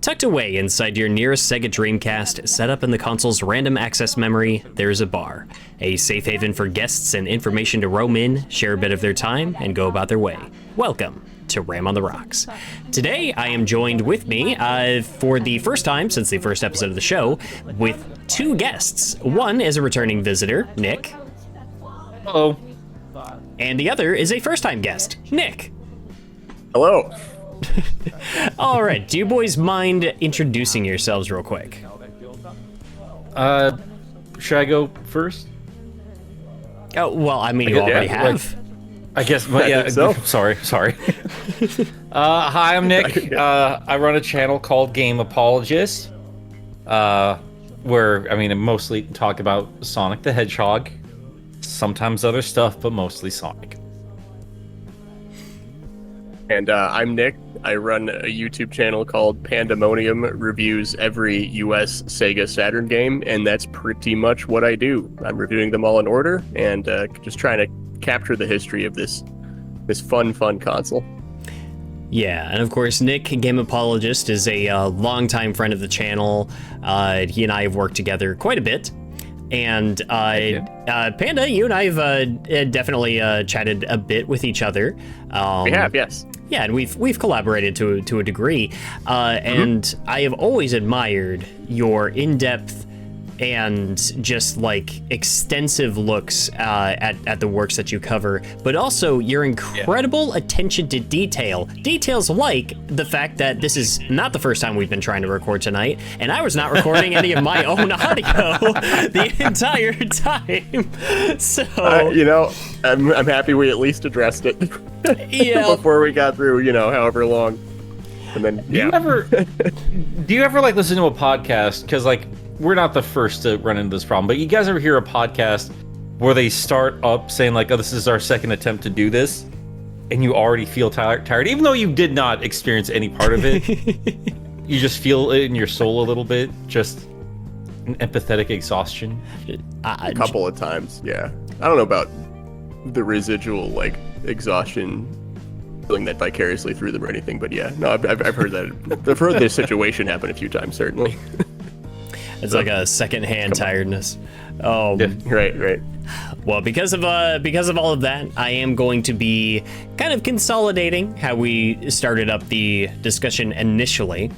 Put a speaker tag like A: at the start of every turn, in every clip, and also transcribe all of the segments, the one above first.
A: Tucked away inside your nearest Sega Dreamcast, set up in the console's random access memory, there's a bar. A safe haven for guests and information to roam in, share a bit of their time, and go about their way. Welcome to Ram on the Rocks. Today, I am joined with me, for the first time since the first episode of the show, with two guests. One is a returning visitor, Nick.
B: Hello.
A: And the other is a first-time guest, Nick.
C: Hello.
A: All right, do you boys mind introducing yourselves real quick?
B: Should I go first?
A: Oh, well, I mean, you already have.
B: I guess, but yeah,
C: so.
B: Sorry. Hi, I'm Nick. I run a channel called Game Apologist, where, I mostly talk about Sonic the Hedgehog, sometimes other stuff, but mostly Sonic.
C: And I'm Nick. I run a YouTube channel called Pandamonium, reviews every US Sega Saturn game, and that's pretty much what I do. I'm reviewing them all in order and just trying to capture the history of this fun console.
A: Yeah, and of course, Nick, Game Apologist, is a longtime friend of the channel. He and I have worked together quite a bit. And Panda, you and I have definitely chatted a bit with each other.
C: We have, yes.
A: Yeah, and we've collaborated to a degree. And I have always admired your in-depth and just like extensive looks at the works that you cover, but also your incredible attention to detail. Details like the fact that this is not the first time we've been trying to record tonight, and I was not recording any of my own audio the entire time. So
C: I'm happy we at least addressed it before we got through, however long. And then
B: do you ever like listen to a podcast? Because we're not the first to run into this problem, but you guys ever hear a podcast where they start up saying like, oh, this is our second attempt to do this, and you already feel tired, even though you did not experience any part of it. You just feel it in your soul a little bit, just an empathetic exhaustion.
C: A couple of times, yeah. I don't know about the residual exhaustion, feeling that vicariously through them or anything, but yeah, no, I've heard that. I've heard this situation happen a few times, certainly.
A: It's like a secondhand tiredness.
C: Yeah, right.
A: Well, because of all of that, I am going to be kind of consolidating how we started up the discussion initially.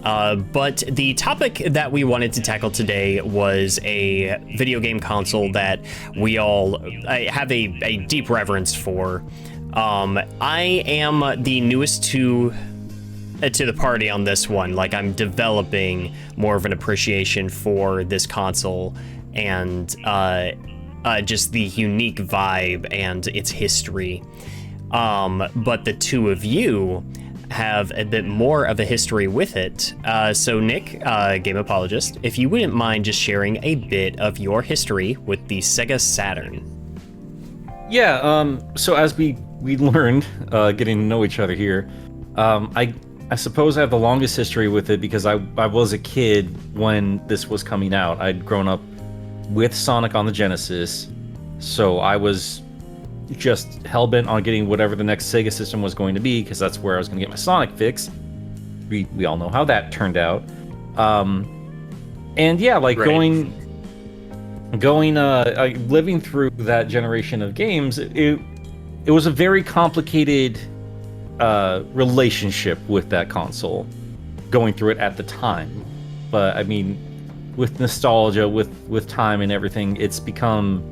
A: But the topic that we wanted to tackle today was a video game console that we all have a deep reverence for. I am the newest to the party on this one. I'm developing more of an appreciation for this console and just the unique vibe and its history. But the two of you have a bit more of a history with it. So Nick, Game Apologist, if you wouldn't mind just sharing a bit of your history with the Sega Saturn.
B: Yeah, so as we learned, getting to know each other here, I suppose I have the longest history with it because I was a kid when this was coming out. I'd grown up with Sonic on the Genesis, so I was just hell-bent on getting whatever the next Sega system was going to be, because that's where I was going to get my Sonic fix. We all know how that turned out. And yeah, right. Living through that generation of games, it was a very complicated relationship with that console, going through it at the time. But with nostalgia, with time and everything, it's become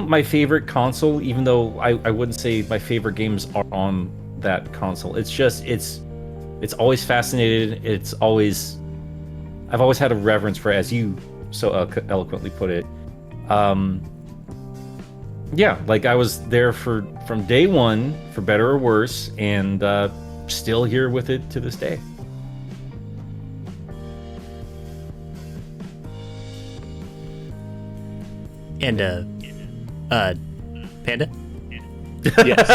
B: my favorite console, even though I wouldn't say my favorite games are on that console. It's just it's always fascinated. I've always had a reverence for it, as you so eloquently put it. Yeah, I was there from day one, for better or worse, and still here with it to this day.
A: And Panda?
C: Yes.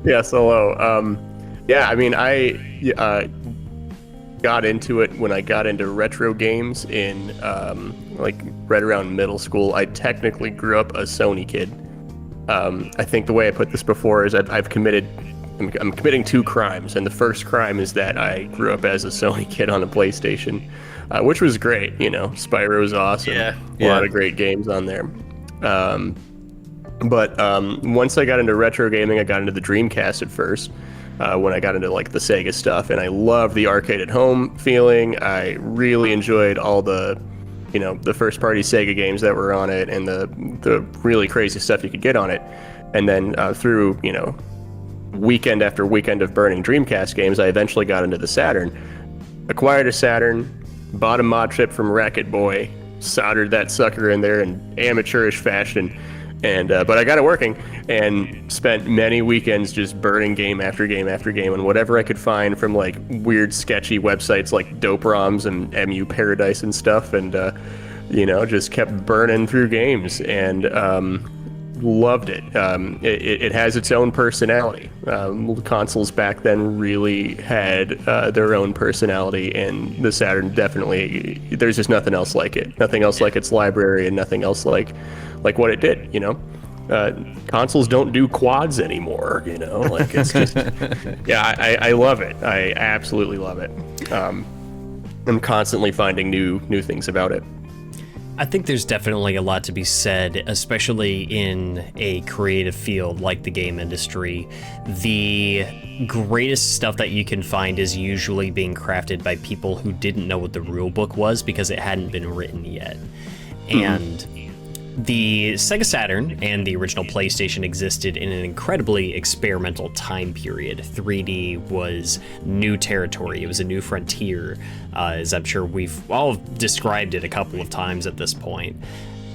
C: Yes, hello. I got into it when I got into retro games in right around middle school. I technically grew up a Sony kid. I think the way I put this before is I've committed I'm committing two crimes, and the first crime is that I grew up as a Sony kid on a PlayStation, which was great. You know, Spyro was awesome.
B: Yeah.
C: A lot of great games on there. But once I got into retro gaming, I got into the Dreamcast at first. When I got into like the Sega stuff, and I loved the arcade at home feeling. I really enjoyed all the, you know, the first party Sega games that were on it, and the really crazy stuff you could get on it. And then through, you know, weekend after weekend of burning Dreamcast games, I eventually got into the Saturn, acquired a Saturn, bought a mod chip from Racket Boy, soldered that sucker in there in amateurish fashion. And but I got it working, and spent many weekends just burning game after game after game on whatever I could find from like weird sketchy websites like Dope ROMs and MU Paradise and stuff, and you know, just kept burning through games, and loved it. It has its own personality. Consoles back then really had their own personality, and the Saturn definitely, there's just nothing else like it. Nothing else like its library, and nothing else like what it did, you know? Consoles don't do quads anymore, you know? Like, it's just, yeah, I love it. I absolutely love it. I'm constantly finding new things about it.
A: I think there's definitely a lot to be said, especially in a creative field like the game industry. The greatest stuff that you can find is usually being crafted by people who didn't know what the rule book was because it hadn't been written yet. And the Sega Saturn and the original PlayStation existed in an incredibly experimental time period. 3D was new territory. It was a new frontier, as I'm sure we've all described it a couple of times at this point.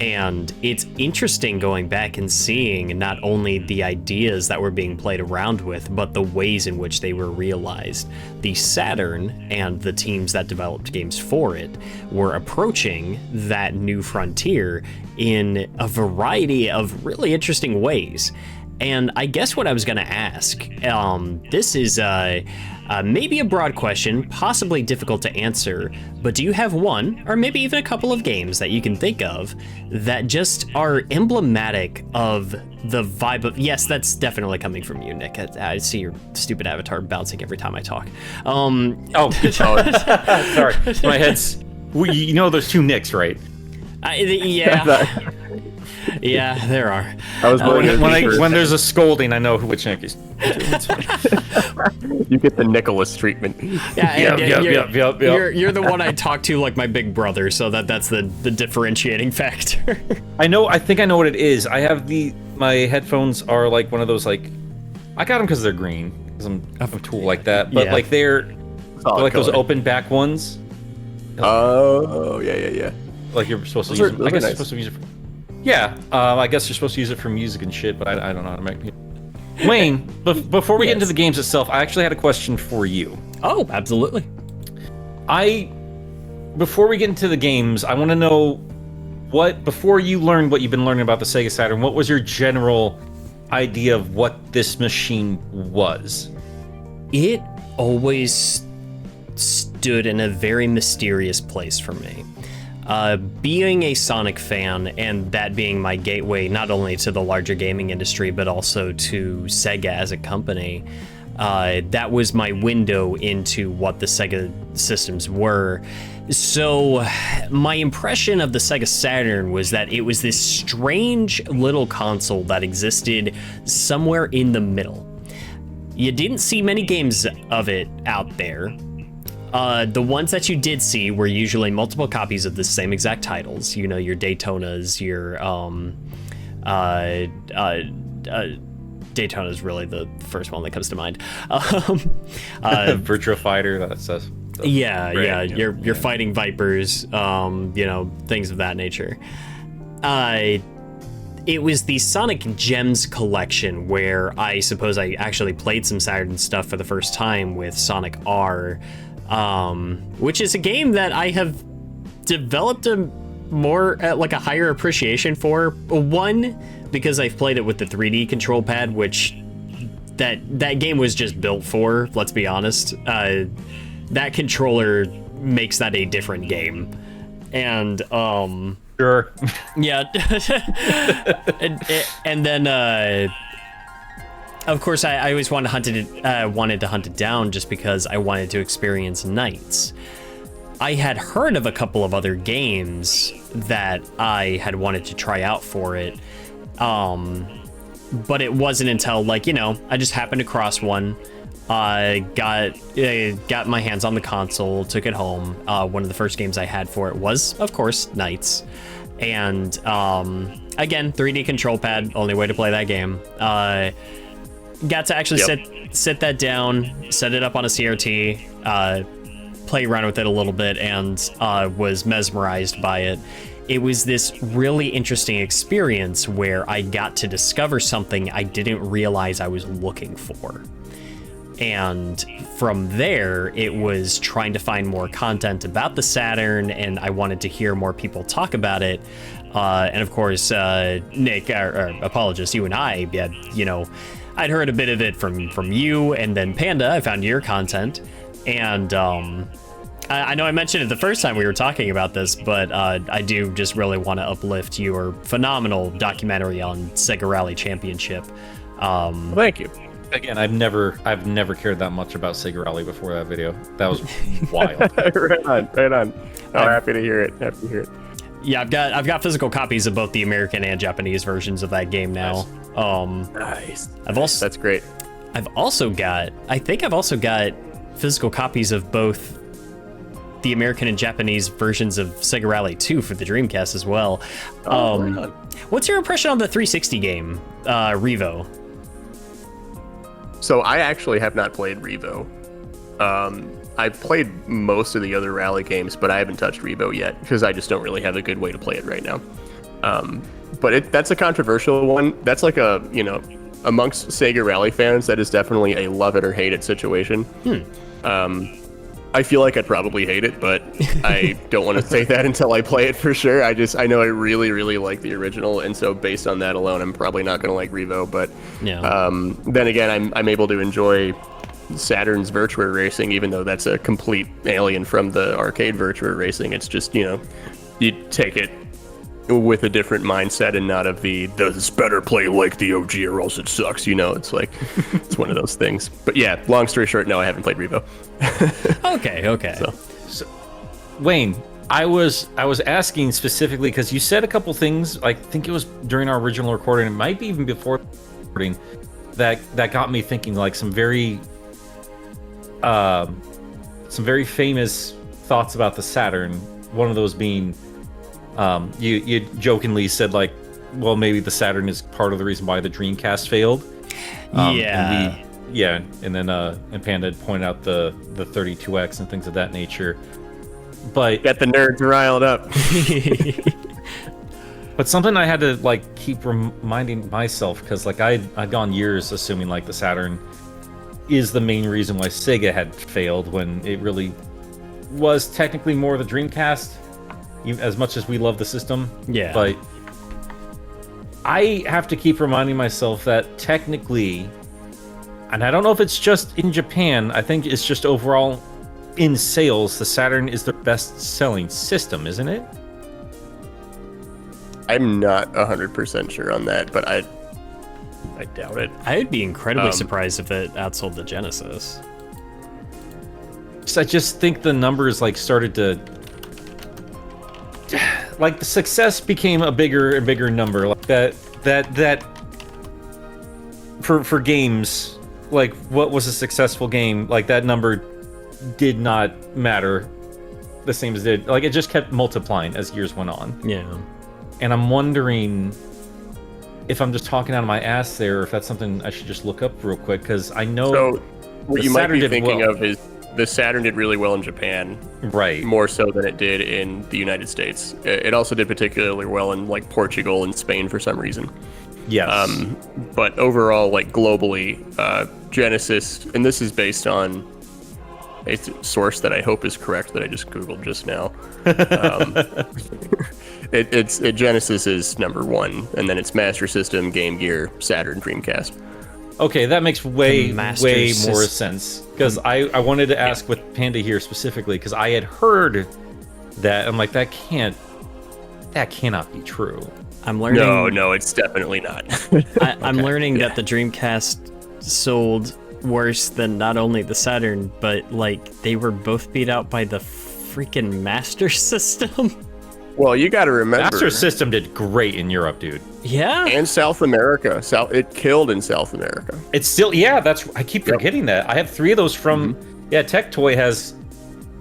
A: And it's interesting going back and seeing not only the ideas that were being played around with, but the ways in which they were realized. The Saturn and the teams that developed games for it were approaching that new frontier in a variety of really interesting ways. And I guess what I was going to ask, this is maybe a broad question, possibly difficult to answer, but do you have one, or maybe even a couple of games that you can think of that just are emblematic of the vibe of... Yes, that's definitely coming from you, Nick. I see your stupid avatar bouncing every time I talk.
B: Sorry. My head's... Well, you know there's two Nicks, right?
A: Yeah. Yeah, there are.
C: I was
B: when there's a scolding, I know which Nick is.
C: You get the Nicholas treatment.
A: Yeah,
B: Yep.
A: You're the one I talk to like my big brother, so that's the differentiating factor.
B: I think I know what it is. I have my headphones are like one of those, like, I got them because they're green, because I'm a tool like that, but like they're like those open back ones.
C: Oh, yeah.
B: Like you're supposed to use them. I guess you're supposed to use it for... Yeah, I guess you're supposed to use it for music and shit, but I don't know how to make it. Wayne, before we get into the games itself, I actually had a question for you.
A: Oh, absolutely.
B: Before we get into the games, I want to know before you learned what you've been learning about the Sega Saturn, what was your general idea of what this machine was?
A: It always stood in a very mysterious place for me. Being a Sonic fan, and that being my gateway not only to the larger gaming industry, but also to Sega as a company, that was my window into what the Sega systems were. So my impression of the Sega Saturn was that it was this strange little console that existed somewhere in the middle. You didn't see many games of it out there. The ones that you did see were usually multiple copies of the same exact titles. You know, your Daytonas, your Daytona's really the first one that comes to mind.
B: Virtua Fighter, that says.
A: You're fighting Vipers, you know, things of that nature. It was the Sonic Gems collection where I suppose I actually played some Saturn stuff for the first time with Sonic R. Which is a game that I have developed a more like a higher appreciation for. One, because I've played it with the 3D control pad, which that game was just built for, let's be honest. That controller makes that a different game. And
B: sure.
A: Yeah. and then of course, I always wanted to hunt it down just because I wanted to experience Knights. I had heard of a couple of other games that I had wanted to try out for it, but it wasn't until, like, you know, I just happened to cross one. I got my hands on the console, took it home. One of the first games I had for it was, of course, Knights. And again, 3D control pad, only way to play that game. Got to actually sit that down, set it up on a CRT, play around with it a little bit, and was mesmerized by it. It was this really interesting experience where I got to discover something I didn't realize I was looking for. And from there, it was trying to find more content about the Saturn, and I wanted to hear more people talk about it. And of course, Nick, or Apologist, you and I, you know, I'd heard a bit of it from you, and then Panda, I found your content. And I know I mentioned it the first time we were talking about this, but I do just really want to uplift your phenomenal documentary on Sega Rally Championship.
C: Thank you.
B: Again, I've never cared that much about Sega Rally before that video. That was wild.
C: Right on. Oh, happy to hear it.
A: Yeah, I've got physical copies of both the American and Japanese versions of that game now.
C: Nice.
A: That's
C: great.
A: I think I've also got physical copies of both the American and Japanese versions of Sega Rally 2 for the Dreamcast as well. What's your impression on the 360 game, Revo?
C: So I actually have not played Revo. I've played most of the other Rally games, but I haven't touched Revo yet because I just don't really have a good way to play it right now. But that's a controversial one. That's like a, you know, amongst Sega Rally fans, that is definitely a love it or hate it situation. I feel like I'd probably hate it, but I don't want to say that until I play it for sure. I know I really, really like the original, and so based on that alone, I'm probably not going to like Revo. But then again, I'm able to enjoy Saturn's Virtua Racing, even though that's a complete alien from the arcade Virtua Racing. It's just, you know, you take it with a different mindset and not of this better play like the OG or else it sucks, you know. It's like it's one of those things. But yeah, long story short, no, I haven't played Revo.
A: Okay.
B: So Wayne, I was asking specifically because you said a couple things, I think it was during our original recording, it might be even before recording, that got me thinking, like some very famous thoughts about the Saturn. One of those being, you jokingly said, like, well, maybe the Saturn is part of the reason why the Dreamcast failed. And then Panda pointed out the 32X and things of that nature. But
C: got the nerds riled up.
B: But something I had to, like, keep reminding myself, because, like, I'd gone years assuming, like, the Saturn is the main reason why Sega had failed, when it really was technically more the Dreamcast, as much as we love the system.
A: Yeah.
B: But I have to keep reminding myself that technically, and I don't know if it's just in Japan, I think it's just overall in sales, the Saturn is the best-selling system, isn't it?
C: I'm not 100% sure on that, but I doubt it.
A: I would be incredibly surprised if it outsold the Genesis.
B: I just think the numbers, like, started to, like, the success became a bigger and bigger number. Like that for games, like, what was a successful game? Like, that number did not matter the same as it did. Like, it just kept multiplying as years went on.
A: Yeah. And
B: I'm wondering if I'm just talking out of my ass there, or if that's something I should just look up real quick, because I know.
C: So what you might
B: Saturn
C: be thinking
B: well.
C: of is the Saturn did really well in Japan,
B: right?
C: More so than it did in the United States. It also did particularly well in, like, Portugal and Spain for some reason.
B: Yes.
C: But overall, like, globally, Genesis, and this is based on a source that I hope is correct that I just Googled just now. Genesis is number one, and then it's Master System, Game Gear, Saturn, Dreamcast.
B: Okay, that makes way more sense. Because I wanted to ask with Panda here specifically, because I had heard that. I'm like, that cannot be true.
A: I'm learning.
C: No, it's definitely not.
A: I'm learning that the Dreamcast sold worse than not only the Saturn, but like they were both beat out by the freaking Master System.
C: Well, you got to remember,
B: Master System did great in Europe, dude.
A: Yeah.
C: And South America. It killed in South America.
B: It's still, I keep forgetting that. I have 3 of those from, Tech Toy has,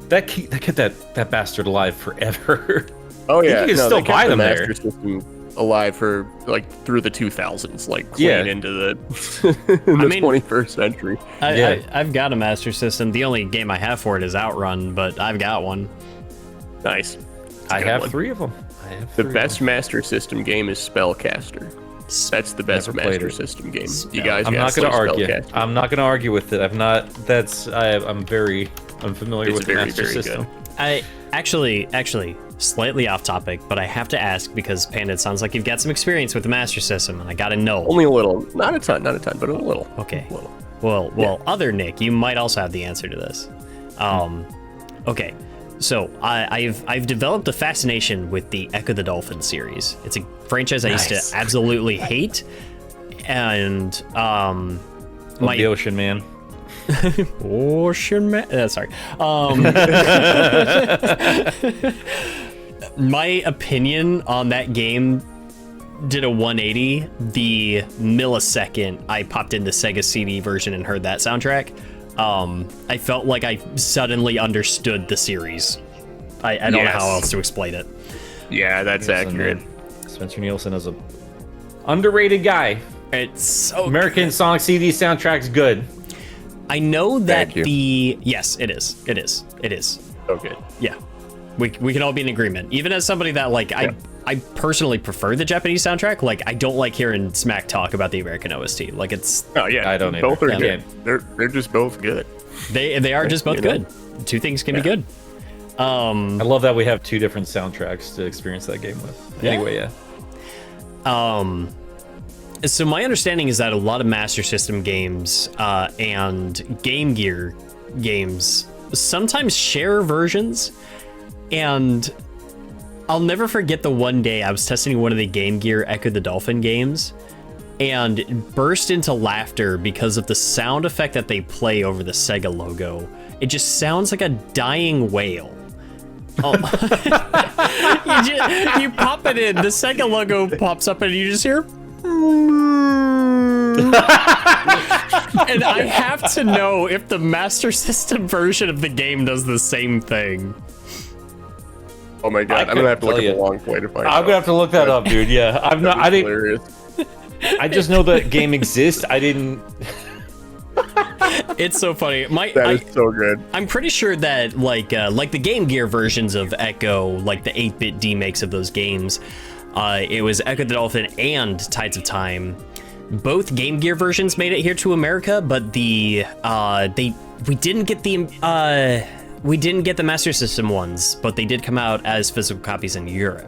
B: that kept that bastard alive forever.
C: Oh yeah,
B: you can still buy them there.
C: Master System alive for like through the 2000s, like clean into the 21st century.
A: I've got a Master System. The only game I have for it is Outrun, but I've got one.
C: Nice.
B: I have 3 of them.
C: The best Master System game is Spellcaster. That's the best Master System game. You guys,
B: I'm not going to argue. I'm not going to argue with it. I'm familiar with the Master System.
C: Good.
A: I actually, slightly off topic, but I have to ask because Panda, it sounds like you've got some experience with the Master System, and I gotta know.
C: Only a little, not a ton, but a little.
A: Okay.
C: A little.
A: Well, other Nick, you might also have the answer to this. Okay. So I've developed a fascination with the Echo the Dolphin series. It's a franchise I used to absolutely hate, and
B: the Ocean Man.
A: Ocean Man. Sorry. My opinion on that game did a 180 the millisecond I popped in the Sega CD version and heard that soundtrack. I felt like I suddenly understood the series. I don't know how else to explain it.
C: Yeah, that's accurate.
B: Spencer Nielsen is a underrated guy.
A: It's so
B: American
A: good.
B: Sonic CD soundtrack's good.
A: I know that yes, it is.
C: So good.
A: Yeah, we can all be in agreement. Even as somebody that like I personally prefer the Japanese soundtrack. Like I don't like hearing smack talk about the American OST. Like it's
C: I don't either. Both are good. They're just both good.
A: They are just both good. Two things can be good.
B: I love that we have 2 different soundtracks to experience that game with. Anyway,
A: So my understanding is that a lot of Master System games and Game Gear games sometimes share versions, and I'll never forget the one day I was testing one of the Game Gear Echo the Dolphin games and burst into laughter because of the sound effect that they play over the Sega logo. It just sounds like a dying whale. Oh. you pop it in, the Sega logo pops up, and you just hear. And I have to know if the Master System version of the game does the same thing.
C: Oh my god, I'm gonna have to look at the long play to find out.
B: I'm gonna have to look that up, dude. Yeah, I didn't.
C: Hilarious.
B: I just know the game exists. I didn't.
A: It's so funny.
C: That is so good.
A: I'm pretty sure that like the Game Gear versions of Echo, like the 8-bit demakes of those games, it was Echo the Dolphin and Tides of Time. Both Game Gear versions made it here to America, but we didn't get the Master System ones, but they did come out as physical copies in Europe.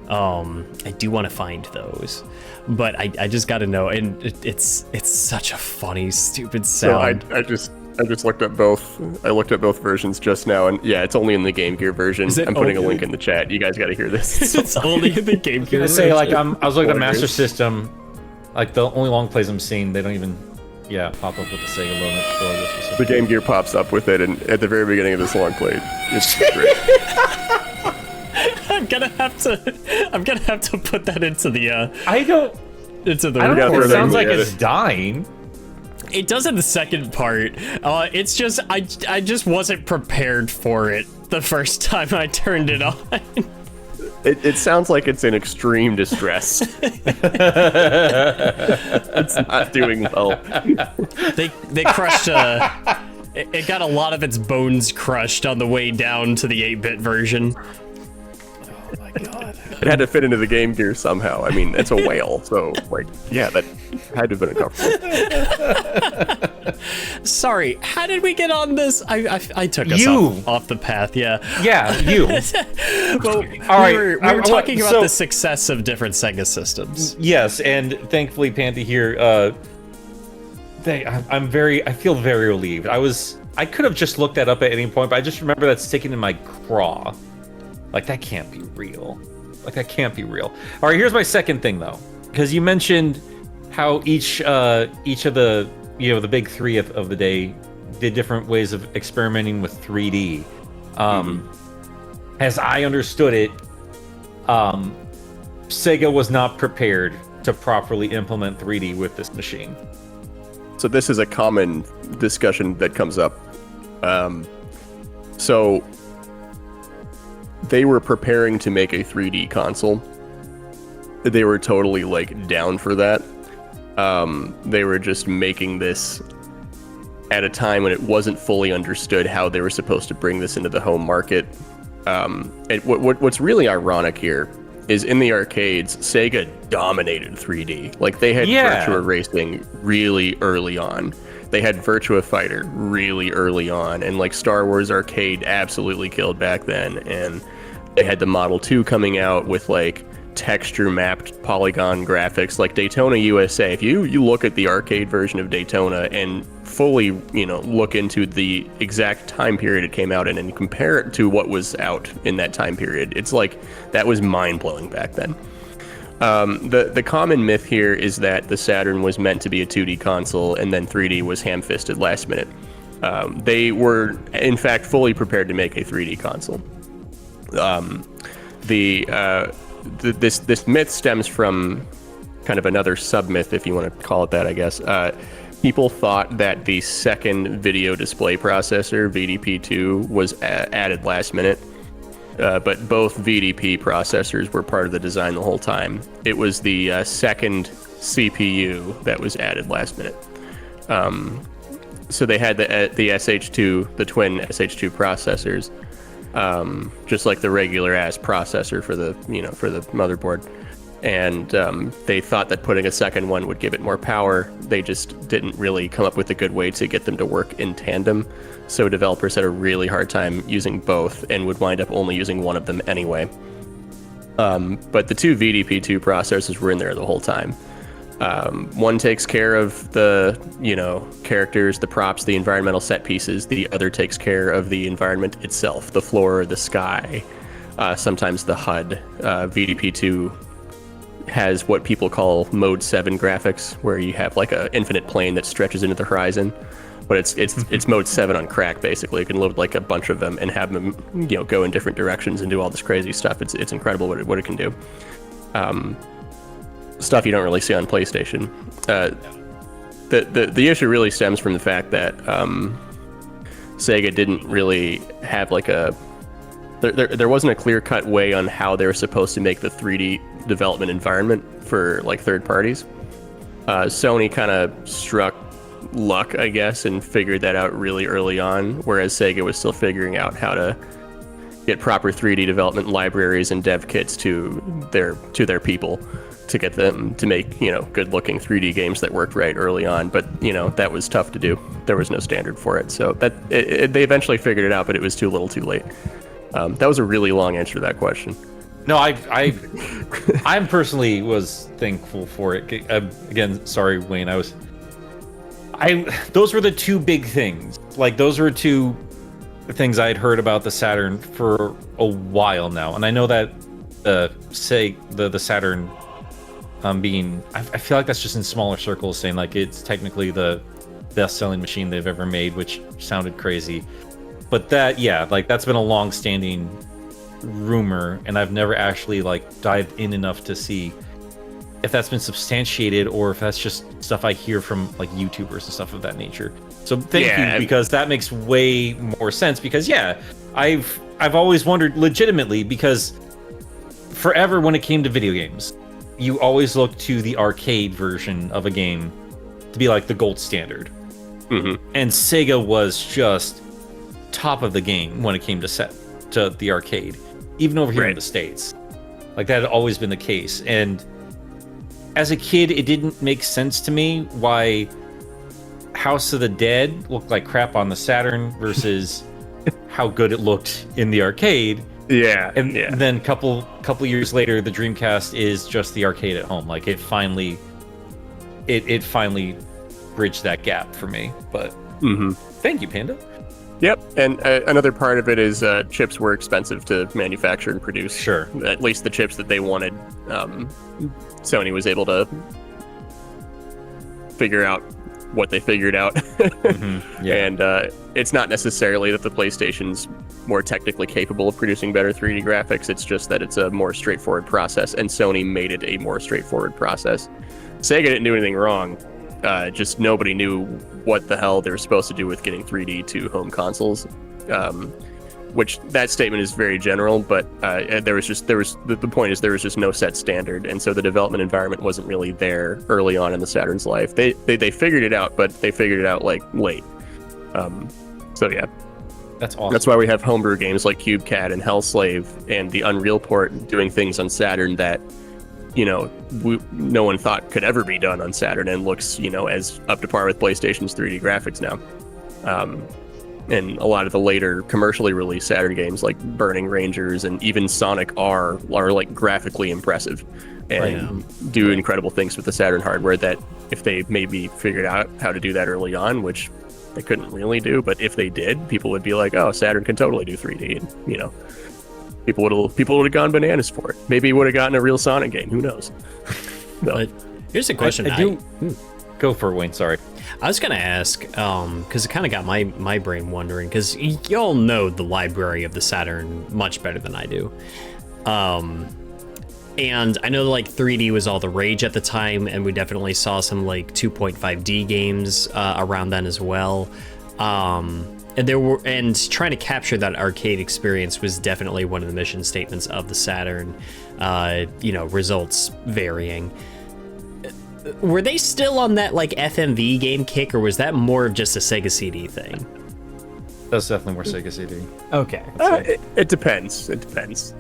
A: I do want to find those, but I just got to know, and it's such a funny, stupid sound.
C: So I just looked at both. I looked at both versions just now, and yeah, it's only in the Game Gear version. I'm putting a link in the chat. You guys got to hear this.
A: It's only in the Game Gear.
B: I say like I was looking at Master System, like the only long plays I'm seeing, they don't even pop up with the Sega logo.
C: The Game Gear pops up with it, and at the very beginning of this long play, it's great.
A: I'm gonna have to put that into the
B: I don't know if it sounds like it's dying.
A: It does in the second part. It's just I just wasn't prepared for it the first time I turned it on.
C: It sounds like it's in extreme distress. It's not doing well.
A: They crushed it got a lot of its bones crushed on the way down to the 8-bit version.
B: Oh my god.
C: It had to fit into the Game Gear somehow. I mean, it's a whale, so like, yeah, that had to have been uncomfortable.
A: Sorry, how did we get on this? I took us off the path. Yeah.
B: Yeah, you.
A: Well,
B: all right.
A: We were talking about the success of different Sega systems.
B: Yes, and thankfully, Panda here. I feel very relieved. I could have just looked that up at any point, but I just remember that sticking in my craw. Like, that can't be real. All right, here's my second thing, though. Because you mentioned how each of the the big three of the day did different ways of experimenting with 3D. As I understood it, Sega was not prepared to properly implement 3D with this machine.
C: So this is a common discussion that comes up. So they were preparing to make a 3D console. They were totally like down for that. They were just making this at a time when it wasn't fully understood how they were supposed to bring this into the home market. And what's really ironic here is in the arcades, Sega dominated 3D. Like they had Virtua Racing really early on. They had Virtua Fighter really early on, and like Star Wars Arcade absolutely killed back then. And they had the Model 2 coming out with like texture mapped polygon graphics, like Daytona USA. If you look at the arcade version of Daytona and fully look into the exact time period it came out in and compare it to what was out in that time period, it's like that was mind-blowing back then. The common myth here is that the Saturn was meant to be a 2D console and then 3D was ham-fisted last minute. They were in fact fully prepared to make a 3D console. This myth stems from kind of another sub-myth, if you want to call it that, I guess. People thought that the second video display processor, VDP2, was added last minute, but both VDP processors were part of the design the whole time. It was the second CPU that was added last minute. So they had the SH2, the twin SH2 processors, just like the regular ass processor for the motherboard. And they thought that putting a second one would give it more power. They just didn't really come up with a good way to get them to work in tandem. So developers had a really hard time using both and would wind up only using one of them anyway. But the two VDP2 processors were in there the whole time. One takes care of the, characters, the props, the environmental set pieces. The other takes care of the environment itself, the floor, the sky, sometimes the HUD. VDP2 has what people call Mode 7 graphics, where you have like an infinite plane that stretches into the horizon. But it's Mode 7 on crack, basically. You can load like a bunch of them and have them, go in different directions and do all this crazy stuff. It's incredible what it can do. Stuff you don't really see on PlayStation. The issue really stems from the fact that Sega didn't really have like there wasn't a clear-cut way on how they were supposed to make the 3D development environment for like third parties. Sony kind of struck luck, I guess, and figured that out really early on, whereas Sega was still figuring out how to get proper 3D development libraries and dev kits to their people to get them to make good-looking 3D games that worked right early on. But that was tough to do. There was no standard for it, so they eventually figured it out, but it was too little, too late. That was a really long answer to that question.
B: No, I personally was thankful for it. Again, sorry, Wayne. Those were the two big things. Like those were two things I had heard about the Saturn for a while now, and I know that the Saturn being, I feel like that's just in smaller circles saying like it's technically the best-selling machine they've ever made, which sounded crazy. But that's been a long-standing rumor, and I've never actually like dived in enough to see if that's been substantiated or if that's just stuff I hear from like YouTubers and stuff of that nature. So thank you, because that makes way more sense. Because I've always wondered legitimately, because forever when it came to video games, you always look to the arcade version of a game to be like the gold standard. Mm-hmm. And Sega was just top of the game when it came to the arcade, even over here in the States. Like that had always been the case. And as a kid, it didn't make sense to me why House of the Dead looked like crap on the Saturn versus how good it looked in the arcade. And then couple years later, the Dreamcast is just the arcade at home. Like it finally bridged that gap for me. But thank you, Panda.
C: Yep, and another part of it is chips were expensive to manufacture and produce.
B: Sure.
C: At least the chips that they wanted. Sony was able to figure out what they figured out.
B: Mm-hmm. Yeah.
C: And it's not necessarily that the PlayStation's more technically capable of producing better 3D graphics. It's just that it's a more straightforward process, and Sony made it a more straightforward process. Sega didn't do anything wrong. Just nobody knew what the hell they were supposed to do with getting 3D to home consoles. Which that statement is very general, but the point is there was just no set standard, and so the development environment wasn't really there early on in the Saturn's life. They figured it out, but they figured it out like late. So yeah,
B: that's awesome.
C: That's why we have homebrew games like CubeCat and Hellslave and the Unreal port doing things on Saturn that, you know, no one thought could ever be done on Saturn, and looks, you know, as up to par with PlayStation's 3D graphics now. And a lot of the later commercially released Saturn games like Burning Rangers and even Sonic R are like graphically impressive and do incredible things with the Saturn hardware that if they maybe figured out how to do that early on, which they couldn't really do, but if they did, people would be like, oh, Saturn can totally do 3D, and, you know, people would have gone bananas for it. Maybe would have gotten a real Sonic game, who knows.
A: But here's a question.
B: Go for it, Wayne, sorry.
A: I was gonna ask, because it kind of got my brain wondering, because y'all know the library of the Saturn much better than I do. And I know like 3D was all the rage at the time, and we definitely saw some like 2.5D games around then as well. And trying to capture that arcade experience was definitely one of the mission statements of the Saturn. You know, results varying. Were they still on that like FMV game kick, or was that more of just a Sega CD thing?
B: That's definitely more Sega CD.
A: Okay.
C: It depends. It depends.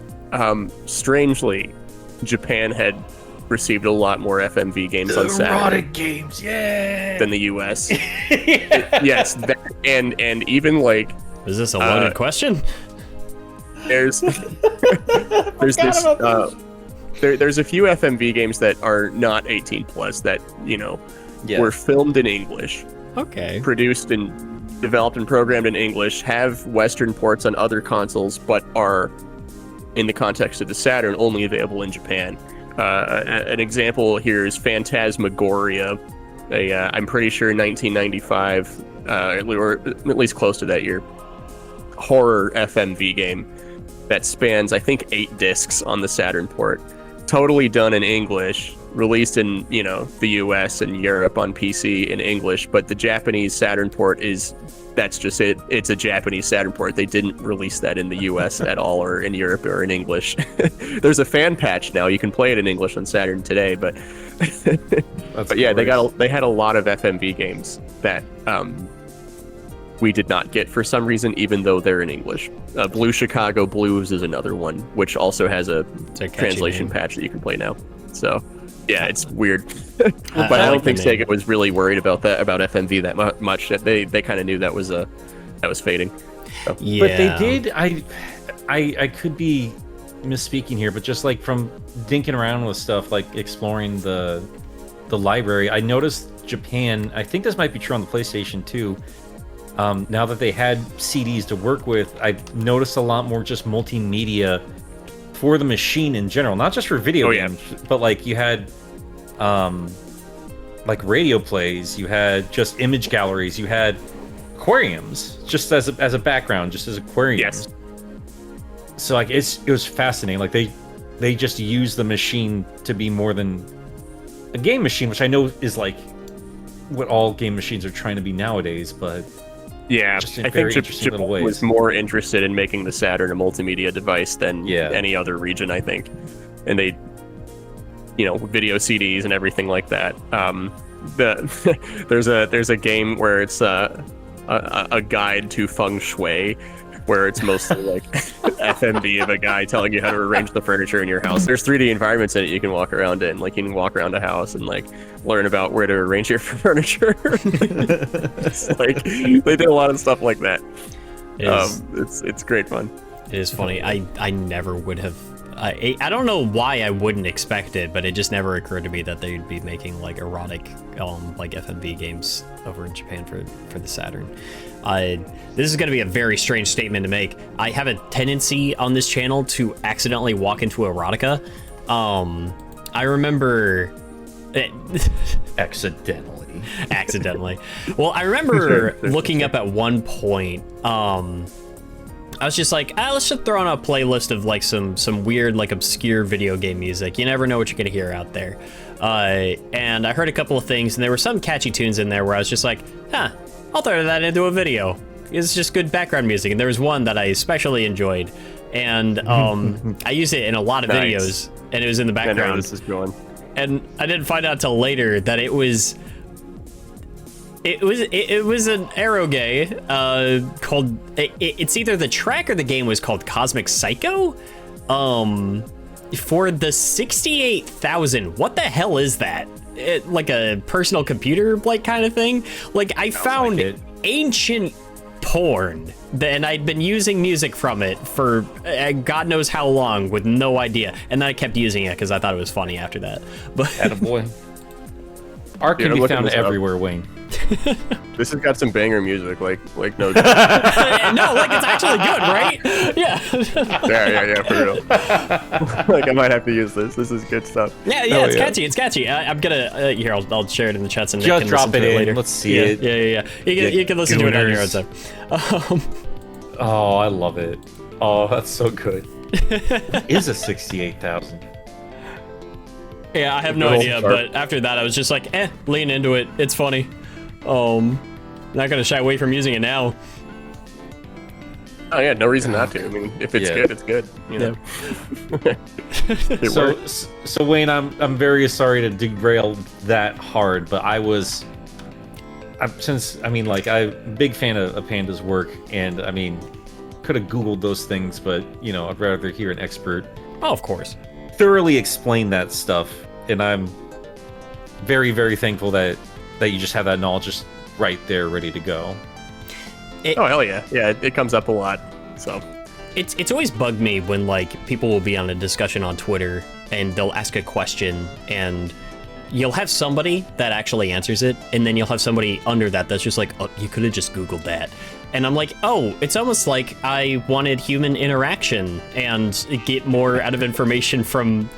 C: Strangely, Japan had received a lot more FMV games on Saturn.
B: Erotic games, yeah.
C: Than the US. Yes, and even like.
A: Is this a loaded question?
C: There's this. There's a few FMV games that are not 18 plus that, you know, were filmed in English.
A: Okay. Produced
C: and developed and programmed in English, have Western ports on other consoles, but are, in the context of the Saturn, only available in Japan. An example here is Phantasmagoria, I'm pretty sure 1995, or at least close to that year, horror FMV game that spans, I think, 8 discs on the Saturn port. Totally done in English, released in, you know, the US and Europe on PC in English, but the Japanese Saturn port that's just it. It's a Japanese Saturn port. They didn't release that in the US at all, or in Europe, or in English. There's a fan patch now. You can play it in English on Saturn today, but but yeah, they had a lot of FMV games that we did not get for some reason, even though they're in English. Blue Chicago Blues is another one, which also has a translation patch that you can play now. So, yeah, it's weird. But I don't think Sega was really worried about FMV that much. They kind of knew that was fading. So.
B: Yeah. But they did. I could be misspeaking here, but just like from dinking around with stuff, like exploring the library, I noticed Japan. I think this might be true on the PlayStation too. Now that they had CDs to work with, I've noticed a lot more just multimedia for the machine in general, not just for video games, but like you had like radio plays, you had just image galleries, you had aquariums just as a background, just as aquariums. Yes. So like it was fascinating. Like they just use the machine to be more than a game machine, which I know is like what all game machines are trying to be nowadays, but
C: yeah, I think Japan was more interested in making the Saturn a multimedia device than any other region, I think. And they, you know, video CDs and everything like that. There's a game where it's a guide to feng shui, where it's mostly like FMV of a guy telling you how to arrange the furniture in your house. There's 3D environments in it you can walk around in. Like you can walk around a house and like learn about where to arrange your furniture. It's like they did a lot of stuff like that. It's great fun.
A: It is funny. I never would have. I don't know why I wouldn't expect it, but it just never occurred to me that they'd be making like erotic like FMV games over in Japan for the Saturn. This is going to be a very strange statement to make. I have a tendency on this channel to accidentally walk into erotica. I remember
B: Accidentally.
A: Accidentally. Well, I remember looking up at one point, I was just like, let's just throw on a playlist of like some weird, like obscure video game music. You never know what you're gonna hear out there. And I heard a couple of things, and there were some catchy tunes in there where I was just like, I'll throw that into a video. It's just good background music. And there was one that I especially enjoyed, and I used it in a lot of videos, and it was in the background.
C: I know this is going.
A: And I didn't find out till later that it was an eroge called it's either the track or the game was called Cosmic Psycho for the 68,000. What the hell is that? Like a personal computer like kind of thing? Like I found
B: like
A: ancient porn, and I'd been using music from it for God knows how long with no idea, and then I kept using it because I thought it was funny after that. But
B: attaboy. Art can be found everywhere, Wayne.
C: This has got some banger music, like no.
A: no, like it's actually good, right? Yeah.
C: yeah, for real. Like I might have to use this. This is good stuff.
A: Yeah, it's catchy. It's catchy. I'm gonna here. I'll share it in the chats and
B: just drop it in. Later. Let's see it.
A: Yeah. You can listen to it on your own time.
B: Oh, I love it. Oh, that's so good. What is a 68,000?
A: Yeah, I have no idea, but after that, I was just like, lean into it. It's funny. Not gonna shy away from using it now.
C: Oh yeah, no reason not to. I mean, if it's good, it's good. You know.
B: So Wayne, I'm very sorry to derail that hard, but I'm a big fan of Panda's work, and I mean, could have Googled those things, but I'd rather hear an expert.
A: Oh, of course.
B: Thoroughly explain that stuff, and I'm very, very thankful that you just have that knowledge just right there ready to go.
C: Oh hell yeah. It comes up a lot, so
A: it's always bugged me when like people will be on a discussion on Twitter and they'll ask a question and you'll have somebody that actually answers it, and then you'll have somebody under that's just like, oh, you could have just Googled that. And I'm like, oh, it's almost like I wanted human interaction and get more out of information from,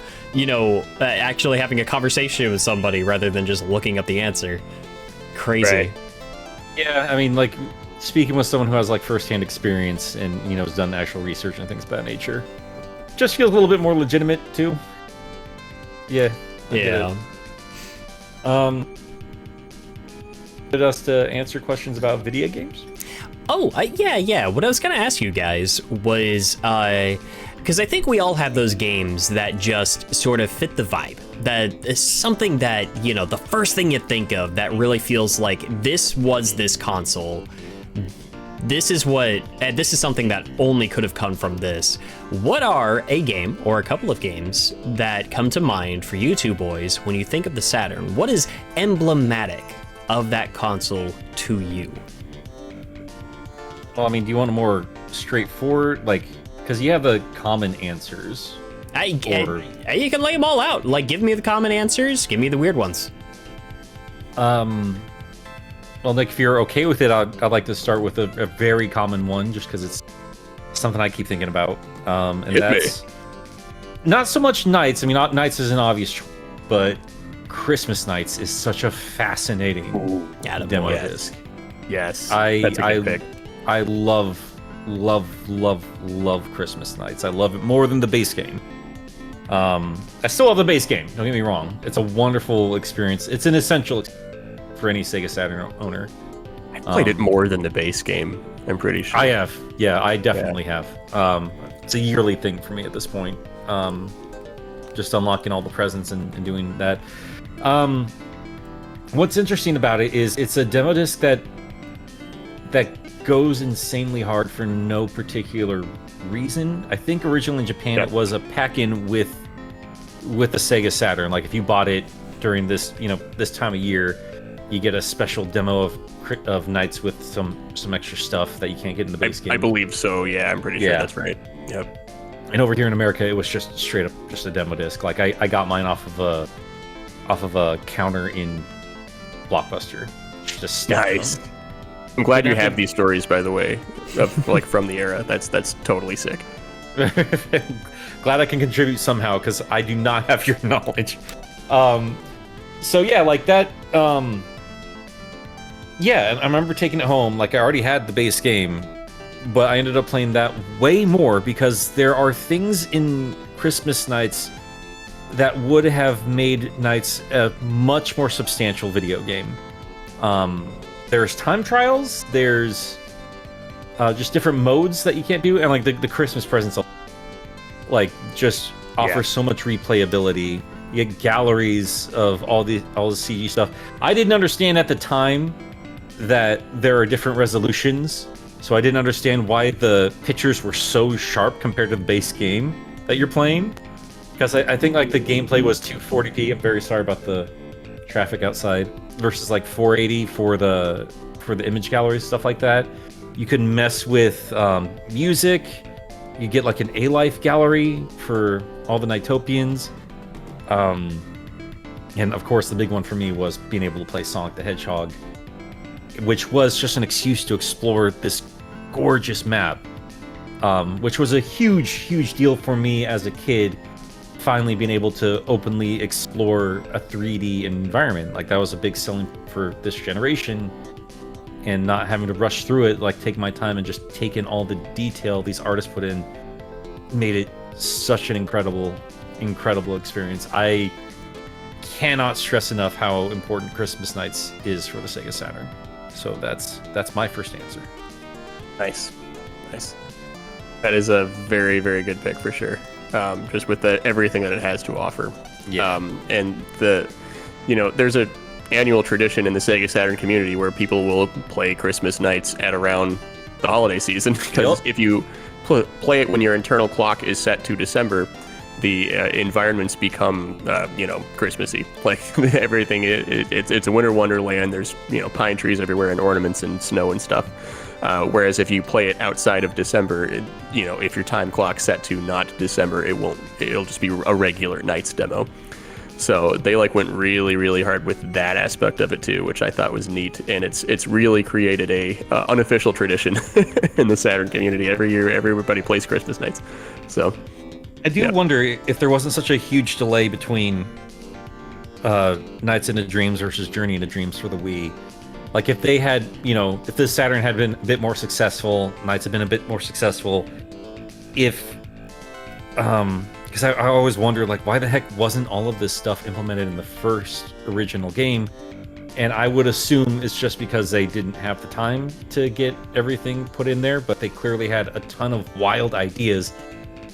A: actually having a conversation with somebody rather than just looking up the answer. Crazy.
C: Right.
B: Yeah, I mean, like, speaking with someone who has, like, first-hand experience and, has done actual research and things of that nature, just feels a little bit more legitimate, too. Yeah.
A: Yeah.
B: Wanted us to answer questions about video games?
A: Oh, yeah. What I was going to ask you guys was, because I think we all have those games that just sort of fit the vibe. That is something that, the first thing you think of that really feels like this was this console. This is something that only could have come from this. What are a game or a couple of games that come to mind for you two boys when you think of the Saturn? What is emblematic of that console to you?
B: Well, I mean, do you want a more straightforward, because you have the common answers.
A: You can lay them all out. Like, give me the common answers, give me the weird ones.
B: Well, if you're okay with it, I'd like to start with a very common one, just because it's something I keep thinking about. And that's not so much Nights. I mean, Nights is an obvious choice, but Christmas Nights is such a fascinating demo disc.
C: Yes, that's a good pick.
B: I love Christmas Nights. I love it more than the base game. I still love the base game, don't get me wrong. It's a wonderful experience. It's an essential for any Sega Saturn owner.
C: I played it more than the base game, I'm pretty sure.
B: I have. Yeah, I definitely have. It's a yearly thing for me at this point. Just unlocking all the presents and doing that. What's interesting about it is it's a demo disc that goes insanely hard for no particular reason. I think originally in Japan it was a pack-in with the Sega Saturn. Like if you bought it during this this time of year, you get a special demo of Nights with some extra stuff that you can't get in the base game.
C: I believe so. Yeah, I'm pretty sure that's right. Yep.
B: And over here in America, it was just straight up just a demo disc. Like I got mine off of a counter in Blockbuster. Just
C: nice. I'm glad you have these stories, by the way, of from the era. That's totally sick.
B: Glad I can contribute somehow, because I do not have your knowledge. So yeah, like that. Yeah, I remember taking it home. Like I already had the base game, but I ended up playing that way more because there are things in Christmas Nights that would have made Nights a much more substantial video game. There's time trials, there's just different modes that you can't do, and like the Christmas presents, like just offer so much replayability. You get galleries of all the CG stuff. I didn't understand at the time that there are different resolutions, so I didn't understand why the pictures were so sharp compared to the base game that you're playing. Because I think like the gameplay was 240p. I'm very sorry about the traffic outside. Versus like 480 for the image galleries, stuff like that. You can mess with music. You get like an A-Life gallery for all the Nightopians. And of course, the big one for me was being able to play Sonic the Hedgehog, which was just an excuse to explore this gorgeous map, which was a huge, huge deal for me as a kid, finally being able to openly explore a 3D environment. Like, that was a big selling for this generation, and not having to rush through it, like, take my time and just take in all the detail these artists put in, made it such an incredible, incredible experience. I cannot stress enough how important Christmas Nights is for the Sega Saturn. So that's my first answer.
C: Nice. That is a very, very good pick for sure. Just with everything that it has to offer.
B: Yeah.
C: And there's a annual tradition in the Sega Saturn community where people will play Christmas Nights at around the holiday season, because if you play it when your internal clock is set to December, the environments become Christmassy. Like everything, it's a winter wonderland. There's pine trees everywhere and ornaments and snow and stuff. Whereas if you play it outside of December, if your time clock's set to not December, it'll just be a regular Nights demo. So they went really, really hard with that aspect of it too, which I thought was neat. And it's really created a unofficial tradition in the Saturn community. Every year, everybody plays Christmas Nights. So
B: I do wonder if there wasn't such a huge delay between Nights into Dreams versus Journey into Dreams for the Wii. Like if they had, if the Saturn had been a bit more successful, Nights had been a bit more successful, because I always wonder, why the heck wasn't all of this stuff implemented in the first original game? And I would assume it's just because they didn't have the time to get everything put in there, but they clearly had a ton of wild ideas.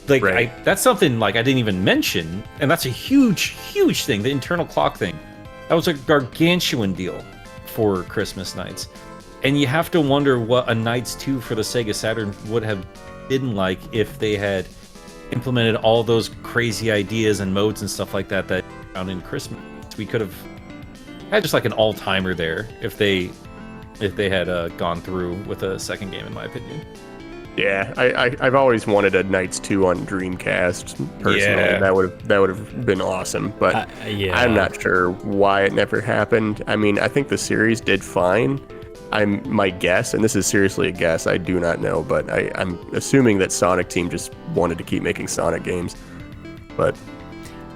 C: Right.
B: That's something I didn't even mention, and that's a huge, huge thing, the internal clock thing. That was a gargantuan deal for Christmas Nights. And you have to wonder what a Nights 2 for the Sega Saturn would have been like if they had implemented all those crazy ideas and modes and stuff like that found in Christmas. We could have had just an all-timer there if they had gone through with a second game, in my opinion.
C: Yeah, I've always wanted a Nights 2 on Dreamcast personally.
B: Yeah.
C: That would have been awesome, but I'm not sure why it never happened. I mean, I think the series did fine. My guess, and this is seriously a guess, I do not know, but I'm assuming that Sonic Team just wanted to keep making Sonic games. But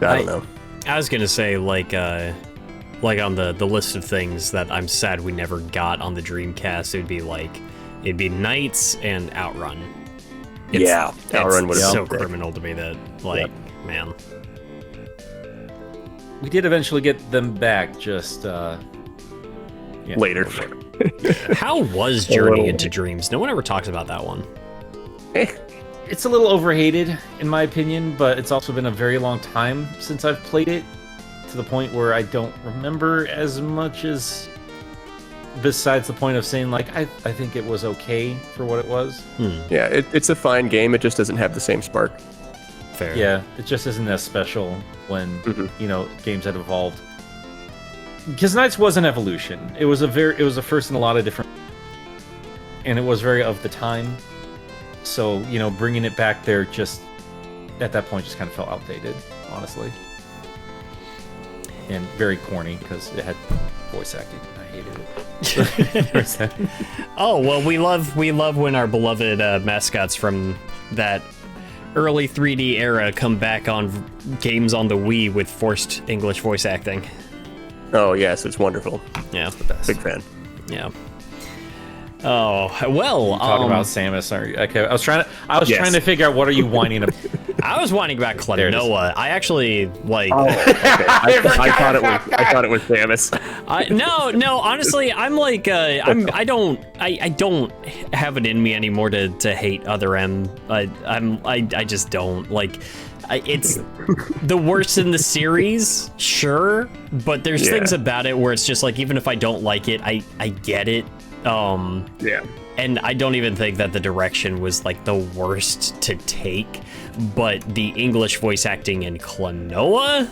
C: I don't know.
A: I was gonna say like on the list of things that I'm sad we never got on the Dreamcast, it'd be Nights and Outrun.
C: Outrun would have
A: so criminal to me that man.
B: We did eventually get them back, just
C: later.
A: How was Journey into Dreams? No one ever talks about that one.
B: It's a little overhated, in my opinion, but it's also been a very long time since I've played it, to the point where I don't remember as much as, besides the point of saying, I think it was okay for what it was.
C: Yeah, it's a fine game. It just doesn't have the same spark.
A: Fair.
B: Yeah, it just isn't as special when, games had evolved. Because Nights was an evolution. It was a first in a lot of different, and it was very of the time. So, bringing it back there just at that point just kind of felt outdated, honestly. And very corny because it had voice acting. I hated it.
A: Oh, well, we love when our beloved mascots from that early 3D era come back on games on the Wii with forced English voice acting.
C: Oh yes, it's wonderful.
A: Yeah,
B: The best.
C: Big fan.
A: yeah. Oh well.
B: Talking about Samus, are you? Okay, I was trying
C: Yes.
B: to figure out what are you whining about.
A: I was whining about
B: There it is.
A: Klonoa. I actually like.
C: Okay. I thought it was Samus.
A: No. Honestly, I'm like, I don't have it in me anymore to hate other M. I just don't like. It's the worst in the series, sure, but there's things about it where it's just like, even if I don't like it, I get it.
C: Yeah.
A: And I don't even think that the direction was like the worst to take, but the English voice acting in Klonoa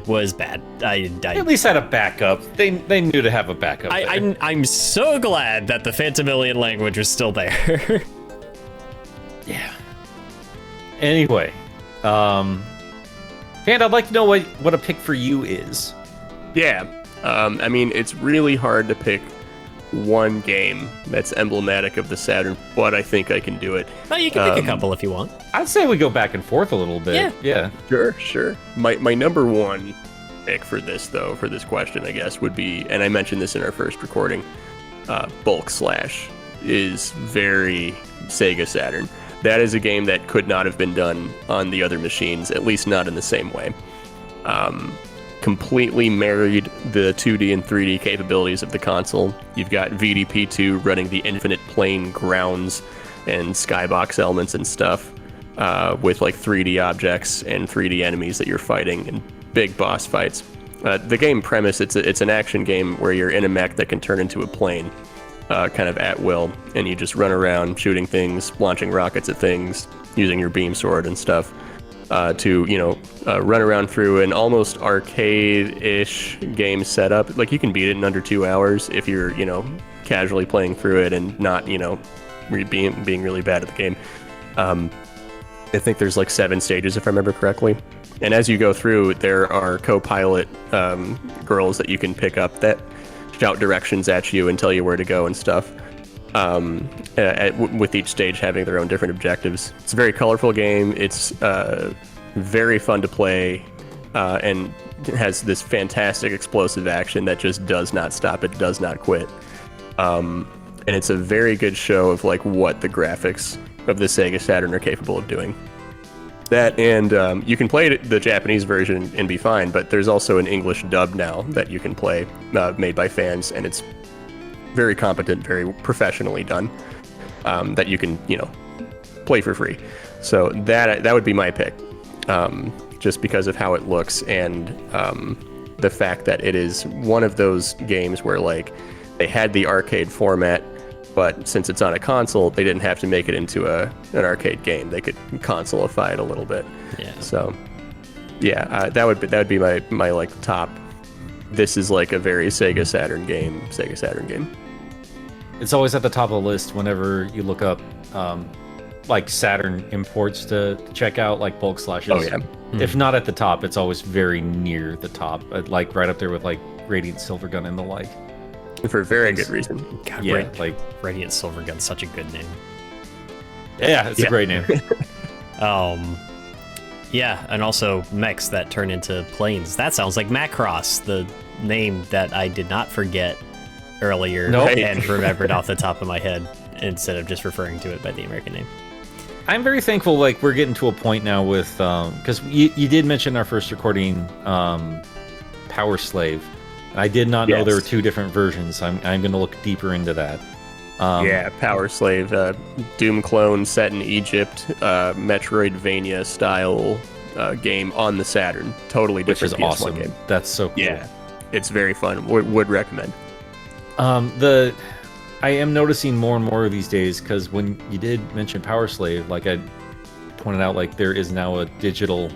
A: was bad. I
B: At least had a backup. They knew to have a backup. there.
A: I'm so glad that the Phantomilian language was still there.
B: Yeah. Anyway, and I'd like to know what a pick for you is.
C: Yeah. I mean, it's really hard to pick one game that's emblematic of the Saturn, but I think I can do it.
A: Well, you can pick a couple if you want.
B: I'd say we go back and forth a little bit. Yeah.
C: Sure. My number one pick for this question, I guess, would be, and I mentioned this in our first recording, Bulk Slash is very Sega Saturn. That is a game that could not have been done on the other machines, at least not in the same way. Completely married the 2D and 3D capabilities of the console. You've got VDP2 running the infinite plane grounds and skybox elements and stuff, with like 3D objects and 3D enemies that you're fighting and big boss fights. The game premise, it's an action game where you're in a mech that can turn into a plane, kind of at will, and you just run around shooting things, launching rockets at things, using your beam sword and stuff. To run around through an almost arcade-ish game setup. Like, you can beat it in under 2 hours if you're casually playing through it and not being really bad at the game. I think there's like 7 stages if I remember correctly, and as you go through, there are co-pilot girls that you can pick up that shout directions at you and tell you where to go and stuff. With each stage having their own different objectives. It's a very colorful game. It's very fun to play, and has this fantastic explosive action that just does not stop. It does not quit. And it's a very good show of like what the graphics of the Sega Saturn are capable of doing. That, and you can play the Japanese version and be fine, but there's also an English dub now that you can play, made by fans, and it's very competent, very professionally done, that you can, play for free. So that would be my pick, just because of how it looks and the fact that it is one of those games where like they had the arcade format, but since it's on a console, they didn't have to make it into an arcade game. They could consoleify it a little bit.
A: Yeah.
C: So yeah, that would be my like top. This is like a very Sega Saturn game.
B: It's always at the top of the list whenever you look up like Saturn imports to check out, like Bulk Slashes.
C: Oh yeah.
B: If not at the top, it's always very near the top, like right up there with like Radiant Silvergun and the like.
C: For a very good reason.
A: God,
B: Yeah, like
A: Radiant Silvergun's such a good name.
B: yeah, it's a great name.
A: Yeah, and also mechs that turn into planes. That sounds like Macross, the name that I did not forget earlier and remembered off the top of my head instead of just referring to it by the American name.
B: I'm very thankful, like, we're getting to a point now with, because you did mention in our first recording, Power Slave. I did not know there were 2 different versions. I'm going to look deeper into that.
C: Yeah, Power Slave, Doom clone set in Egypt, Metroidvania style game on the Saturn. Totally
B: Which
C: different
B: is
C: PS1
B: awesome.
C: game.
B: That's so cool.
C: Yeah, it's very fun. Would recommend.
B: I am noticing more and more these days, because when you did mention Power Slave, like I pointed out, like there is now a digital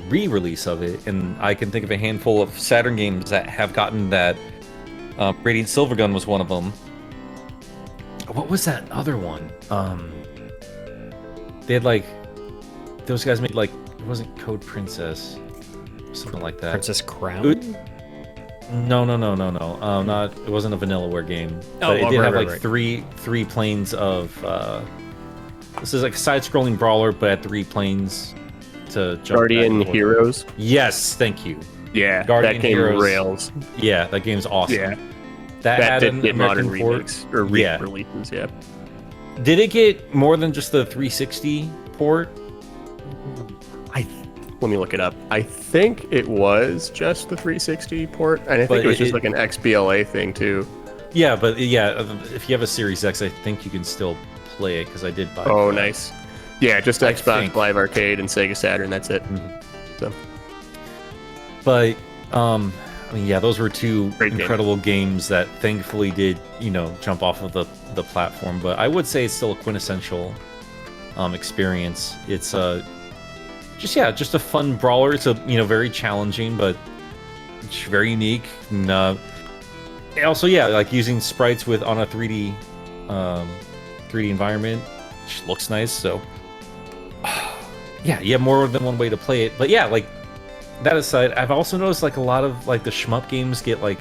B: re-release of it, and I can think of a handful of Saturn games that have gotten that. Radiant Silvergun was one of them. What was that other one? They had like those guys made like, it wasn't Code Princess, something like that.
A: Princess Crown?
B: No. Not, it wasn't a Vanillaware game. But it did have like three planes of. This is like a side-scrolling brawler, but at 3 planes to jump.
C: Guardian Heroes.
B: Yes, thank you.
C: Yeah,
B: Guardian
C: that game
B: Heroes.
C: rails.
B: Yeah, that game's awesome.
C: Yeah,
B: That had
C: did
B: an
C: get modern
B: American port.
C: remakes or releases. Yeah.
B: Did it get more than just the 360 port?
C: Let me look it up. I think it was just the 360 port, and I think
B: But
C: it was just
B: it-
C: like an XBLA thing too.
B: Yeah, but yeah, if you have a Series X, I think you can still play it because I did buy it.
C: Oh, nice. Yeah, just
B: I
C: Xbox
B: think.
C: Live Arcade and Sega Saturn. That's it. So
B: But I mean, yeah, those were two
C: Great game.
B: incredible games that thankfully did, jump off of the platform. But I would say it's still a quintessential experience. It's just a fun brawler. It's a very challenging, but it's very unique. And, also, yeah, like using sprites on a 3D environment, which looks nice. So yeah, you have more than one way to play it. But yeah, like that aside, I've also noticed like a lot of like the shmup games get like,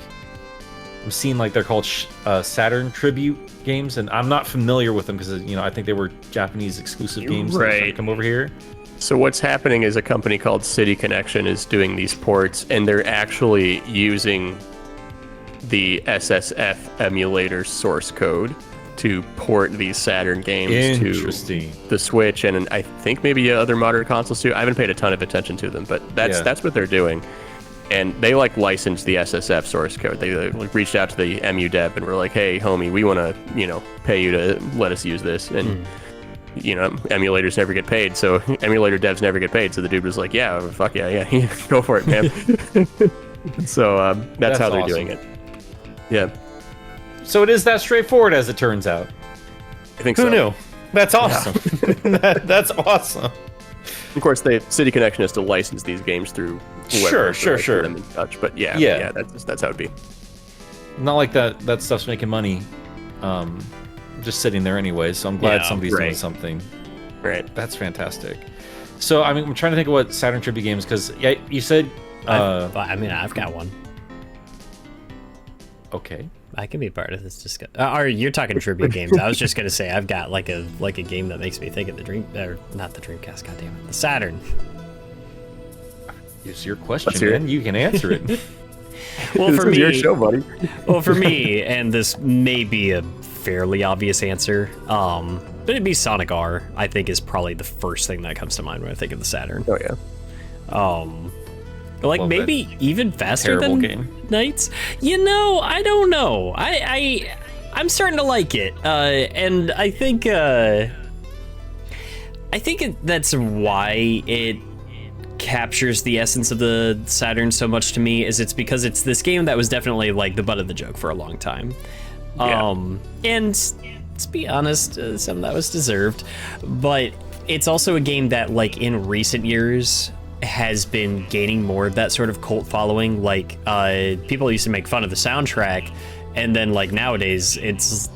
B: I'm seeing like they're called Saturn tribute games, and I'm not familiar with them because I think they were Japanese exclusive games that were trying to
C: Right.
B: come over here.
C: So what's happening is a company called City Connection is doing these ports, and they're actually using the SSF emulator source code to port these Saturn games to
B: Interesting.
C: the Switch, and I think maybe other modern consoles too. I haven't paid a ton of attention to them, but that's what they're doing. And they like licensed the SSF source code. They like reached out to the MU dev and were like, "Hey, homie, we want to pay you to let us use this." And emulators never get paid, so emulator devs never get paid. So the dude was like, "Yeah, fuck yeah, go for it, man." So that's how they're
B: awesome.
C: doing it. Yeah,
B: So it is that straightforward, as it turns out.
C: I think
B: Who
C: so.
B: knew? That's awesome. That's awesome.
C: Of course, City Connection has to license these games through whoever
B: Sure.
C: put them in touch. But yeah, that's how it'd be.
B: Not like that stuff's making money, just sitting there anyway. So I'm glad somebody's doing something.
C: Right.
B: That's fantastic. So I mean, I'm trying to think of what Saturn tribute games, because you said.
A: I've got one.
B: Okay.
A: I can be part of this discussion. Or you're talking tribute games. I was just gonna say I've got like a game that makes me think of the not the Dreamcast. Goddamn it, the Saturn.
B: It's your question,
C: Let's hear it.
B: man. You can answer it.
A: Well,
C: This
A: for
C: is
A: me,
C: your show, buddy.
A: well, for me, and this may be a fairly obvious answer, but it'd be Sonic R. I think is probably the first thing that comes to mind when I think of the Saturn.
C: Oh yeah.
A: Like
B: Love
A: maybe even faster
B: terrible
A: than
B: game.
A: Knights. I don't know. I'm starting to like it, and I think that's why it captures the essence of the Saturn so much to me. Is it's because it's this game that was definitely like the butt of the joke for a long time.
C: Yeah.
A: And let's be honest, some of that was deserved, but it's also a game that like in recent years has been gaining more of that sort of cult following. Like people used to make fun of the soundtrack, and then like nowadays it's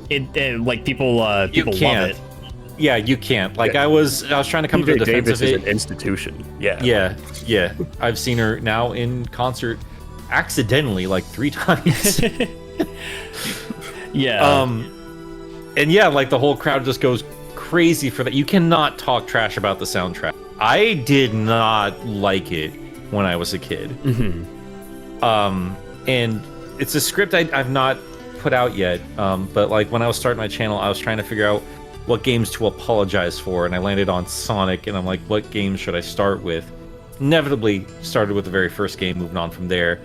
A: like people love it.
B: Yeah, you can't. Like I was trying to come to the
C: PJ
B: defense
C: Davis
B: of
C: is
B: it.
C: an institution. Yeah.
B: Yeah. I've seen her now in concert accidentally like 3 times.
A: Yeah.
B: And yeah, like the whole crowd just goes crazy for that. You cannot talk trash about the soundtrack. I did not like it when I was a kid. And it's a script I've not put out yet. But like when I was starting my channel, I was trying to figure out what games to apologize for, and I landed on Sonic, and I'm like, what games should I start with? Inevitably started with the very first game, moving on from there.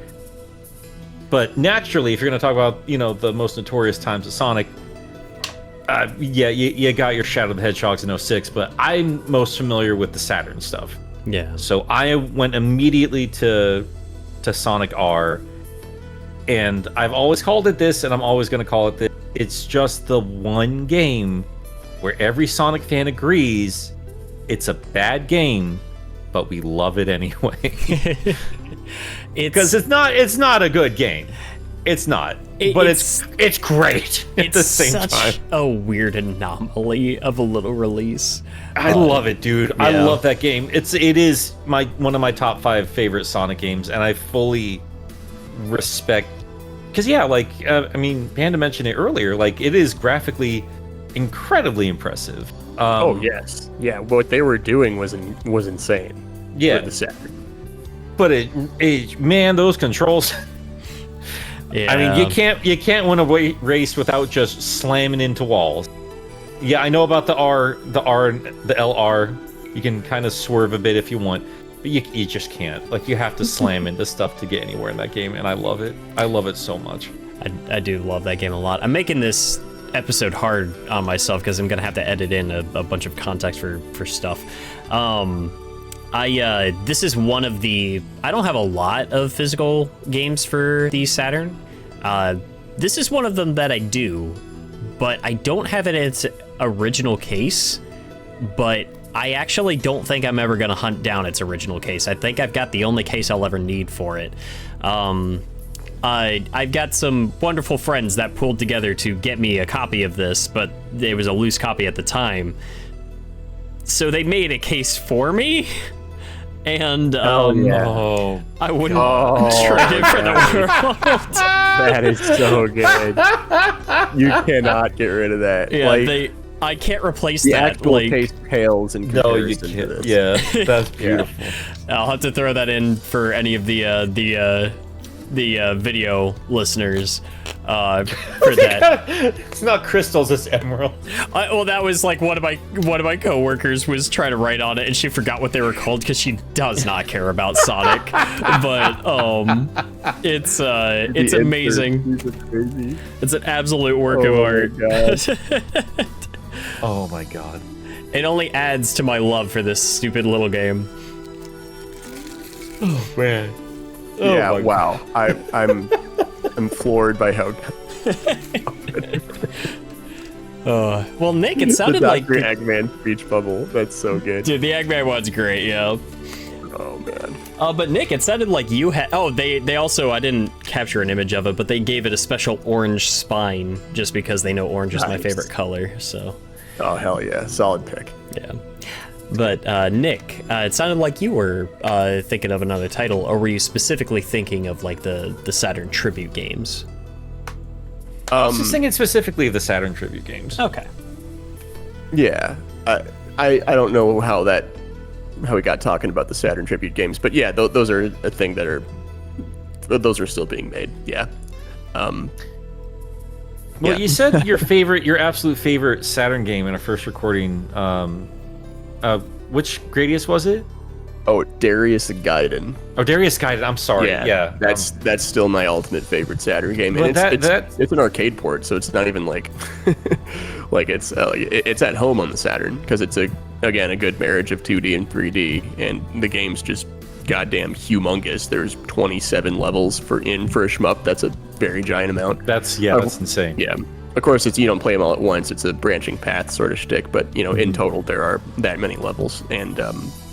B: But naturally, if you're going to talk about, the most notorious times of Sonic, you got your Shadow the Hedgehogs in 06, but I'm most familiar with the Saturn stuff.
A: Yeah.
B: So I went immediately to Sonic R, and I've always called it this, and I'm always going to call it this. It's just the one game where every Sonic fan agrees it's a bad game, but we love it anyway. Because it's not a good game. It's not. But it's great at the same
A: such
B: time.
A: a weird anomaly of a little release.
B: I love it, dude. I
A: yeah.
B: love that game. It is one of my top 5 favorite Sonic games, and I fully respect. Because Panda mentioned it earlier. Like, it is graphically incredibly impressive.
C: Oh yes. Yeah. What they were doing was insane.
B: Yeah.
C: For the Saturn.
B: but man, those controls.
A: Yeah.
B: I mean, you can't win a race without just slamming into walls. Yeah, I know about the LR. You can kind of swerve a bit if you want, but you just can't. Like, you have to slam into stuff to get anywhere in that game, and I love it. I love it so much.
A: I do love that game a lot. I'm making this episode hard on myself because I'm gonna have to edit in a bunch of context for stuff. This is one of the... I don't have a lot of physical games for the Saturn. This is one of them that I do, but I don't have it in its original case, but I actually don't think I'm ever going to hunt down its original case. I think I've got the only case I'll ever need for it. I've got some wonderful friends that pulled together to get me a copy of this, but it was a loose copy at the time. So they made a case for me, and I wouldn't trade it for the world.
C: That is so good. You cannot get rid of that.
A: Yeah, I can't replace
C: the
A: that.
C: Actual case pales in comparison.
B: No, you can't.
C: To this.
B: Yeah, that's beautiful.
A: I'll have to throw that in for any of the video listeners for that.
B: It's not crystals, it's emerald.
A: Well, that was like one of my coworkers was trying to write on it, and she forgot what they were called because she does not care about Sonic. But it's amazing. It's an absolute work of art.
B: Oh my god.
A: It only adds to my love for this stupid little game.
B: Oh man.
C: Yeah, wow. I'm floored by how
A: well, Nick, it sounded
C: the
A: like
C: Dr. Eggman speech bubble. That's so good.
A: Dude, the Eggman one's great, yeah.
C: Oh man.
A: But Nick, it sounded like you had. Oh, they also, I didn't capture an image of it, but they gave it a special orange spine just because they know orange is my favorite color. So.
C: Oh hell yeah, solid pick.
A: Yeah. But Nick, it sounded like you were thinking of another title, or were you specifically thinking of like the Saturn tribute games?
B: I was just thinking specifically of the Saturn tribute games.
A: Okay.
C: Yeah, I don't know how we got talking about the Saturn tribute games, but yeah, those are a thing those are still being made. Yeah.
B: Well, you said your absolute favorite Saturn game in our first recording. Which Gradius was it?
C: Oh, Darius Gaiden.
B: Oh, Darius Gaiden. I'm sorry. Yeah.
C: That's still my ultimate favorite Saturn game, and it's an arcade port, so it's not even like like it's at home on the Saturn because it's a good marriage of 2D and 3D, and the game's just goddamn humongous. There's 27 levels for a shmup. That's a very giant amount.
B: That's insane.
C: Yeah. Of course, you don't play them all at once. It's a branching path sort of shtick, but in total there are that many levels. And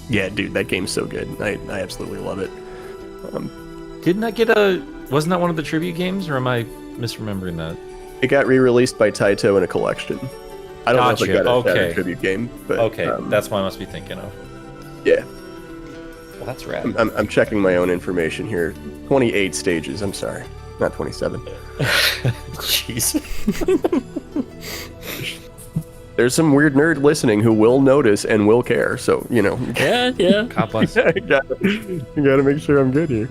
C: yeah, dude, that game's so good. I absolutely love it.
B: Wasn't that one of the tribute games, or am I misremembering that?
C: It got re-released by Taito in a collection. I don't know if it got a Saturn tribute game, but
B: that's what I must be thinking of.
C: Yeah.
B: Well, that's rad.
C: I'm checking my own information here. 28 stages. I'm sorry, not 27.
B: Jeez.
C: There's some weird nerd listening who will notice and will care, so
A: Yeah.
B: God bless.
C: You gotta make sure I'm good here.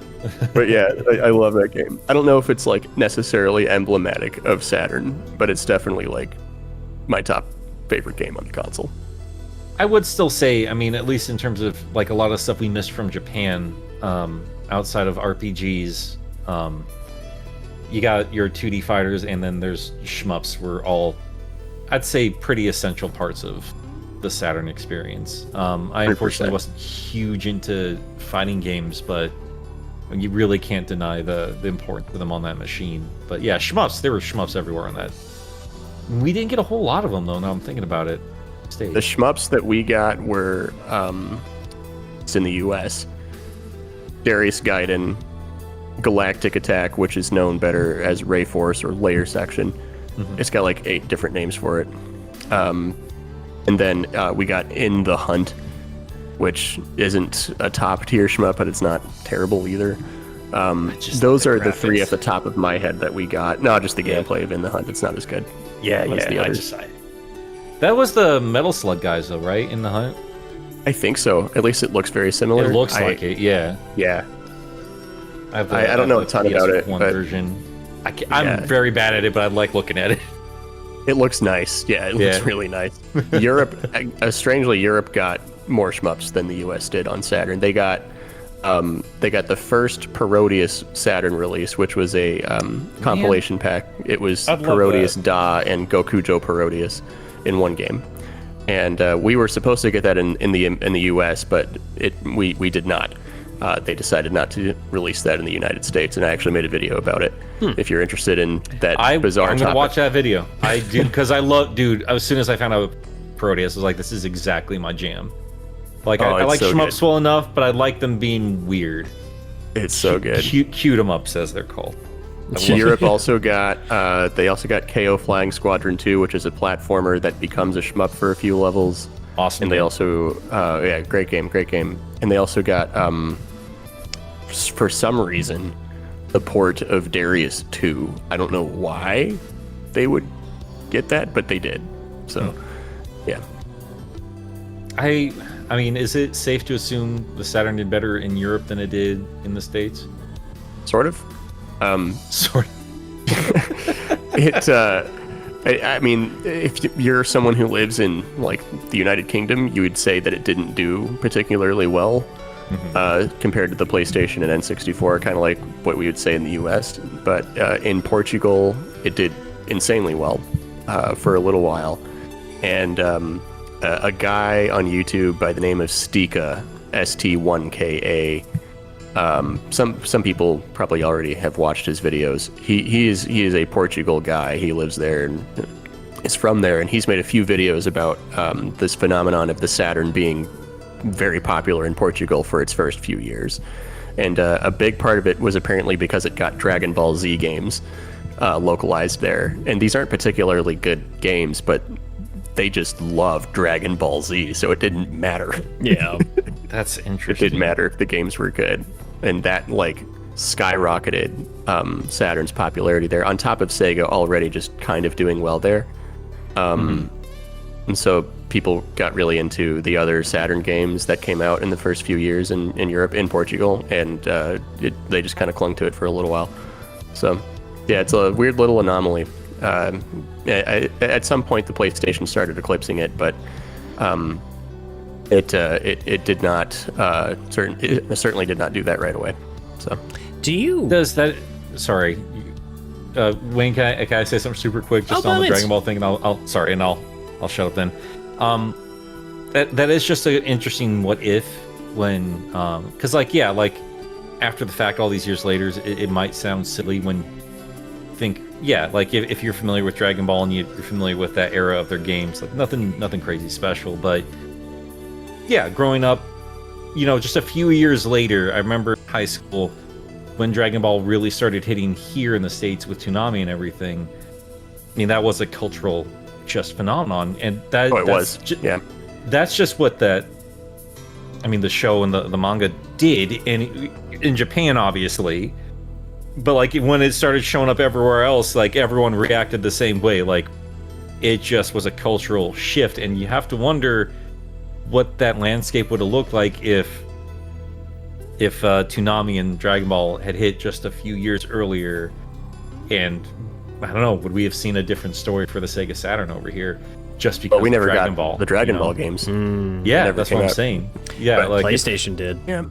C: But yeah, I love that game. I don't know if it's like necessarily emblematic of Saturn, but it's definitely like my top favorite game on the console.
B: I would still say, I mean, at least in terms of like a lot of stuff we missed from Japan, outside of RPGs, you got your 2D fighters, and then there's shmups were all, I'd say, pretty essential parts of the Saturn experience. I unfortunately
C: 100%.
B: wasn't huge into fighting games, but you really can't deny the importance of them on that machine. But yeah, shmups, there were shmups everywhere on that. We didn't get a whole lot of them, though, now I'm thinking about it.
C: The shmups that we got were, it's in the US, Darius Gaiden, Galactic Attack, which is known better as Ray Force or Layer Section. Mm-hmm. It's got like 8 different names for it. And then we got In the Hunt, which isn't a top tier shmup, but it's not terrible either. Those are the 3 off the top of my head that we got. No, just the gameplay of In the Hunt. It's not as good. as the others.
B: That was the Metal Slug guys, though, right? In the Hunt?
C: I think so. At least it looks very similar.
B: It looks like it, yeah.
C: Yeah. I don't know a ton about it,
B: PS1
C: but
B: version. I'm very bad at it, but I like looking at it.
C: it looks nice. Yeah, it looks really nice. Europe, strangely, Europe got more shmups than the U.S. did on Saturn. They got the first Parodius Saturn release, which was a compilation pack. It was Parodius Da and Gokujo Parodius in one game, and we were supposed to get that in the U.S., but we did not. They decided not to release that in the United States, and I actually made a video about it. If you're interested in that bizarre
B: I'm
C: topic.
B: gonna watch that video. I do, because I love, dude. As soon as I found out Parodius, I was like, this is exactly my jam. Like I like
C: so
B: shmups
C: good.
B: well enough, but I like them being weird.
C: It's so good.
B: Cute 'em ups, as they're called.
C: Europe also got they also got KO Flying Squadron 2, which is a platformer that becomes a shmup for a few levels.
B: Awesome.
C: And they also great game. And they also got for some reason the port of Darius 2. I don't know why they would get that, but they did. So yeah.
B: I mean, is it safe to assume the Saturn did better in Europe than it did in the States?
C: Sort of.
B: Sort of.
C: I mean, if you're someone who lives in like the United Kingdom, you would say that it didn't do particularly well compared to the PlayStation and N64, kind of like what we would say in the US. But in Portugal, it did insanely well for a little while. And a guy on YouTube by the name of Stika, ST1KA. Some people probably already have watched his videos. He is a Portugal guy. He lives there and is from there, and he's made a few videos about this phenomenon of the Saturn being very popular in Portugal for its first few years. And a big part of it was apparently because it got Dragon Ball Z games localized there. And these aren't particularly good games, but they just love Dragon Ball Z, so it didn't matter.
A: Yeah.
B: That's interesting.
C: It didn't matter if the games were good. And that, like, skyrocketed Saturn's popularity there, on top of Sega already just kind of doing well there. And so people got really into the other Saturn games that came out in the first few years in Europe, in Portugal, and they just kind of clung to it for a little while. So, yeah, it's a weird little anomaly. At some point, the PlayStation started eclipsing it, but it did not. It certainly did not do that right away. So,
B: does that? Sorry, Wayne, can I say something super quick just on the Dragon Ball thing, and I'll shut up then. That is just an interesting what if when because like after the fact, all these years later, it might sound silly when think if you're familiar with Dragon Ball and you're familiar with that era of their games, like nothing crazy special, but yeah, growing up, just a few years later, I remember high school when Dragon Ball really started hitting here in the States with Toonami and everything. I mean, that was a cultural just phenomenon, and that's just what the show and the manga did in Japan, obviously. But like when it started showing up everywhere else, like everyone reacted the same way. Like it just was a cultural shift, and you have to wonder what that landscape would have looked like if Toonami and Dragon Ball had hit just a few years earlier. And I don't know, would we have seen a different story for the Sega Saturn over here? Just because
C: we never
B: Dragon
C: got
B: Ball,
C: the Dragon Ball games.
B: Yeah, that's what I'm saying. Yeah,
A: but
B: like
A: PlayStation did.
C: Yeah.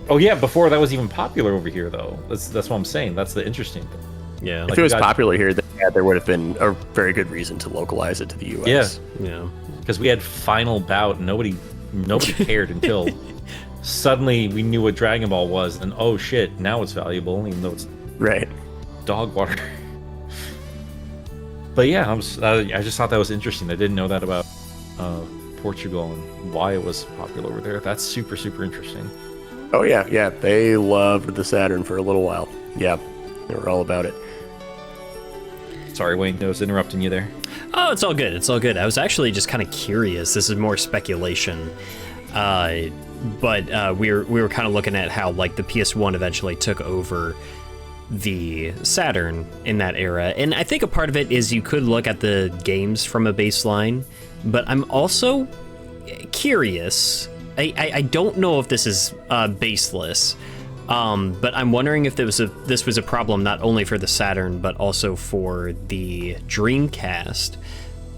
B: Oh yeah, before that was even popular over here, though. That's what I'm saying. That's the interesting thing.
A: Yeah.
C: If it was popular here, then there would have been a very good reason to localize it to the U.S.
A: Yeah.
B: Because we had Final Bout, and nobody cared until suddenly we knew what Dragon Ball was, and oh shit, now it's valuable, even though it's dog water. But yeah, I just thought that was interesting. I didn't know that about Portugal and why it was popular over there. That's super, super interesting.
C: Oh yeah, they loved the Saturn for a little while. Yeah, they were all about it.
B: Sorry, Wayne, I was interrupting you there.
A: Oh, it's all good. It's all good. I was actually just kind of curious. This is more speculation, but we were kind of looking at how like the PS1 eventually took over the Saturn in that era, and I think a part of it is you could look at the games from a baseline, but I'm also curious. I don't know if this is baseless, But I'm wondering if this was a problem not only for the Saturn, but also for the Dreamcast,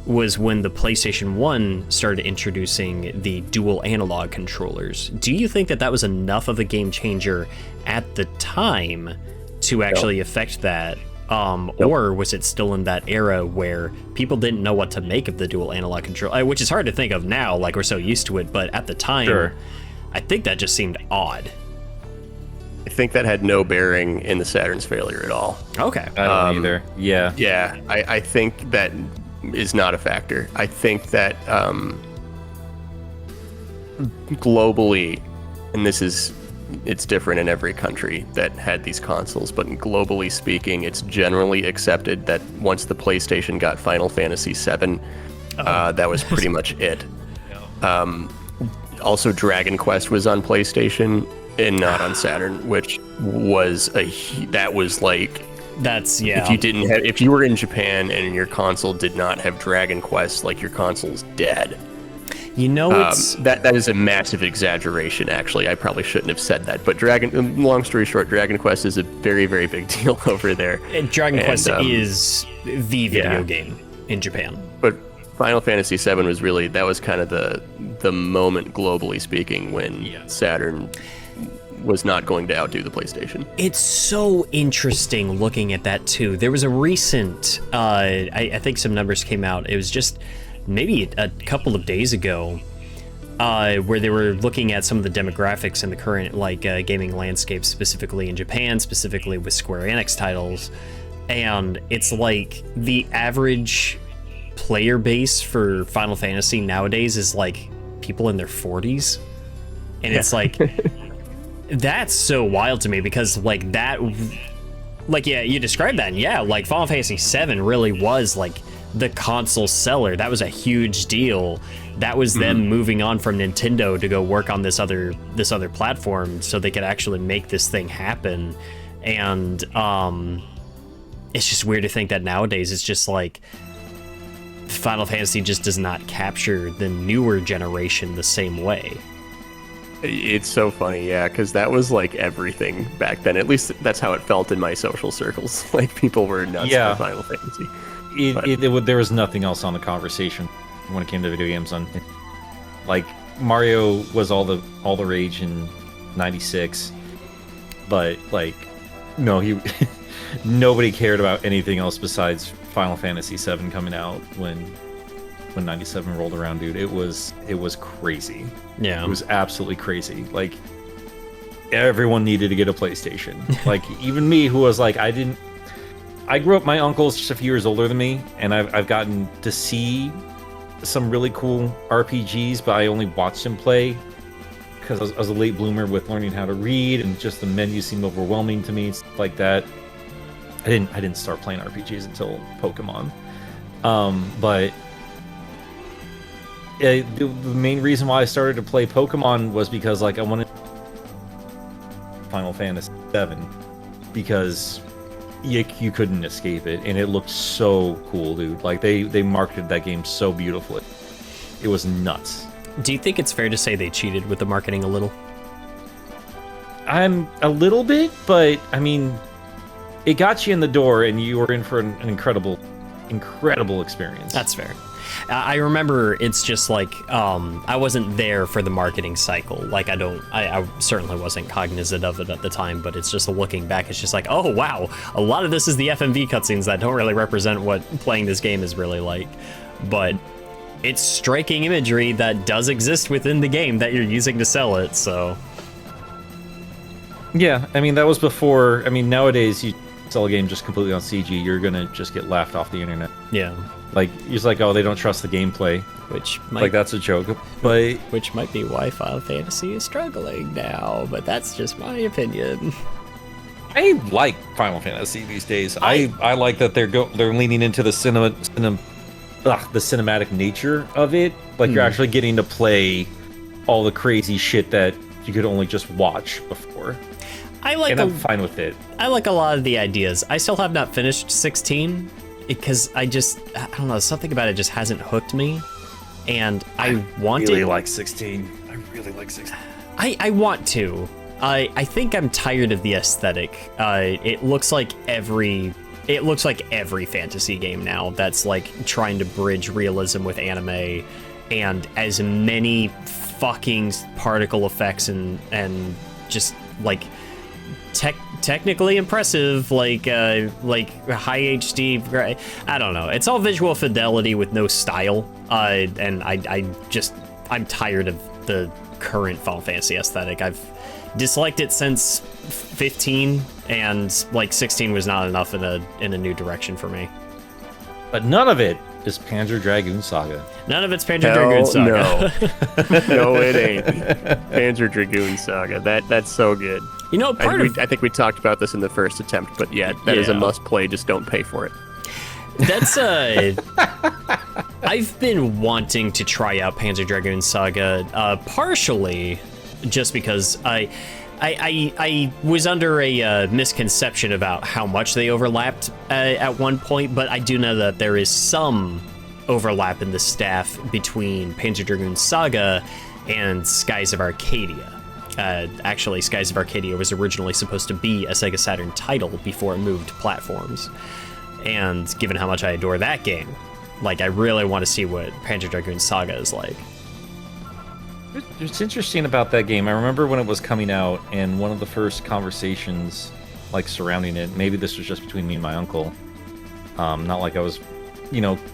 A: was when the PlayStation 1 started introducing the dual analog controllers. Do you think that was enough of a game changer at the time to actually affect that? Or was it still in that era where people didn't know what to make of the dual analog control, which is hard to think of now, like we're so used to it, but at the time, I think that just seemed odd.
C: I think that had no bearing in the Saturn's failure at all.
A: Okay.
B: I don't either. Yeah.
C: Yeah, I think that is not a factor. I think that globally, and it's different in every country that had these consoles, but globally speaking, it's generally accepted that once the PlayStation got Final Fantasy VII, that was pretty much it. Also, Dragon Quest was on PlayStation and not on Saturn, which was if you were in Japan and your console did not have Dragon Quest, like, your console's dead.
A: You know,
C: that is a massive exaggeration, actually. I probably shouldn't have said that, but long story short, Dragon Quest is a very, very big deal over there.
A: Dragon Quest is the video game in Japan.
C: But Final Fantasy VII was kind of the moment, globally speaking, when Saturn was not going to outdo the PlayStation.
A: It's so interesting looking at that too. There was a recent, I think some numbers came out. It was just maybe a couple of days ago, where they were looking at some of the demographics in the current gaming landscape, specifically in Japan, specifically with Square Enix titles, and it's like the average player base for Final Fantasy nowadays is like people in their 40s, and it's like that's so wild to me, because you described that, and Final Fantasy VII really was like the console seller. That was a huge deal. That was them moving on from Nintendo to go work on this other platform so they could actually make this thing happen. And it's just weird to think that nowadays it's just like Final Fantasy just does not capture the newer generation the same way.
C: It's so funny, yeah, because that was like everything back then. At least that's how it felt in my social circles. Like, people were nuts for Final Fantasy.
B: There was nothing else on the conversation when it came to video games. Like, Mario was all the rage in '96, but no, nobody cared about anything else besides Final Fantasy VII coming out when '97 rolled around, dude. It was crazy.
A: Yeah,
B: it was absolutely crazy. Like, everyone needed to get a PlayStation. Like, even me, who was like, I grew up, my uncle's just a few years older than me, and I've gotten to see some really cool RPGs, but I only watched him play because I was a late bloomer with learning how to read, and just the menus seemed overwhelming to me, stuff like that. I didn't start playing RPGs until Pokemon. But the main reason why I started to play Pokemon was because I wanted Final Fantasy VII, because you couldn't escape it, and it looked so cool, dude. Like, they marketed that game so beautifully. It was nuts.
A: Do you think it's fair to say they cheated with the marketing a little?
B: I'm a little bit, but I mean, it got you in the door, and you were in for an incredible experience.
A: That's fair. I remember it's just like, I wasn't there for the marketing cycle. Like, I certainly wasn't cognizant of it at the time, but it's just looking back, it's just like, oh wow, a lot of this is the FMV cutscenes that don't really represent what playing this game is really like. But it's striking imagery that does exist within the game that you're using to sell it, so.
B: Yeah, I mean, that was before. I mean, nowadays, you sell a game just completely on CG, you're gonna just get laughed off the internet.
A: Yeah.
B: Like, you're just like, oh, they don't trust the gameplay. That's a joke. But
A: which might be why Final Fantasy is struggling now, but that's just my opinion.
B: I like Final Fantasy these days. I like that they're leaning into the cinematic nature of it. Like, you're actually getting to play all the crazy shit that you could only just watch before. I'm fine with it.
A: I like a lot of the ideas. I still have not finished 16 because I don't know, something about it just hasn't hooked me, and I want
B: really like 16. I really like 16.
A: I want to, I think I'm tired of the aesthetic. It looks like every fantasy game now that's like trying to bridge realism with anime, and as many fucking particle effects and just like technically impressive, like high HD. I don't know. It's all visual fidelity with no style, and I'm tired of the current Final Fantasy aesthetic. I've disliked it since 15, and like 16 was not enough in a new direction for me.
B: But none of it is Panzer Dragoon Saga.
A: None of it's Panzer Dragoon Saga.
C: No, it ain't. Panzer Dragoon Saga. That's so good.
A: You know,
C: I think we talked about this in the first attempt, but that is a must-play. Just don't pay for it.
A: That's I've been wanting to try out Panzer Dragoon Saga, partially just because I was under a misconception about how much they overlapped at one point, but I do know that there is some overlap in the staff between Panzer Dragoon Saga and Skies of Arcadia. Actually, Skies of Arcadia was originally supposed to be a Sega Saturn title before it moved platforms. And given how much I adore that game, like, I really want to see what Panzer Dragoon Saga is like.
B: What's interesting about that game, I remember when it was coming out, and one of the first conversations, like, surrounding it, maybe this was just between me and my uncle, not like I was,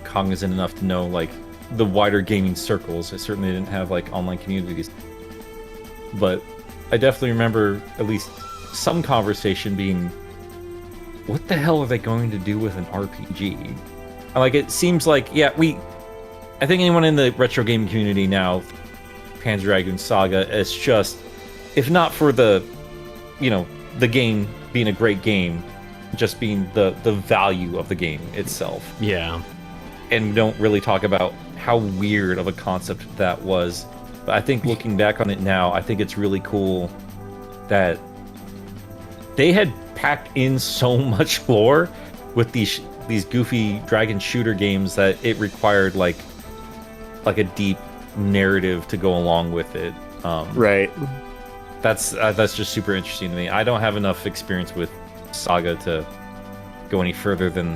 B: cognizant enough to know, like, the wider gaming circles. I certainly didn't have, like, online communities. But I definitely remember at least some conversation being, what the hell are they going to do with an RPG? Like, it seems like, I think anyone in the retro gaming community now, Panzer Dragoon Saga is just, if not for the game being a great game, just being the value of the game itself.
A: Yeah.
B: And we don't really talk about how weird of a concept that was. But I think looking back on it now, I think it's really cool that they had packed in so much lore with these goofy dragon shooter games that it required like a deep narrative to go along with it.
C: Right.
B: That's just super interesting to me. I don't have enough experience with Saga to go any further than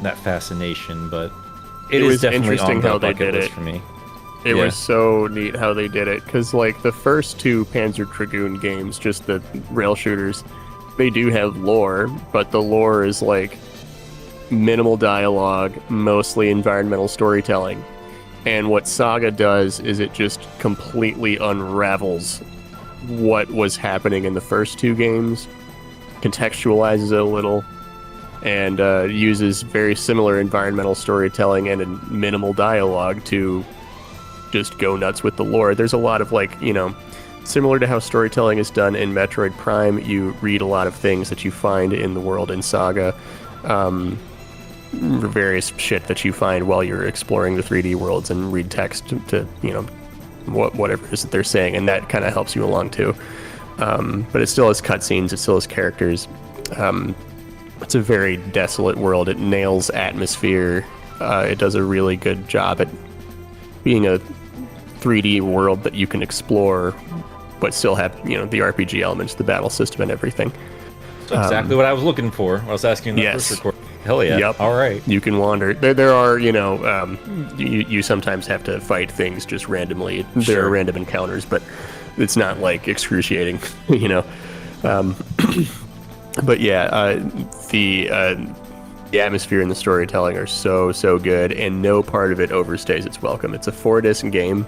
B: that fascination, but it is definitely on the bucket list for me.
C: It was so neat how they did it, because like the first two Panzer Dragoon games, just the rail shooters, they do have lore, but the lore is like minimal dialogue, mostly environmental storytelling. And what Saga does is it just completely unravels what was happening in the first two games, contextualizes it a little, and uses very similar environmental storytelling and minimal dialogue to just go nuts with the lore. There's a lot of similar to how storytelling is done in Metroid Prime, you read a lot of things that you find in the world in Saga, various shit that you find while you're exploring the 3D worlds, and read text to whatever it is that they're saying, and that kind of helps you along too. But it still has cutscenes, it still has characters. It's a very desolate world. It nails atmosphere. It does a really good job at being a 3D world that you can explore, but still have the RPG elements, the battle system, and everything.
B: So exactly what I was looking for. I was asking in the first record. Hell yeah!
C: Yep.
B: All right.
C: You can wander. There are you sometimes have to fight things just randomly. There are random encounters, but it's not like excruciating, But yeah, the atmosphere and the storytelling are so good, and no part of it overstays its welcome. It's a 4-disc game,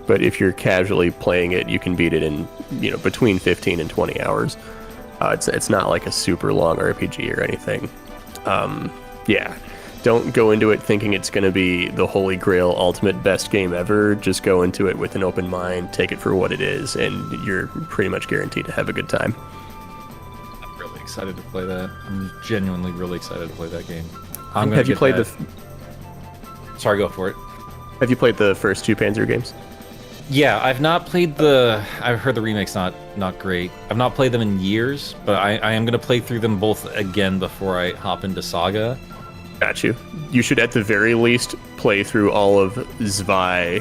C: but if you're casually playing it, you can beat it in between 15 and 20 hours. It's not like a super long RPG or anything. Don't go into it thinking it's going to be the holy grail ultimate best game ever. Just go into it with an open mind, take it for what it is, and you're pretty much guaranteed to have a good time.
B: I'm really excited to play that. I'm genuinely really excited to play that game.
C: Have you played
B: Sorry, go for it.
C: Have you played the first two Panzer games?
B: Yeah, I've not played I've heard the remake's not great. I've not played them in years, but I am going to play through them both again before I hop into Saga.
C: Got you. You should at the very least play through all of Zwei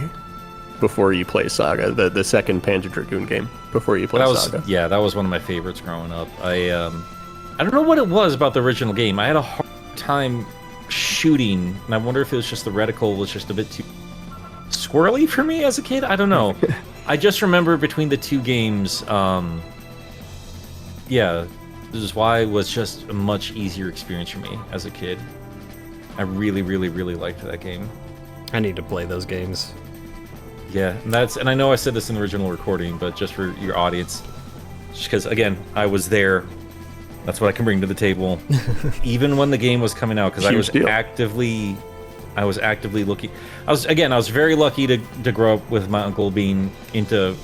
C: before you play Saga, the second Panzer Dragoon game before you play Saga.
B: That was one of my favorites growing up. I don't know what it was about the original game. I had a hard time shooting, and I wonder if it was just the reticle was just a bit too squirrely for me as a kid. I don't know. I just remember between the two games, this is why it was just a much easier experience for me as a kid. I really, really, really liked that game.
A: I need to play those games.
B: Yeah, and I know I said this in the original recording, but just for your audience, just because, again, I was there. That's what I can bring to the table. Even when the game was coming out, because I was actively looking. I was very lucky to grow up with my uncle being into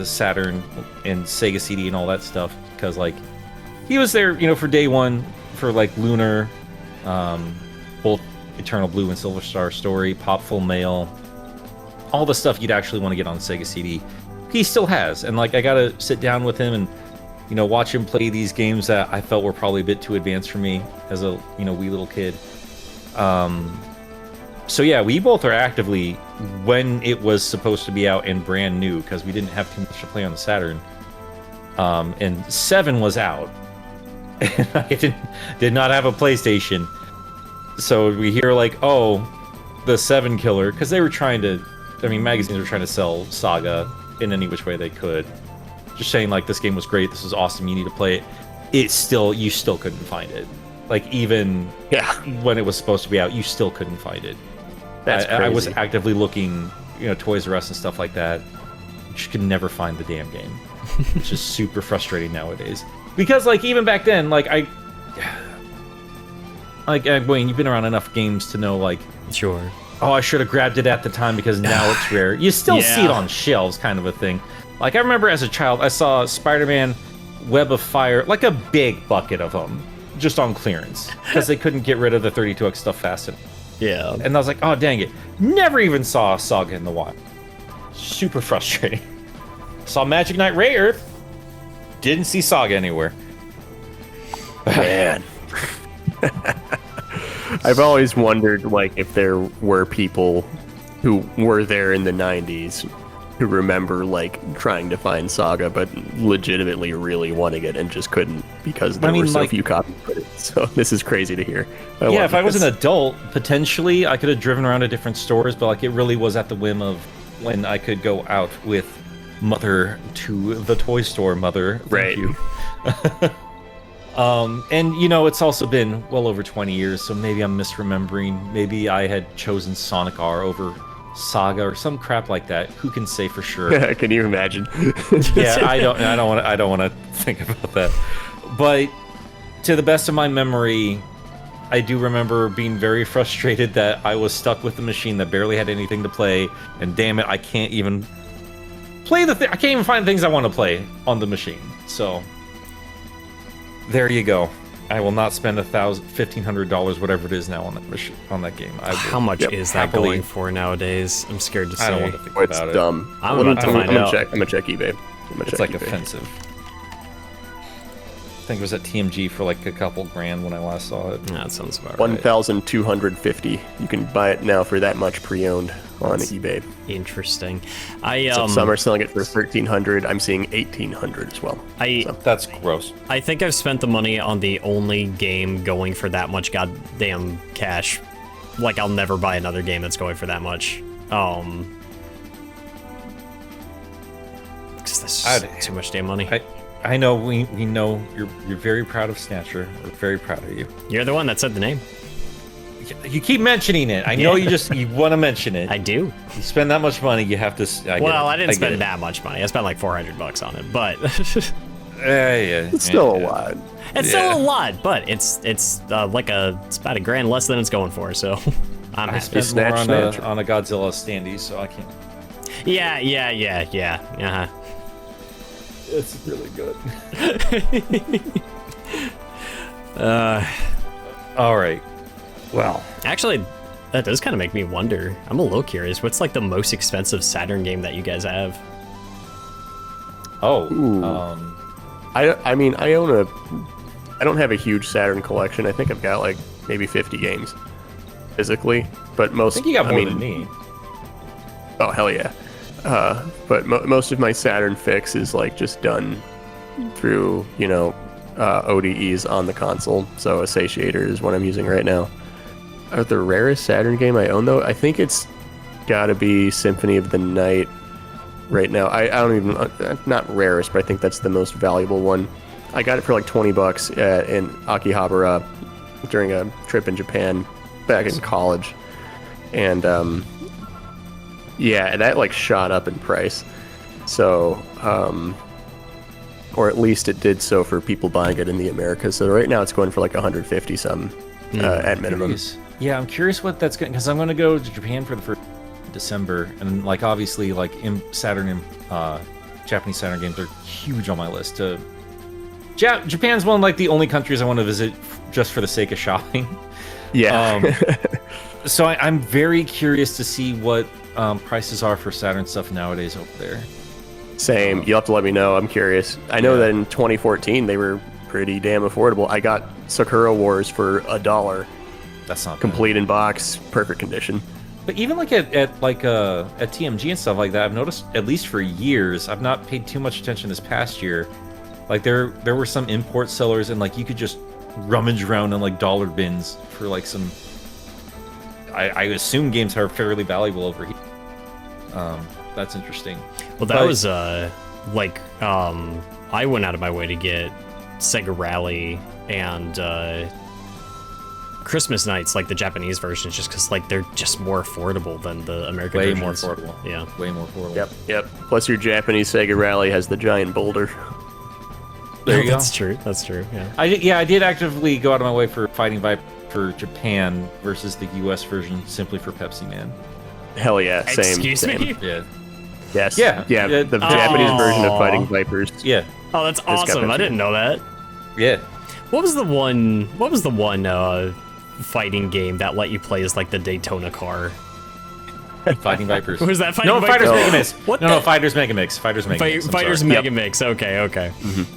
B: Saturn and Sega CD and all that stuff, because like he was there, for day one for like Lunar, both Eternal Blue and Silver Star Story, Pop Full Mail, all the stuff you'd actually want to get on Sega CD. He still has, and like I gotta sit down with him and watch him play these games that I felt were probably a bit too advanced for me as a wee little kid. So yeah, we both are actively, when it was supposed to be out and brand new, because we didn't have too much to play on the Saturn. And 7 was out, and I did not have a PlayStation. So we hear like, oh, the 7 killer, because they were trying to, magazines were trying to sell Saga in any which way they could. Just saying like, this game was great, this was awesome, you need to play it. You still couldn't find it. Like even when it was supposed to be out, you still couldn't find it.
C: That's crazy.
B: I was actively looking, Toys R Us and stuff like that. Just could never find the damn game. It's just super frustrating nowadays. Because like even back then, like Wayne, you've been around enough games to know like,
A: Sure.
B: Oh, I should have grabbed it at the time because now it's rare. You still see it on shelves, kind of a thing. Like I remember as a child, I saw Spider-Man Web of Fire, like a big bucket of them, just on clearance because they couldn't get rid of the 32X stuff fast enough.
A: Yeah.
B: And I was like, oh, dang it. Never even saw Saga in the wild. Super frustrating. Saw Magic Knight Ray Earth. Didn't see Saga anywhere.
C: Man. I've always wondered, like, if there were people who were there in the 90s who remember, like, trying to find Saga, but legitimately really wanting it and just couldn't because there were so few copies of it. So this is crazy to hear.
B: If I was an adult, potentially I could have driven around to different stores, but like it really was at the whim of when I could go out with Mother to the toy store. Mother, thank you. And it's also been well over 20 years, so maybe I'm misremembering. Maybe I had chosen Sonic R over Saga or some crap like that. Who can say for sure?
C: Can you imagine?
B: Yeah, I don't want to think about that. But to the best of my memory, I do remember being very frustrated that I was stuck with the machine that barely had anything to play, and damn it, I can't even play I can't even find things I want to play on the machine. So there you go. I will not spend $1,500, whatever it is now on that on that game.
A: How much is that going for nowadays? I'm scared to say.
B: I don't want to think about
C: it's
B: it.
C: Dumb.
A: I'm about to find out.
C: I'm gonna check eBay.
B: It's like offensive. I think it was at TMG for like a couple grand when I last saw it.
A: That sounds about right.
C: 1,250. You can buy it now for that much pre-owned on eBay.
A: Interesting.
C: Some are selling it for 1,300. I'm seeing 1,800 as well.
B: That's gross.
A: I think I've spent the money on the only game going for that much goddamn cash. Like I'll never buy another game that's going for that much. Because that's too much damn money.
B: I know we know you're very proud of Snatcher. We're very proud of you.
A: You're the one that said the name.
B: You keep mentioning it. I know you want to mention it.
A: I do.
B: You spend that much money, you have to.
A: I didn't spend that much money. I spent like $400 on it, but
C: it's still a lot.
A: It's still a lot, but it's about $1,000 less than it's going for. So I'm
B: I
A: happy.
B: spent more on a Godzilla standee, so I can't.
A: Yeah.
B: It's really good. All right. Well,
A: actually, that does kind of make me wonder. I'm a little curious. What's like the most expensive Saturn game that you guys have?
B: Oh,
C: I don't have a huge Saturn collection. I think I've got like maybe 50 games physically, but most.
B: I think you got more than me.
C: Oh hell yeah! But most of my Saturn fix is like just done through ODEs on the console. So a satiator is what I'm using right now. The rarest Saturn game I own though, I think it's got to be Symphony of the Night. Right now, I don't even, not rarest, but I think that's the most valuable one. I got it for like $20 in Akihabara during a trip in Japan back in college, and yeah, that like shot up in price. So, or at least it did so for people buying it in the Americas. So right now it's going for like 150 some at minimum.
B: Yeah, I'm curious what that's going, because I'm going to go to Japan for the first December, and like obviously like Saturn and Japanese Saturn games are huge on my list. Japan's one of like the only countries I want to visit just for the sake of shopping.
C: Yeah.
B: So I'm very curious to see what prices are for Saturn stuff nowadays over there.
C: Same. You'll have to let me know. I'm curious. I know that in 2014 they were pretty damn affordable. I got Sakura Wars for $1.
B: That's not
C: complete in box, perfect condition.
B: But even like at TMG and stuff like that, I've noticed at least for years, I've not paid too much attention this past year. Like there were some import sellers, and like you could just rummage around in like dollar bins for like some. I assume games are fairly valuable over here. That's interesting.
A: Well, that was I went out of my way to get Sega Rally and Christmas Nights, like the Japanese versions, just because like they're just more affordable than the American versions.
B: Way more affordable.
A: Yeah.
B: Way more affordable.
C: Yep. Plus your Japanese Sega Rally has the giant boulder.
B: There you go.
A: That's true. Yeah.
B: I did actively go out of my way for Fighting Viper for Japan versus the US version simply for Pepsi Man.
C: Hell yeah, same.
A: Excuse me?
B: Yeah.
C: Yes.
B: Yeah.
C: The Japanese version of Fighting Vipers.
B: Yeah.
A: Oh, that's awesome. I didn't know that.
B: Yeah.
A: What was the one fighting game that let you play as like the Daytona car?
B: Fighting Vipers.
A: Was that Fighting Vipers?
B: Fighters Mega Mix.
A: What
B: No, Fighters Mega Mix. Fighters Mega Mix.
A: Fighters Mega Mix. Okay.
C: Mm-hmm.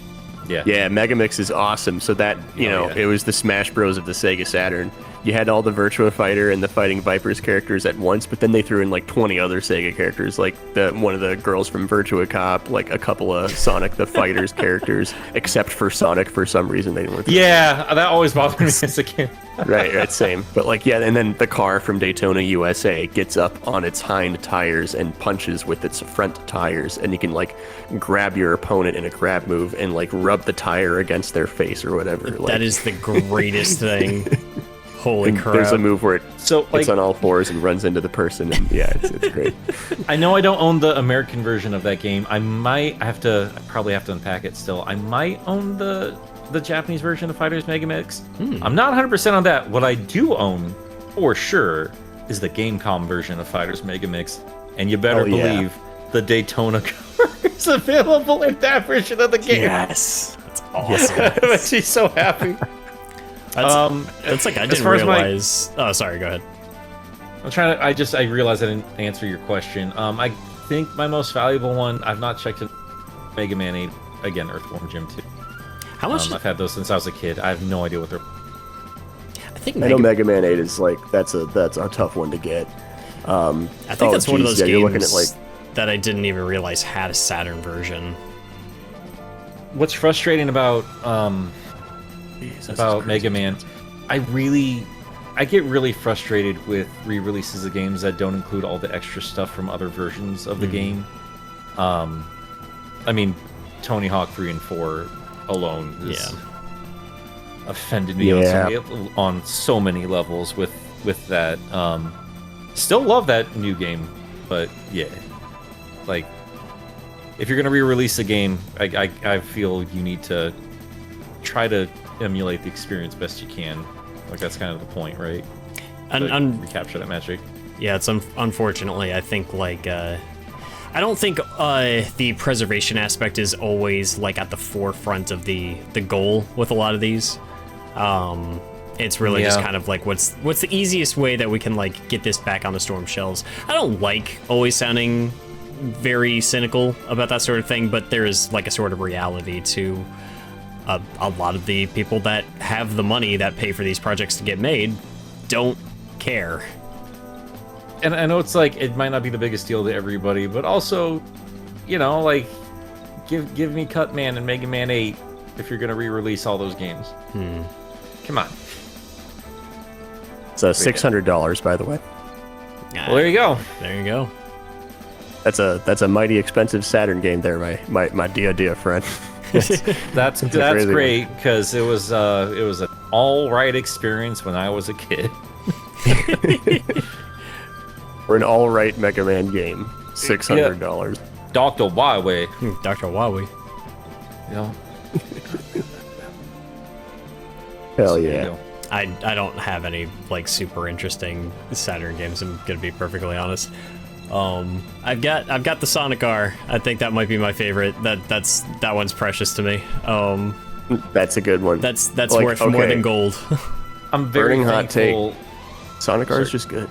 B: Yeah.
C: Yeah, Mega Mix is awesome. So that, it was the Smash Bros of the Sega Saturn. You had all the Virtua Fighter and the Fighting Vipers characters at once, but then they threw in like 20 other Sega characters, like one of the girls from Virtua Cop, like a couple of Sonic the Fighters characters, except for Sonic for some reason they didn't.
B: Yeah, that always bothered me as a kid.
C: Right, same. But like, yeah, and then the car from Daytona, USA gets up on its hind tires and punches with its front tires, and you can like grab your opponent in a grab move and like rub the tire against their face or whatever.
A: That is the greatest thing. Holy crap.
C: There's a move where it's on all fours and runs into the person, and yeah, it's great.
B: I know I don't own the American version of that game. I probably have to unpack it still. I might own the Japanese version of Fighters Mega Mix. I'm not 100% on that. What I do own, for sure, is the Gamecom version of Fighters Mega Mix. And you better believe the Daytona car is available in that version of the game.
A: Yes. That's awesome.
B: Makes me so happy.
A: That's like I didn't realize. Oh, sorry. Go ahead.
B: I realized I didn't answer your question. I think my most valuable one, I've not checked it. Mega Man 8, again, Earthworm Jim 2.
A: How much?
B: I've had those since I was a kid. I have no idea what they're.
C: I know Mega Man 8 is like that's a tough one to get.
A: I think that's one of those games
C: you're looking at like
A: that I didn't even realize had a Saturn version.
B: What's frustrating about Mega Man, I get really frustrated with re-releases of games that don't include all the extra stuff from other versions of the game. I mean, Tony Hawk 3 and 4 alone is offended me on so many levels with that. Still love that new game, but yeah, like if you're gonna re-release a game, I feel you need to try to emulate the experience best you can. Like that's kind of the point, right? And recapture that magic.
A: Yeah, it's unfortunately, I think like I don't think the preservation aspect is always like at the forefront of the goal with a lot of these. It's really just kind of like what's the easiest way that we can like get this back on the storm shelves. I don't like always sounding very cynical about that sort of thing, but there is like a sort of reality to a lot of the people that have the money that pay for these projects to get made don't care.
B: and I know it's like it might not be the biggest deal to everybody, but also, you know, like give me Cutman and Mega Man 8 if you're gonna re-release all those games. Come on.
C: It's $600, by the way.
B: Well, there you go.
A: There you go.
C: That's a mighty expensive Saturn game there, my dear friend.
B: That's great because it was an all right experience when I was a kid.
C: For an all right Mega Man game, $600.
B: Dr. Huawei.
A: Dr. Huawei.
B: You know.
C: Hell
B: You
C: yeah.
B: know.
A: I don't have any like super interesting Saturn games. I'm gonna be perfectly honest. I've got the Sonic R. I think that might be my favorite. That one's precious to me.
C: That's a good one.
A: That's
C: Like,
A: worth more than gold.
B: I'm very
C: Burning hot
B: thankful.
C: Sonic R is just good.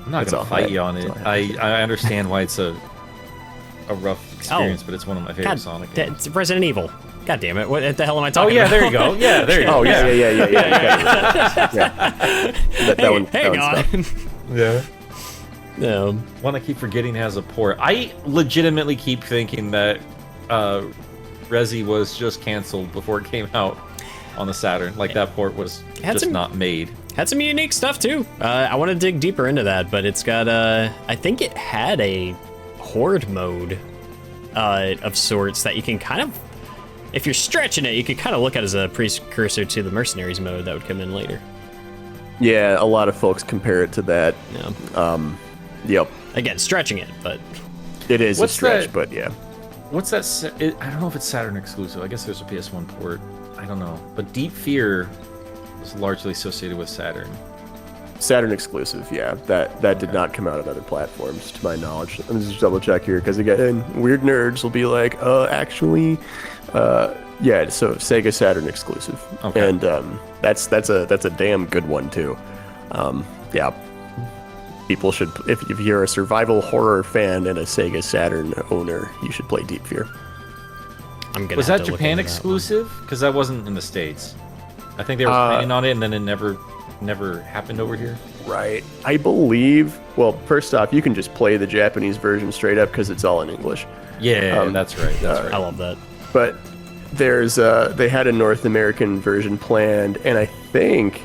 B: I'm not
C: That's
B: gonna
C: all.
B: fight you on it.
C: That's all.
B: I understand why it's a rough experience, but it's one of my favorite
A: God,
B: Sonic games.
A: it's Resident Evil. God damn it! What the hell am I
B: Oh
A: talking
B: yeah,
A: about?
B: there you go. Yeah, there you go.
C: Oh yeah. That one.
A: Hang
C: that one's
A: on.
B: Yeah.
A: No.
B: One I keep forgetting has a port. I legitimately keep thinking that Resi was just canceled before it came out on the Saturn. Like that port was just not made.
A: Had some unique stuff too. I want to dig deeper into that, but it's got I think it had a horde mode of sorts that you can kind of, if you're stretching it, you could kind of look at as a precursor to the mercenaries mode that would come in later.
C: Yeah, a lot of folks compare it to that.
A: Yeah.
C: Yep.
A: Again, stretching it, but
C: It is
B: What's
C: a stretch,
B: that-
C: but yeah.
B: What's that? I don't know if it's Saturn exclusive. I guess there's a PS1 port. I don't know. But Deep Fear was largely associated with Saturn.
C: Saturn exclusive, yeah. That did not come out on other platforms, to my knowledge. Let me just double check here, because again, weird nerds will be like, actually, yeah. So Sega Saturn exclusive,
B: Okay.
C: and that's a damn good one too. Yeah, people should, if you're a survival horror fan and a Sega Saturn owner, you should play Deep Fear.
A: I'm gonna.
B: Was
A: have
B: that
A: to look
B: Japan
A: into that one.
B: exclusive? Because that wasn't in the States. I think they were planning on it, and then it never happened over here.
C: Right. I believe. Well, first off, you can just play the Japanese version straight up because it's all in English.
B: Yeah, that's right. That's
A: I
B: right.
A: love that.
C: But there's they had a North American version planned, and I think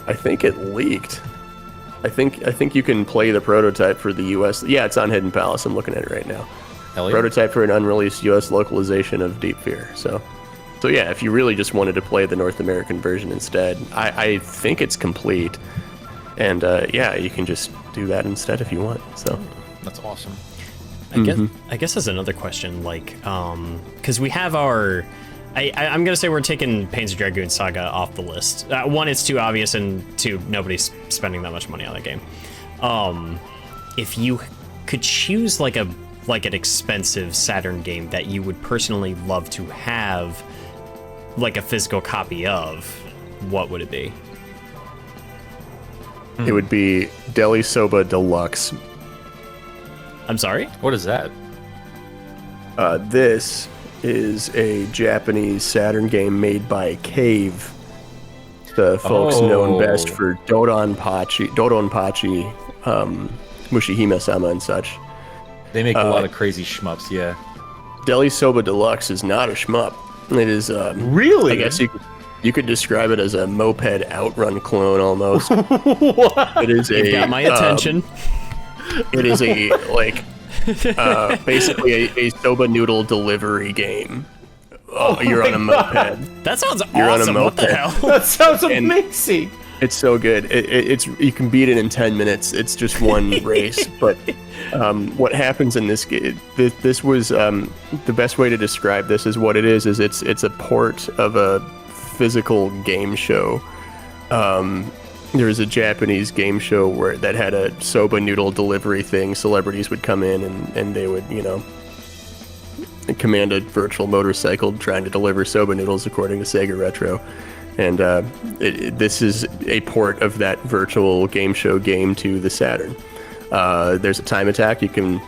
C: it leaked. I think you can play the prototype for the US. Yeah, it's on Hidden Palace. I'm looking at it right now.
B: Hell yeah.
C: Prototype for an unreleased US localization of Deep Fear. So yeah, if you really just wanted to play the North American version instead, I think it's complete. And yeah, you can just do that instead if you want. So
B: That's awesome.
A: I guess that's another question, like, because we have our. I'm gonna say we're taking Panzer Dragoon Saga off the list. One, it's too obvious, and two, nobody's spending that much money on that game. If you could choose like an expensive Saturn game that you would personally love to have, like a physical copy of, what would it be?
C: it would be Deli Soba Deluxe.
A: I'm sorry?
B: What is that?
C: This is a Japanese Saturn game made by Cave, the folks known best for Dodonpachi, Mushihime-sama and such.
B: They make a lot of crazy shmups, yeah.
C: Deli Soba Deluxe is not a shmup. It is
B: Really?
C: I guess you could describe it as a moped outrun clone almost. It is
A: You've got my attention.
C: It is a basically a soba noodle delivery game. You're on a moped.
A: That sounds
C: You're on a
A: awesome. What the
C: moped.
A: hell?
B: That sounds amazing.
C: It's so good. It's you can beat it in 10 minutes. It's just one race. But what happens in this game? This was the best way to describe this is what it is. Is it's a port of a physical game show. There was a Japanese game show that had a soba noodle delivery thing. Celebrities would come in and they would, command a virtual motorcycle trying to deliver soba noodles according to Sega Retro. And this is a port of that virtual game show game to the Saturn. There's a time attack. You can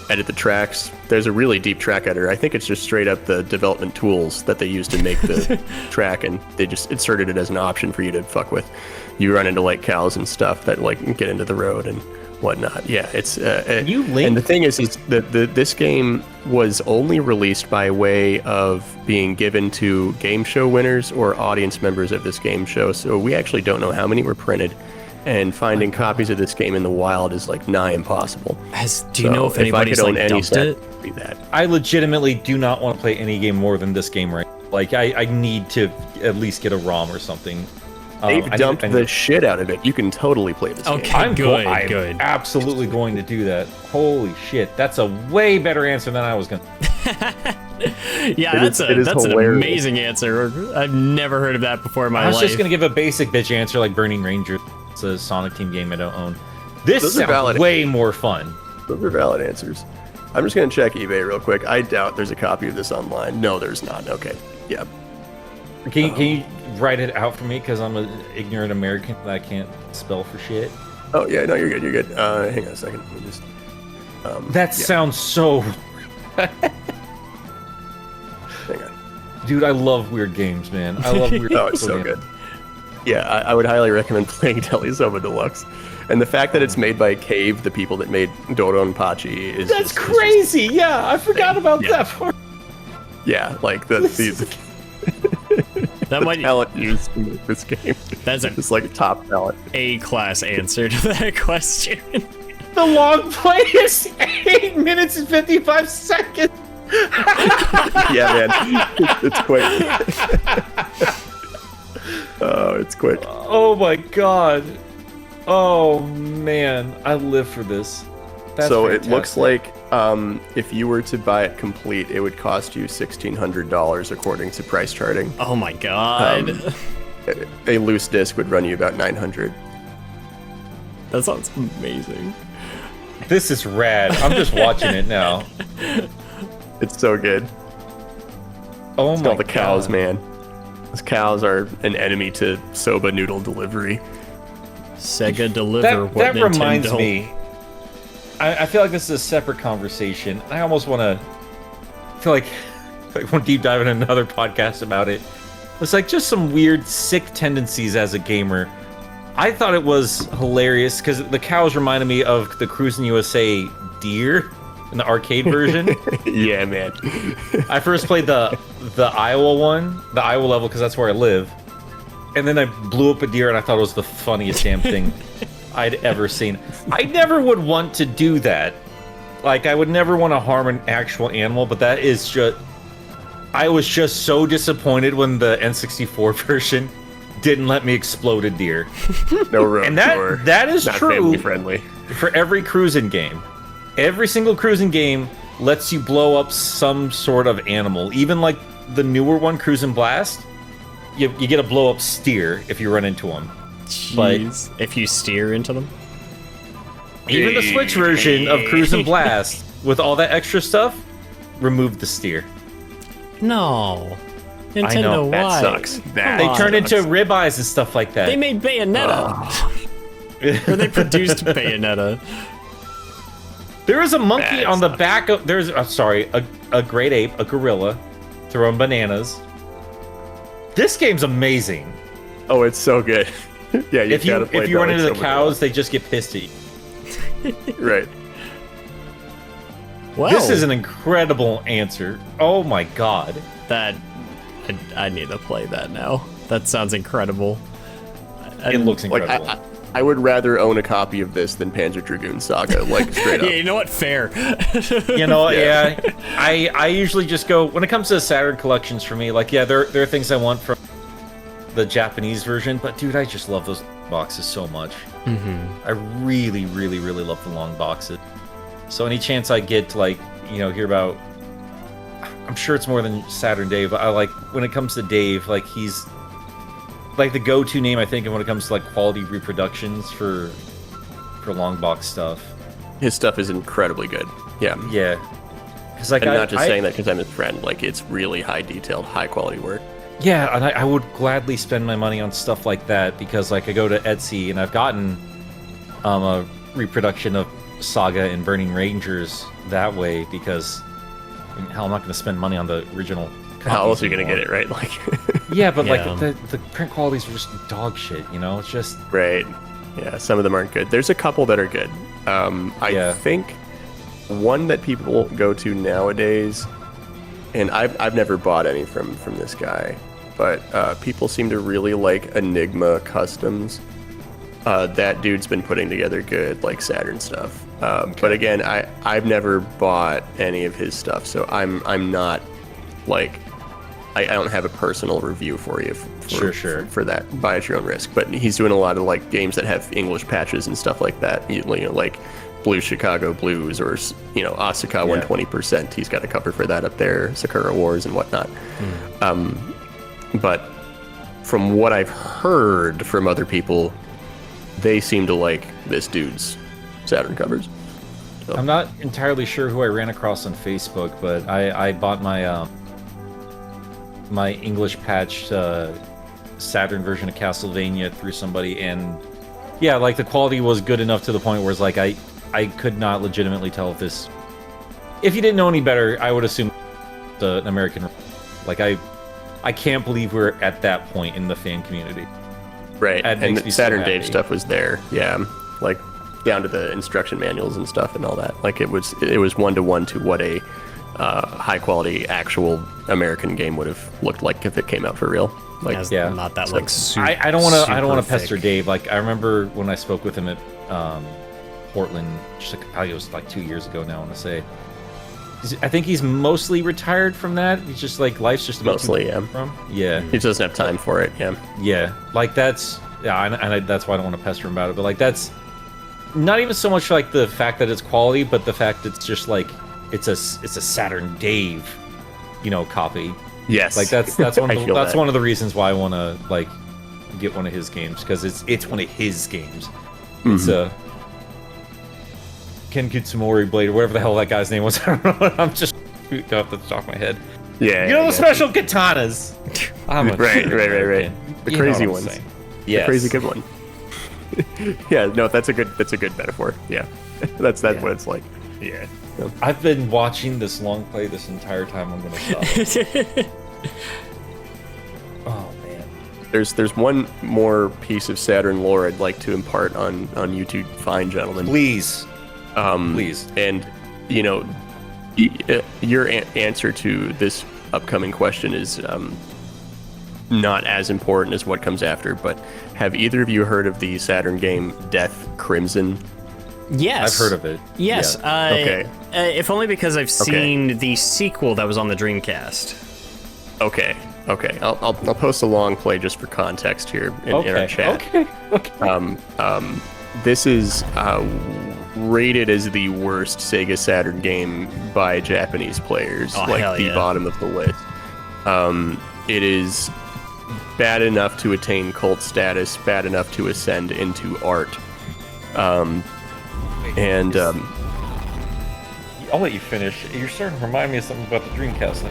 C: edit the tracks. There's a really deep track editor. I think it's just straight up the development tools that they use to make the track, and they just inserted it as an option for you to fuck with. you run into like cows and stuff that like get into the road and whatnot. Yeah, it's
B: you link?
C: And the thing is that this game was only released by way of being given to game show winners or audience members of this game show. So we actually don't know how many were printed, and finding copies of this game in the wild is like nigh impossible.
A: Do you know if anybody's like dumped it?
C: Be that.
B: I legitimately do not want to play any game more than this game right now. Like, I need to at least get a ROM or something.
C: They've dumped the shit out of it. You can totally play this game.
A: Okay, good.
B: Absolutely going to do that. Holy shit, that's a way better answer than I was going to.
A: Yeah, that's an amazing answer. I've never heard of that before in my life.
B: I was just going to give a basic bitch answer like Burning Ranger. It's a Sonic Team game I don't own. This sounds way more fun.
C: Those are valid answers. I'm just going to check eBay real quick. I doubt there's a copy of this online. No, there's not. Okay. Yeah.
B: Can you write it out for me? Because I'm an ignorant American and I can't spell for shit.
C: Oh, yeah. No, you're good. You're good. Hang on a second. Let me just...
B: that sounds so...
C: Hang on.
B: Dude, I love weird games, man. I love weird
C: Oh, it's so good. Yeah, I would highly recommend playing Telesoma Deluxe. And the fact that it's made by Cave, the people that made Doronpachi, is
B: That's crazy! Yeah, I forgot about that part.
C: Yeah, like the
A: that might
C: talent used to make this game.
A: That's
C: just like a top talent.
A: A-class answer to that question.
B: The long play is 8 minutes and 55 seconds.
C: Yeah, man, it's quick. Oh, it's quick.
B: Oh my god. Oh man, I live for this. That's
C: so
B: fantastic.
C: It looks like if you were to buy it complete, it would cost you $1,600 according to price charting.
A: Oh my god.
C: A loose disc would run you about $900.
A: That sounds amazing.
B: This is rad. I'm just watching it now.
C: It's so good.
B: Oh
C: it's
B: my
C: called the cows,
B: god.
C: man. Those cows are an enemy to soba noodle delivery.
A: Sega deliver.
B: That reminds me. I feel like this is a separate conversation. I almost want to. I feel like I want to deep dive in another podcast about it. It's like just some weird, sick tendencies as a gamer. I thought it was hilarious because the cows reminded me of the Cruisin' USA deer in the arcade version.
C: Yeah, man.
B: I first played the Iowa one, the Iowa level, because that's where I live. And then I blew up a deer, and I thought it was the funniest damn thing I'd ever seen. I never would want to do that. Like, I would never want to harm an actual animal, but that is just... I was just so disappointed when the N64 version didn't let me explode a deer.
C: No room.
B: And that is
C: not
B: true
C: family friendly.
B: For every cruising game. Every single cruising game lets you blow up some sort of animal. Even like the newer one, Cruisin' Blast, you get a blow up steer if you run into them.
A: Jeez. But if you steer into them?
B: Even the Switch version of Cruisin' Blast, with all that extra stuff, removed the steer.
A: No. Nintendo,
B: I know.
A: why?
C: That sucks.
B: They turned into ribeyes and stuff like that.
A: They made Bayonetta. Or they produced Bayonetta.
B: There is a monkey on the back of... There's... a great ape, a gorilla, throwing bananas. This game's amazing.
C: Oh, it's so good. Yeah,
B: if you run into the cows, they just get pissed at you.
C: Right.
A: Wow.
B: This is an incredible answer. Oh my god.
A: That... I need to play that now. That sounds incredible.
B: It looks incredible.
C: Like, I would rather own a copy of this than Panzer Dragoon Saga, like, straight up.
A: Yeah, you know what? Fair.
B: You know, yeah. I usually just go, when it comes to Saturn collections for me, like, yeah, there are things I want from the Japanese version, but dude, I just love those boxes so much.
A: Mm-hmm.
B: I really, really, really love the long boxes. So any chance I get to, like, you know, hear about... I'm sure it's more than Saturn Dave, but I like, when it comes to Dave, like, he's like the go-to name, I think, when it comes to like quality reproductions for long box stuff.
C: His stuff is incredibly good. Yeah.
B: Yeah. Because like,
C: I'm not just saying that because I'm his friend. Like, it's really high detailed, high quality work.
B: Yeah, and I would gladly spend my money on stuff like that because like I go to Etsy and I've gotten a reproduction of Saga and Burning Rangers that way because hell, I'm not going to spend money on the original
C: how else are you gonna
B: anymore.
C: get it, right? Like,
B: Yeah, but like
A: Yeah.
B: the print qualities are just dog shit. You know, it's just
C: right? Yeah, some of them aren't good. There's a couple that are good. I
B: Yeah.
C: think one that people go to nowadays, and I've never bought any from this guy, but people seem to really like Enigma Customs. That dude's been putting together good like Saturn stuff. But again, I've never bought any of his stuff, so I'm not like I don't have a personal review for you for that. Buy at your own risk. But he's doing a lot of like games that have English patches and stuff like that. You know, like Blue Chicago Blues or Asuka 120%. He's got a cover for that up there. Sakura Wars and whatnot. But from what I've heard from other people, they seem to like this dude's Saturn covers. So.
B: I'm not entirely sure who I ran across on Facebook, but I bought my my English patched Saturn version of Castlevania through somebody, and yeah, like the quality was good enough to the point where it's like I could not legitimately tell if this. If you didn't know any better, I would assume an American. Like I can't believe we're at that point in the fan community.
C: Right,
B: That
C: and
B: makes
C: the
B: me so
C: Saturn
B: happy.
C: Dave stuff was there. Yeah, like down to the instruction manuals and stuff and all that. Like it was 1-to-1 to what a high quality actual American game would have looked like if it came out for real. Like
A: Has
B: yeah.
A: not that
C: So
A: like super.
B: I don't want to
A: super
B: pester
A: thick.
B: Dave. Like I remember when I spoke with him at Portland, just like I think it was like 2 years ago now. I want to say. I think he's mostly retired from that. He's just like life's just a bit
C: Mostly,
B: too
C: yeah.
B: from. Yeah,
C: he doesn't have time for it. Yeah,
B: yeah. Like that's that's why I don't want to pester him about it. But like that's not even so much like the fact that it's quality, but the fact it's just like it's a Saturn Dave, copy.
C: yes.
B: Like that's one
C: I
B: of the,
C: feel
B: that's
C: that.
B: one of the reasons why I want to like get one of his games, because it's one of his games. It's Ken Kutsumori Blade or whatever the hell that guy's name was. I don't know. I'm just shooting off the top of my head.
C: Yeah,
B: You know
C: yeah,
B: the special katanas. I'm a
C: Right. The
B: You know
C: crazy
B: what I'm
C: ones.
B: saying.
C: The
B: Yes.
C: crazy good one. Yeah, no, that's a good metaphor. Yeah, that's what it's like.
A: Yeah.
B: I've been watching this long play this entire time. I'm gonna stop. Oh man.
C: There's one more piece of Saturn lore I'd like to impart on YouTube, fine gentlemen.
B: Please.
C: Please. And your answer to this upcoming question is not as important as what comes after. But have either of you heard of the Saturn game Death Crimson?
A: Yes,
B: I've heard of it.
A: Yes.
B: Yeah.
C: Okay.
A: If only because I've seen the sequel that was on the Dreamcast.
C: Okay. I'll post a long play just for context here in our chat.
B: Okay.
C: This is rated as the worst Sega Saturn game by Japanese players,
A: Oh,
C: like
A: hell
C: the
A: yeah.
C: bottom of the list. It is bad enough to attain cult status, bad enough to ascend into art. And
B: I'll let you finish. You're starting to remind me of something about the Dreamcast.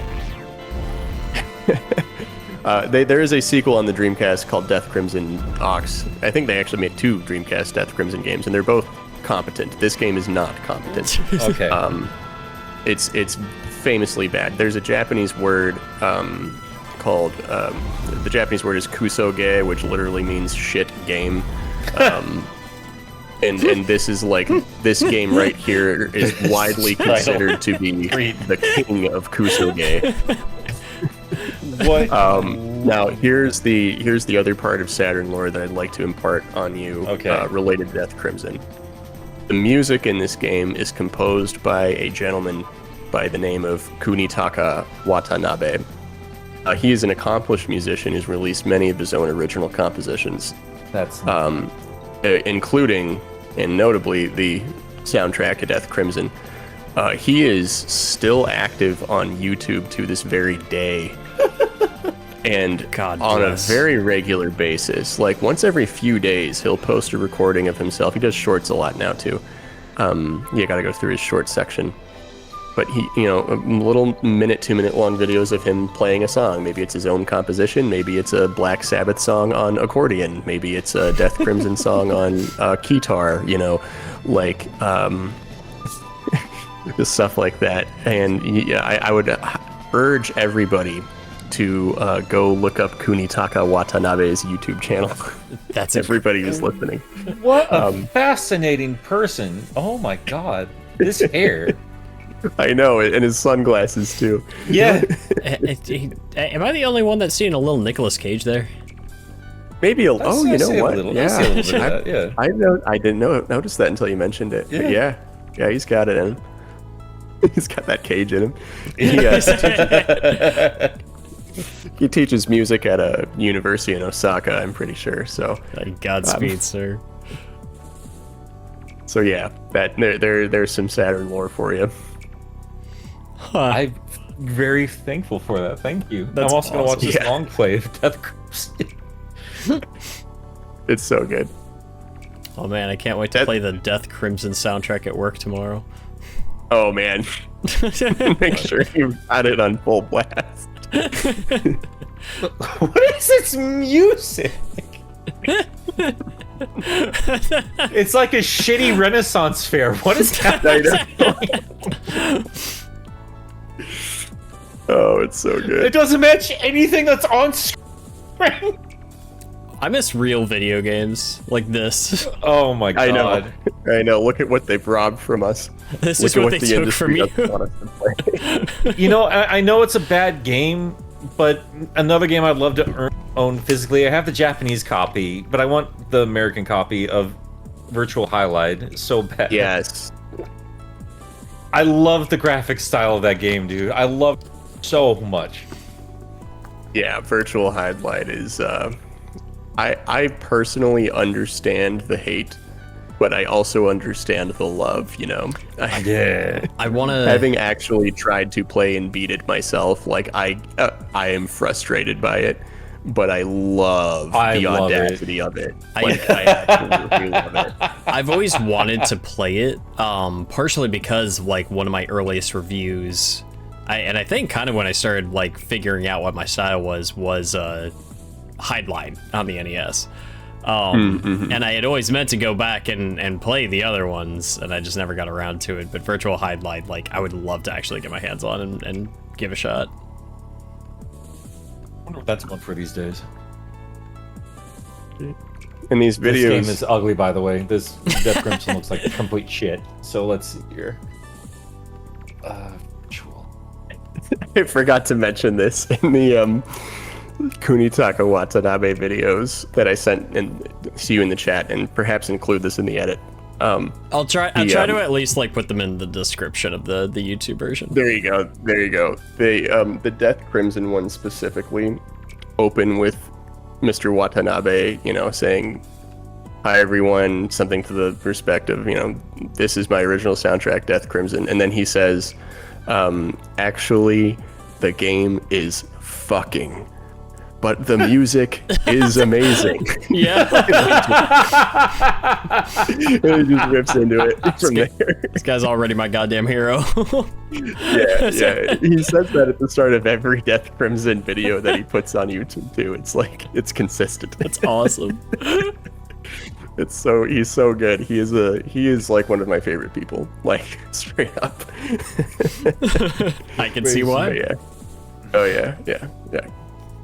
C: there is a sequel on the Dreamcast called Death Crimson Ox. I think they actually made 2 Dreamcast Death Crimson games, and they're both competent. This game is not competent.
B: Okay.
C: It's famously bad. There's a Japanese word called the Japanese word is kusoge, which literally means shit game. And this is like this game right here is widely considered to be the king of kusoge.
B: What?
C: Now here's the other part of Saturn lore that I'd like to impart on you,
B: Okay.
C: related to Death Crimson. The music in this game is composed by a gentleman by the name of Kunitaka Watanabe. He is an accomplished musician who's released many of his own original compositions,
B: That's
C: including and notably the soundtrack to Death Crimson. He is still active on YouTube to this very day. And
A: God
C: on
A: bless.
C: a very regular basis, like once every few days, he'll post a recording of himself. He does shorts a lot now too. You got to go through his short section. But he, little minute, 2-minute long videos of him playing a song. Maybe it's his own composition. Maybe it's a Black Sabbath song on accordion. Maybe it's a Death Crimson song on guitar. Stuff like that. And yeah, I would urge everybody to go look up Kunitaka Watanabe's YouTube channel.
A: That's
C: everybody who's listening.
B: What a fascinating person! Oh my god, this hair.
C: I know, and his sunglasses too.
B: Yeah.
A: Am I the only one that's seeing a little Nicolas Cage there?
C: Maybe you know what?
B: I see a little bit of that, yeah.
C: I didn't notice that until you mentioned it. But yeah, he's got it in him. He's got that cage in him. He teaches music at a university in Osaka, I'm pretty sure. So
A: Godspeed, sir.
C: So yeah, that there's some Saturn lore for you.
A: Huh.
B: I'm very thankful for that. Thank you.
A: That's
B: I'm also gonna watch this
C: Yeah.
B: long play of Death Crimson.
C: It's so good.
A: Oh man, I can't wait to play the Death Crimson soundtrack at work tomorrow.
C: Oh man, make sure you've got it on full blast.
B: What is this music? It's like a shitty Renaissance fair. What is that?
C: Oh, it's so good.
B: It doesn't match anything that's on screen.
A: I miss real video games like this.
B: Oh my god.
C: I know. Look at what they've robbed from us.
A: This is what they took from you.
B: You know, I know it's a bad game, but another game I'd love to own physically. I have the Japanese copy, but I want the American copy of Virtual Highlight so bad.
C: Yes.
B: I love the graphic style of that game, dude. I love it so much.
C: Yeah, Virtual Highlight is. I personally understand the hate, but I also understand the love. You know.
B: Yeah.
A: I want to.
C: Having actually tried to play and beat it myself, like I am frustrated by it, but I love the audacity of it. Like, I actually really love it.
A: I've always wanted to play it, partially because like one of my earliest reviews, I think kind of when I started like figuring out what my style was Hideline on the NES. And I had always meant to go back and play the other ones, and I just never got around to it. But Virtual Hideline, like, I would love to actually get my hands on and give a shot.
B: I wonder what that's one for these days.
C: In these videos,
B: This game is ugly, by the way. This Death Crimson looks like complete shit. So let's see here. Virtual.
C: I forgot to mention this in the Kunitaka Watanabe videos that I sent to you in the chat, and perhaps include this in the edit.
A: I'll try to at least like put them in the description of the YouTube version.
C: There you go. The Death Crimson one specifically open with Mr. Watanabe, you know, saying, "Hi everyone," something to the respect of, you know, "This is my original soundtrack, Death Crimson," and then he says, "Actually, the game is fucking, but the music is amazing."
A: Yeah.
C: And he just rips into it from there.
A: This guy's already my goddamn hero.
C: Yeah. He says that at the start of every Death Crimson video that he puts on YouTube too. It's like, it's consistent.
A: That's awesome.
C: He's so good. He is like one of my favorite people. Like, straight up.
A: I can see why.
C: Yeah. Oh yeah.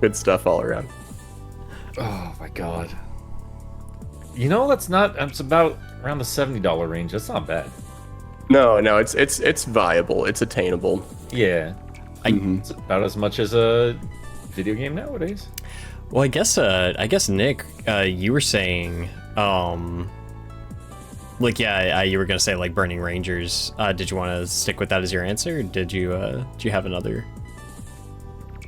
C: Good stuff all around.
B: Oh my god. You know, it's about around the $70 range. That's not bad.
C: No, it's viable. It's attainable.
B: Yeah. It's about as much as a video game nowadays.
A: Well, I guess Nick, you were saying, you were gonna say like Burning Rangers. Did you want to stick with that as your answer, or did you have another?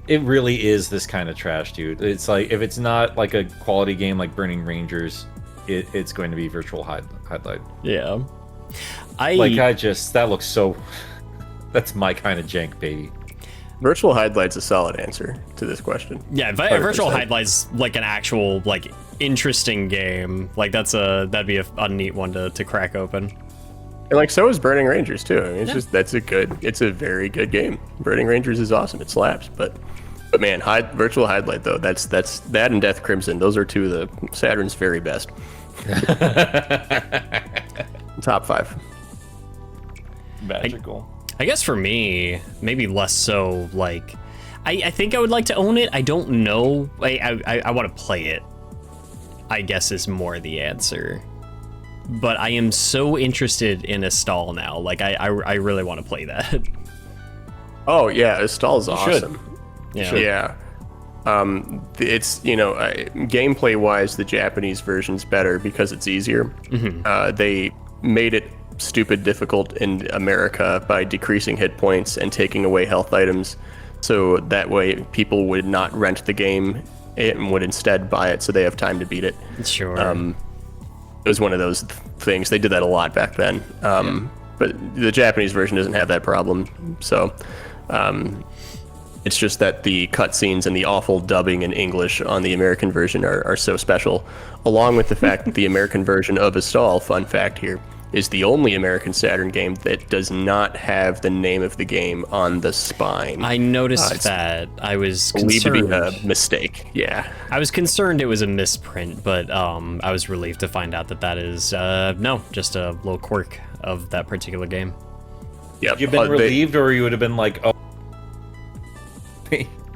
B: It really is this kind of trash, dude. It's like, if it's not like a quality game like Burning Rangers, it's going to be Virtual Highlight.
A: Yeah.
B: That looks so... That's my kind of jank, baby.
C: Virtual Highlight's a solid answer to this question.
A: Yeah, Virtual Highlight's like an actual like interesting game. Like that'd be a neat one to crack open.
C: And like, so is Burning Rangers too. I mean, it's a very good game. Burning Rangers is awesome. It slaps, but man, Virtual Highlight though, that's that and Death Crimson. Those are two of the Saturn's very best. Top 5.
B: Magical.
A: I guess for me, maybe less so. Like, I think I would like to own it. I don't know. I want to play it, I guess, is more the answer. But I am so interested in Astral now. Like, I really want to play that.
C: Oh, yeah, Astral's awesome.
A: Yeah.
C: Yeah. It's, gameplay-wise, the Japanese version's better because it's easier.
A: Mm-hmm.
C: They made it stupid difficult in America by decreasing hit points and taking away health items, so that way people would not rent the game and would instead buy it so they have time to beat it.
A: Sure.
C: It was one of those things. They did that a lot back then. But the Japanese version doesn't have that problem, so... It's just that the cutscenes and the awful dubbing in English on the American version are so special, along with the fact that the American version of Astral, fun fact here, is the only American Saturn game that does not have the name of the game on the spine.
A: I noticed that. I was
C: believed
A: concerned.
C: to be a mistake. Yeah.
A: I was concerned it was a misprint, but I was relieved to find out that is no, just a little quirk of that particular game.
C: Yep.
B: You've been relieved, or you would have been like, oh.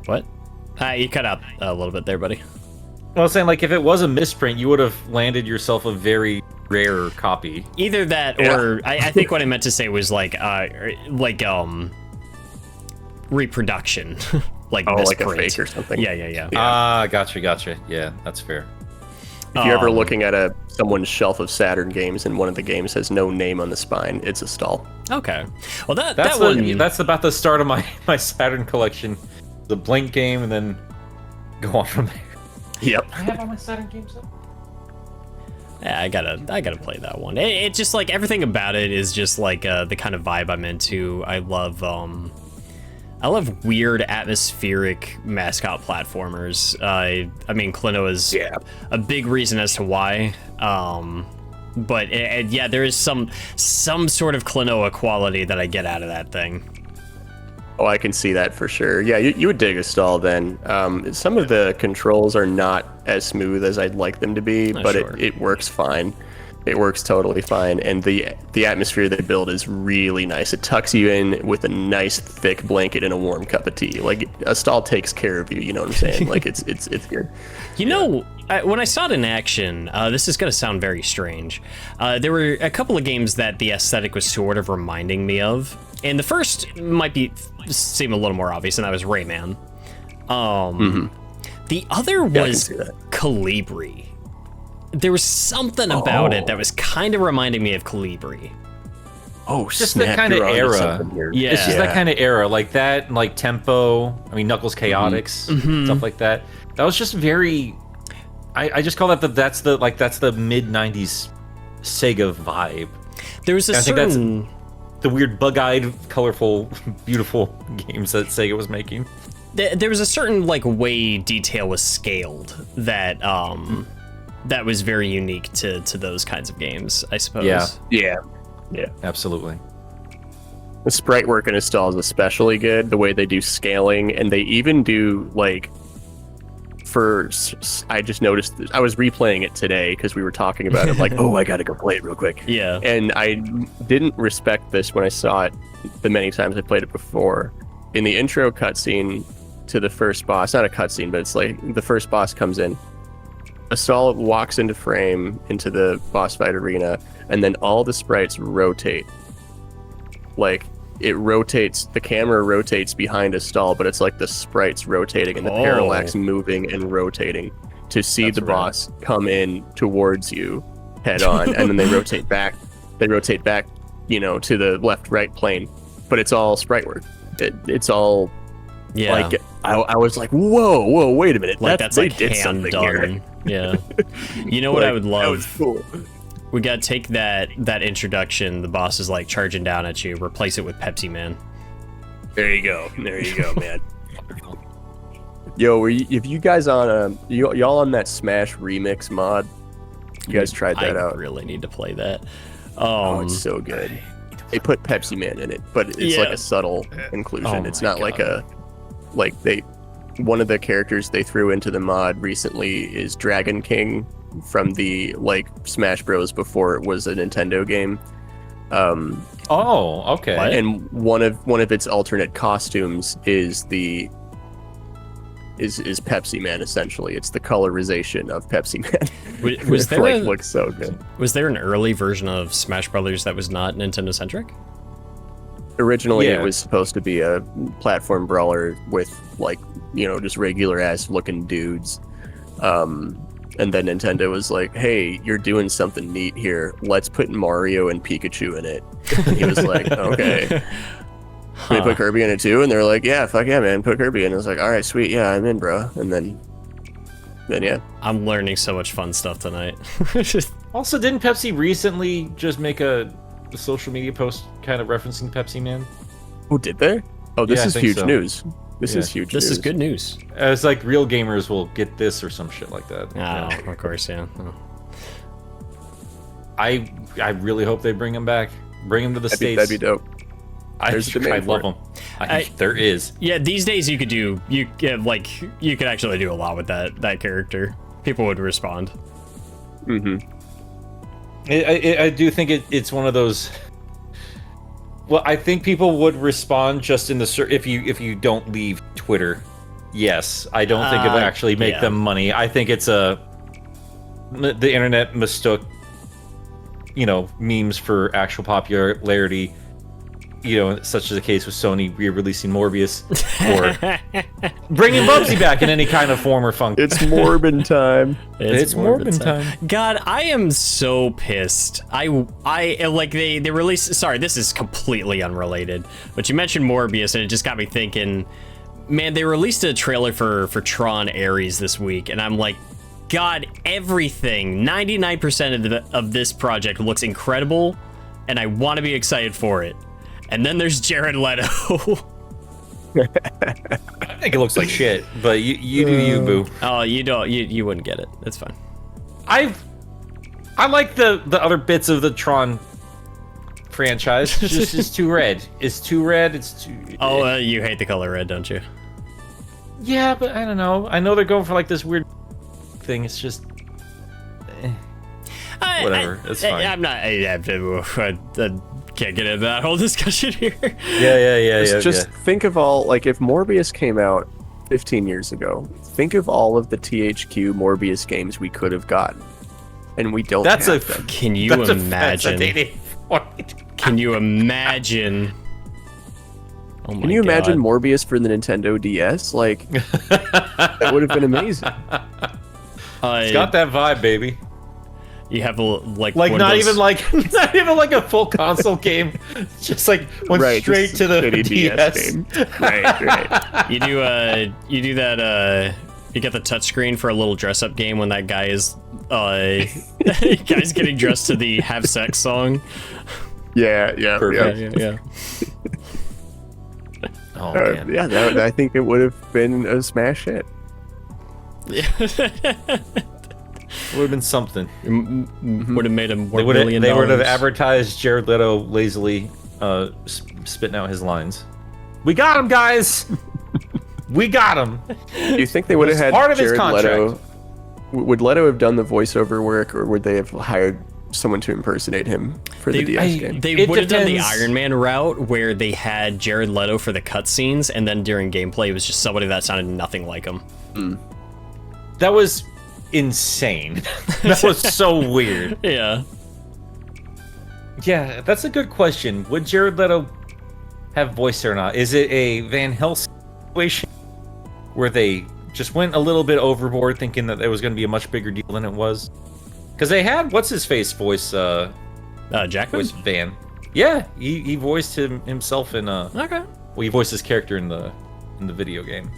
A: What? You cut out a little bit there, buddy.
B: Well, I was saying, like, if it was a misprint, you would have landed yourself a very rare copy.
A: Either that, or I think what I meant to say was reproduction, like
C: like a
A: misprint.
C: fake or something.
A: Yeah.
B: Gotcha. Yeah, that's fair.
C: If you're ever looking at someone's shelf of Saturn games and one of the games has no name on the spine, it's a stall.
A: Okay. Well,
B: that's about the start of my Saturn collection. The blank game, and then go on from there.
C: Yep.
B: I have all my Saturn games up.
A: Yeah, I gotta play that one. It just like everything about it is just like the kind of vibe I'm into. I love weird atmospheric mascot platformers. I mean, Klonoa is a big reason as to why. But there is some sort of Klonoa quality that I get out of that thing.
C: Oh, I can see that for sure. Yeah, you would dig a stall then. Some of the controls are not as smooth as I'd like them to be, but
A: sure.
C: it works fine. It works totally fine, and the atmosphere they build is really nice. It tucks you in with a nice thick blanket and a warm cup of tea. Like, a stall takes care of you. You know what I'm saying? Like, it's good.
A: When I saw it in action, this is going to sound very strange. There were a couple of games that the aesthetic was sort of reminding me of. And the first might seem a little more obvious, and that was Rayman. The other was Calibri. There was something about it that was kind of reminding me of Calibri.
C: Oh,
B: just that kind of era.
A: Yeah,
B: it's just that kind of era, like that, like Tempo. I mean, Knuckles Chaotix, stuff like that. That was just very. I just call that's the mid '90s Sega vibe.
A: There was
B: I think that's the weird bug-eyed, colorful, beautiful games that Sega was making.
A: There was a certain way detail was scaled that that was very unique to those kinds of games, I suppose.
C: Yeah,
B: absolutely.
C: The sprite work in Astral is especially good. The way they do scaling, and they even do I just noticed, I was replaying it today because we were talking about it. Like, I gotta go play it real quick.
A: Yeah.
C: And I didn't respect this when I saw it the many times I played it before. In the intro cutscene to the first boss, not a cutscene, but it's like the first boss comes in. Astral walks into frame into the boss fight arena, and then all the sprites rotate. Like, it rotates, the camera rotates behind Astral, but it's like the sprites rotating and the parallax moving and rotating to see the boss come in towards you head on, and then they rotate back. They rotate back, to the left-right plane, but it's all sprite work. It's all like, I was like, whoa, wait a minute.
A: That's
C: they
A: like
C: did
A: hand
C: something
A: done.
C: here.
A: Yeah. You know what I would love?
C: That was cool.
A: We gotta take that introduction, the boss is like charging down at you, replace it with Pepsi Man.
C: There you go, man. Yo, if you guys on y'all on that Smash Remix mod? You guys tried that out?
A: I really need to play that.
C: It's so good. They put Pepsi Man in it, but it's like a subtle inclusion. It's not one of the characters they threw into the mod recently is Dragon King from the Smash Bros before it was a Nintendo game.
B: Okay.
C: And one of its alternate costumes is the is Pepsi Man. Essentially, it's the colorization of Pepsi Man.
A: Was there
C: like looks so good.
A: Was there an early version of Smash Brothers that was not Nintendo centric?
C: Originally,
B: Yeah.
C: it was supposed to be a platform brawler with like just regular ass looking dudes. And then Nintendo was like, "Hey, you're doing something neat here. Let's put Mario and Pikachu in it." And he was like, "Okay." Can we put Kirby in it too? And they're like, "Yeah, fuck yeah, man, put Kirby in." I was like, "All right, sweet, yeah, I'm in, bro." And then yeah.
A: I'm learning so much fun stuff tonight.
B: Also, didn't Pepsi recently just make a social media post kind of referencing Pepsi Man?
C: Oh, did they? Oh, this
B: Yeah, I
C: is
B: think
C: huge
B: so.
C: news. This
B: Yeah.
C: is huge.
A: This
C: news.
A: is good news.
B: It's like real gamers will get this or some shit like that.
A: Oh,
B: Yeah.
A: of course, yeah. Oh.
B: I really hope they bring him back. Bring him to the States.
C: That'd be dope. There's
B: I
C: demand
B: love
C: for
B: him. There is.
A: Yeah, these days you could actually do a lot with that character. People would respond.
C: Mm-hmm.
B: I do think it's one of those. Well, I think people would respond just in the if you don't leave Twitter. Yes, I don't think it would actually make them money. I think it's the internet mistook, memes for actual popularity. Such as the case with Sony re-releasing Morbius or bringing Bubsy back in any kind of form or function.
C: It's Morbin time.
B: It's Morbin time.
A: God, I am so pissed. I like they released. Sorry, this is completely unrelated. But you mentioned Morbius, and it just got me thinking. Man, they released a trailer for Tron Ares this week, and I'm like, God, everything. 99% of this project looks incredible, and I want to be excited for it. And then there's Jared Leto.
B: I think it looks like shit, but you do you, boo.
A: Oh, you don't. You wouldn't get it. It's fine.
B: I like the other bits of the Tron franchise. It's too red. It's too red. It's too.
A: Oh, you hate the color red, don't you?
B: Yeah, but I don't know. I know they're going for like this weird thing. It's just. Whatever. It's fine.
A: I'm not. I can't get into that whole discussion here.
B: Yeah.
C: Just think of all, like, if Morbius came out 15 years ago, think of all of the THQ Morbius games we could have gotten, and we don't.
B: That's
C: have them.
A: Can you imagine? Can you imagine? Oh my
C: Can you imagine
A: God.
C: Morbius for the Nintendo DS? Like, that would have been amazing.
B: It's got that vibe, baby.
A: You have
B: Like
A: one of
B: not
A: those-
B: even like not even like a full console game. Just like went straight
C: just
B: to the
C: shitty
B: DS.
C: game. Right.
A: you do that. You get the touchscreen for a little dress-up game when that guy is guy's getting dressed to the "Have Sex" song.
C: Yeah.
B: Perfect.
A: Yeah.
B: Oh man.
C: Yeah, I think it would have been a smash hit.
B: Would have been something.
A: Would have made him
B: They
A: $1
B: would
A: million.
B: have advertised Jared Leto lazily spitting out his lines. We got him, guys. We got him.
C: Do you think they would have had
B: part of his
C: Jared
B: contract.
C: Leto? Would Leto have done the voiceover work, or would they have hired someone to impersonate him for the DS game?
A: They
B: It
A: would have done the
B: depends.
A: Iron Man route where they had Jared Leto for the cutscenes, and then during gameplay, it was just somebody that sounded nothing like him.
B: That was insane. That was so weird.
A: Yeah.
B: Yeah, that's a good question. Would Jared Leto have voice or not? Is it a Van Helsing situation where they just went a little bit overboard thinking that it was going to be a much bigger deal than it was? Because they had what's his face voice
A: Jackman?
B: voice Van. Yeah, he voiced himself in
A: Okay.
B: well, he voiced his character in the video game.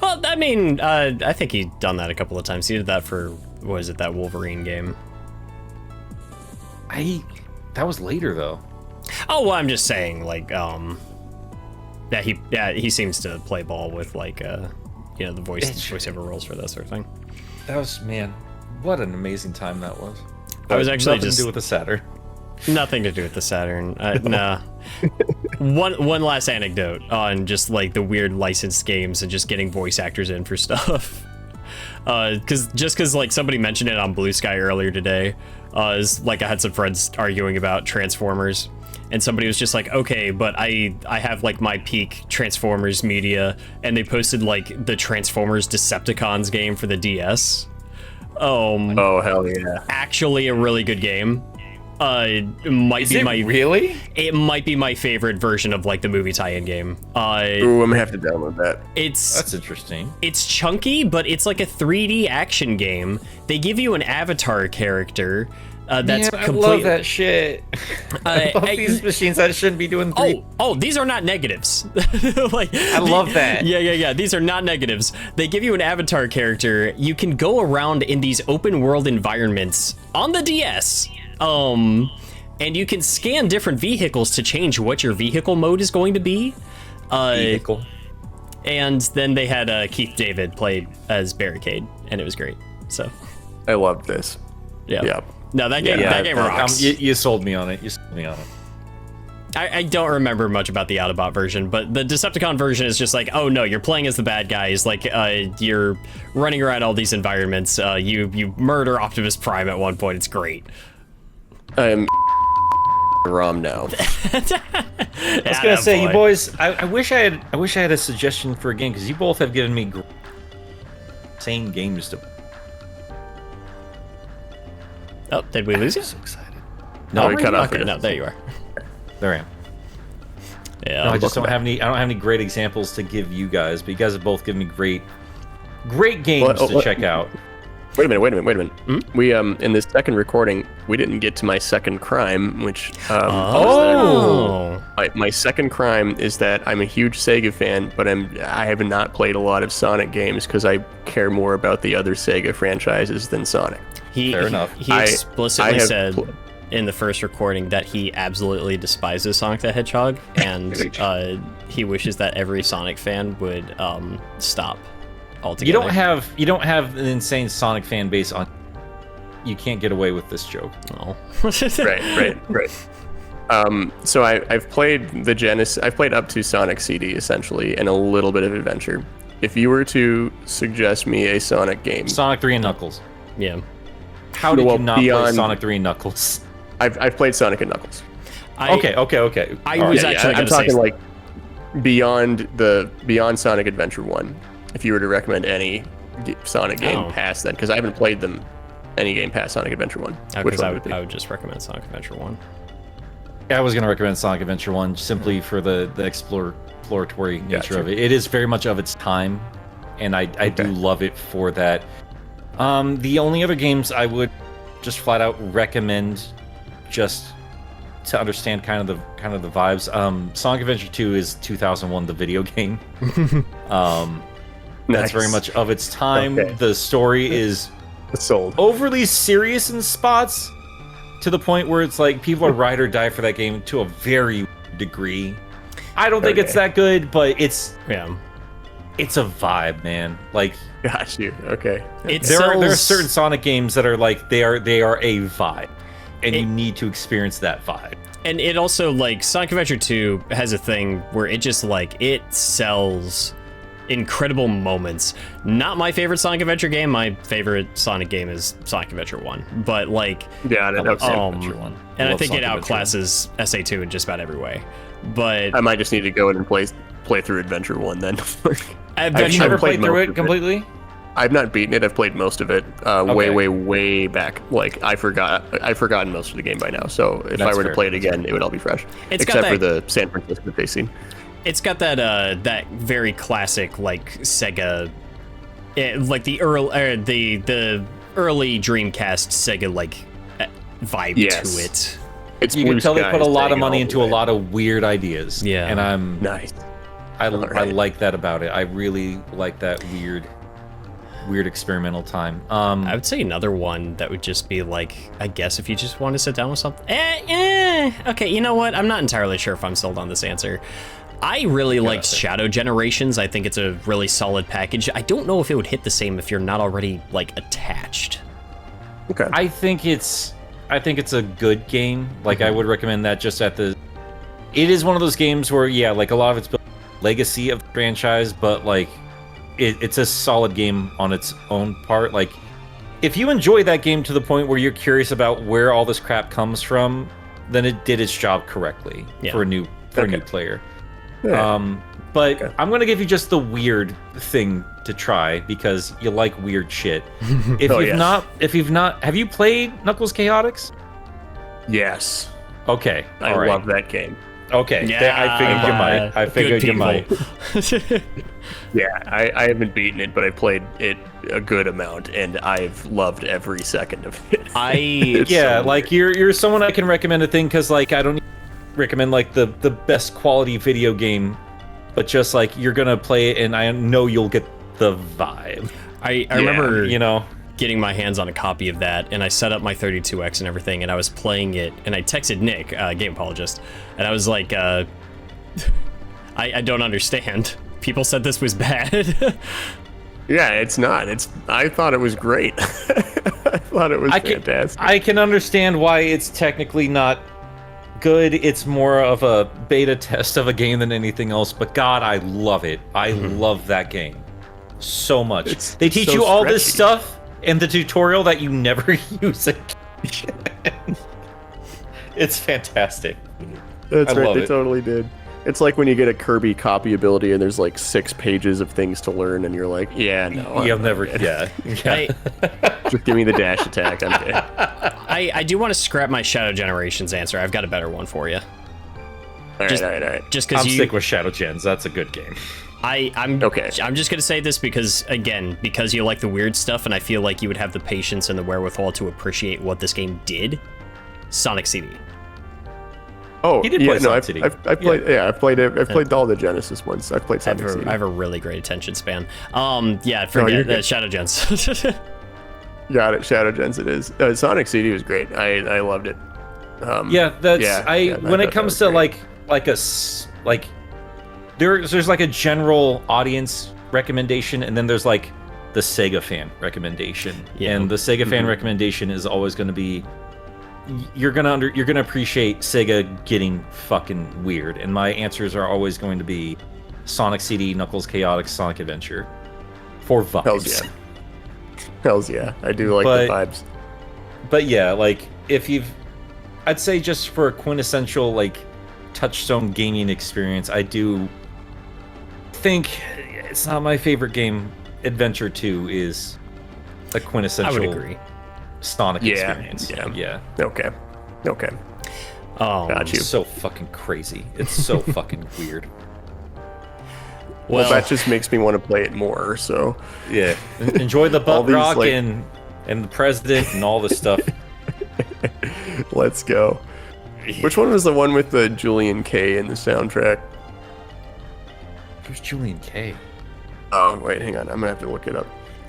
A: Well, I mean, I think he's done that a couple of times. He did that for, what is it, that Wolverine game?
B: That was later though.
A: Oh, well, I'm just saying, like, he seems to play ball with, like, the voiceover roles for that sort of thing.
B: That was, man, what an amazing time that was.
A: I was actually
B: Nothing
A: just
B: to do with the Saturn.
A: nothing to do with the Saturn. Nah. One last anecdote on just like the weird licensed games and just getting voice actors in for stuff. Because like somebody mentioned it on Blue Sky earlier today, is like I had some friends arguing about Transformers, and somebody was just like, okay, but I have like my peak Transformers media, and they posted like the Transformers Decepticons game for the DS.
C: Oh hell yeah!
A: Actually, a really good game. It might be my
D: really?
A: It might be my favorite version of like the movie tie-in game.
C: Ooh, I'm gonna have to download that.
D: That's interesting.
A: It's chunky, but it's like a 3D action game. They give you an avatar character. That's
D: Man, I love that shit. I love these machines that shouldn't be doing 3D.
A: Oh, these are not negatives.
D: I love that.
A: Yeah. These are not negatives. They give you an avatar character. You can go around in these open world environments on the DS. And you can scan different vehicles to change what your vehicle mode is going to be.
D: Vehicle.
A: And then they had Keith David play as Barricade, and it was great. So
C: I love this.
A: yeah. No, that game rocks.
B: You sold me on it.
A: I don't remember much about the Autobot version, but the Decepticon version is just like, oh no, you're playing as the bad guys. Like, you're running around all these environments. You murder Optimus Prime at one point. It's great.
C: I am ROM now.
D: I was gonna say, you boys. I wish I had a suggestion for a game, because you both have given me insane games to.
A: Oh, did we lose you?
D: I'm so excited.
C: No, we cut off.
A: Okay, no, there you are.
B: There I am.
A: Yeah,
B: No, I just don't have any. I don't have any great examples to give you guys, but you guys have both given me great games to check out.
C: Wait a minute. We in this second recording, we didn't get to my second crime, which my second crime is that I'm a huge Sega fan, but I have not played a lot of Sonic games because I care more about the other Sega franchises than Sonic.
B: Fair enough.
A: He explicitly said in the first recording that he absolutely despises Sonic the Hedgehog, and he wishes that every Sonic fan would stop altogether.
B: You don't have an insane Sonic fan base on. You can't get away with this joke.
A: Oh.
C: Right. So I've played the Genesis. I've played up to Sonic CD essentially, and a little bit of Adventure. If you were to suggest me a Sonic game,
B: Sonic 3 and Knuckles.
A: Yeah.
B: How did you not play Sonic 3 and Knuckles?
C: I've played Sonic and Knuckles.
B: Okay.
A: I was actually
C: I'm talking like beyond Sonic Adventure 1. If you were to recommend any Sonic game past that, because I haven't played any game past Sonic Adventure 1. Which one would it be?
A: I would just recommend Sonic Adventure 1.
B: I was going to recommend Sonic Adventure 1 simply for the exploratory nature of it. It is very much of its time, and I do love it for that. The only other games I would just flat out recommend, just to understand kind of the vibes. Sonic Adventure 2 is 2001, the video game. That's very much of its time.
C: Okay.
B: The story is overly serious in spots, to the point where it's like people are ride or die for that game to a very degree. I don't think it's that good, but it's a vibe, man. Like,
C: got you. Okay.
B: There are certain Sonic games that are like they are a vibe, and you need to experience that vibe.
A: And it also, like, Sonic Adventure 2 has a thing where it just, like, it sells incredible moments. Not my favorite Sonic Adventure game. My favorite Sonic game is Sonic Adventure 1. But, like,
C: I love Sonic Adventure 1.
A: And I think it outclasses SA2 in just about every way. But
C: I might just need to go in and play through Adventure 1 then.
B: Have you never played through it completely?
C: I've not beaten it. I've played most of it way back. Like, I've forgotten most of the game by now. So if I were to play it again, it would all be fresh. Except for the San Francisco chase scene.
A: It's got that very classic, like, Sega, like the early Dreamcast Sega, like, vibe to it.
B: You can tell they put a lot of money into a lot of weird ideas. Yeah, and I'm
C: nice.
B: I like that about it. I really like that weird experimental time.
A: I would say another one that would just be like, I guess if you just want to sit down with something. Okay, you know what? I'm not entirely sure if I'm sold on this answer. I really liked Shadow Generations. I think it's a really solid package. I don't know if it would hit the same if you're not already, like, attached.
C: Okay.
B: I think it's a good game. Like, I would recommend that just at the... It is one of those games where, like, a lot of it's built legacy of the franchise, but, like, it's a solid game on its own part. Like, if you enjoy that game to the point where you're curious about where all this crap comes from, then it did its job correctly for a new player.
C: Yeah.
B: But I'm gonna give you just the weird thing to try because you like weird shit. If you've not, have you played Knuckles Chaotix?
C: Yes.
B: Okay.
C: I love that game.
B: Okay.
A: Yeah,
B: I figured you might.
C: Yeah, I haven't beaten it, but I've played it a good amount, and I've loved every second of it.
B: You're someone I can recommend a thing because like I don't recommend like the best quality video game, but just like you're gonna play it, and I know you'll get the vibe.
A: I remember
B: getting
A: my hands on a copy of that, and I set up my 32X and everything, and I was playing it, and I texted Nick, Game Apologist, and I was like, I don't understand. People said this was bad.
C: Yeah, it's not. I thought it was great. I thought it was fantastic.
B: I can understand why it's technically not good. It's more of a beta test of a game than anything else, but God, I love it. I love that game so much. They teach you all this stuff in the tutorial that you never use again. It's fantastic.
C: That's right, they totally did. It's like when you get a Kirby copy ability and there's like 6 pages of things to learn and you're like, yeah, no.
B: You'll never,
C: Just give me the dash attack, I'm dead.
A: I do want to scrap my Shadow Generations answer. I've got a better one for you.
C: All right.
A: Just because
B: I'm sick with Shadow Gens. That's a good game.
A: I'm just gonna say this because you like the weird stuff, and I feel like you would have the patience and the wherewithal to appreciate what this game did. Sonic CD.
C: Oh,
B: he did play Sonic CD.
C: I've played. Yeah, I've played it. I've played all the Genesis ones. I've played Sonic CD.
A: I have a really great attention span. Forget Shadow Gens.
C: Got it. Shadow Gens. It is. Sonic CD was great. I loved it.
B: When it comes to like there's like a general audience recommendation, and then there's like the Sega fan recommendation. Yeah. And the Sega fan recommendation is always going to be you're gonna appreciate Sega getting fucking weird, and my answers are always going to be Sonic CD, Knuckles Chaotix, Sonic Adventure for vibes.
C: Hells yeah, I do like the vibes.
B: But yeah, like I'd say just for a quintessential like touchstone gaming experience, I do think it's not my favorite game. Adventure 2 is a quintessential.
A: I would agree.
B: Sonic experience.
C: Yeah. Okay.
A: Got
C: you.
B: It's so fucking crazy. It's so fucking weird.
C: Well, that just makes me want to play it more. So
B: yeah, enjoy the butt rock and the president and all this stuff.
C: Let's go. Which one was the one with the Julian K in the soundtrack?
B: Who's Julian K?
C: Oh wait, hang on. I'm gonna have to look it up.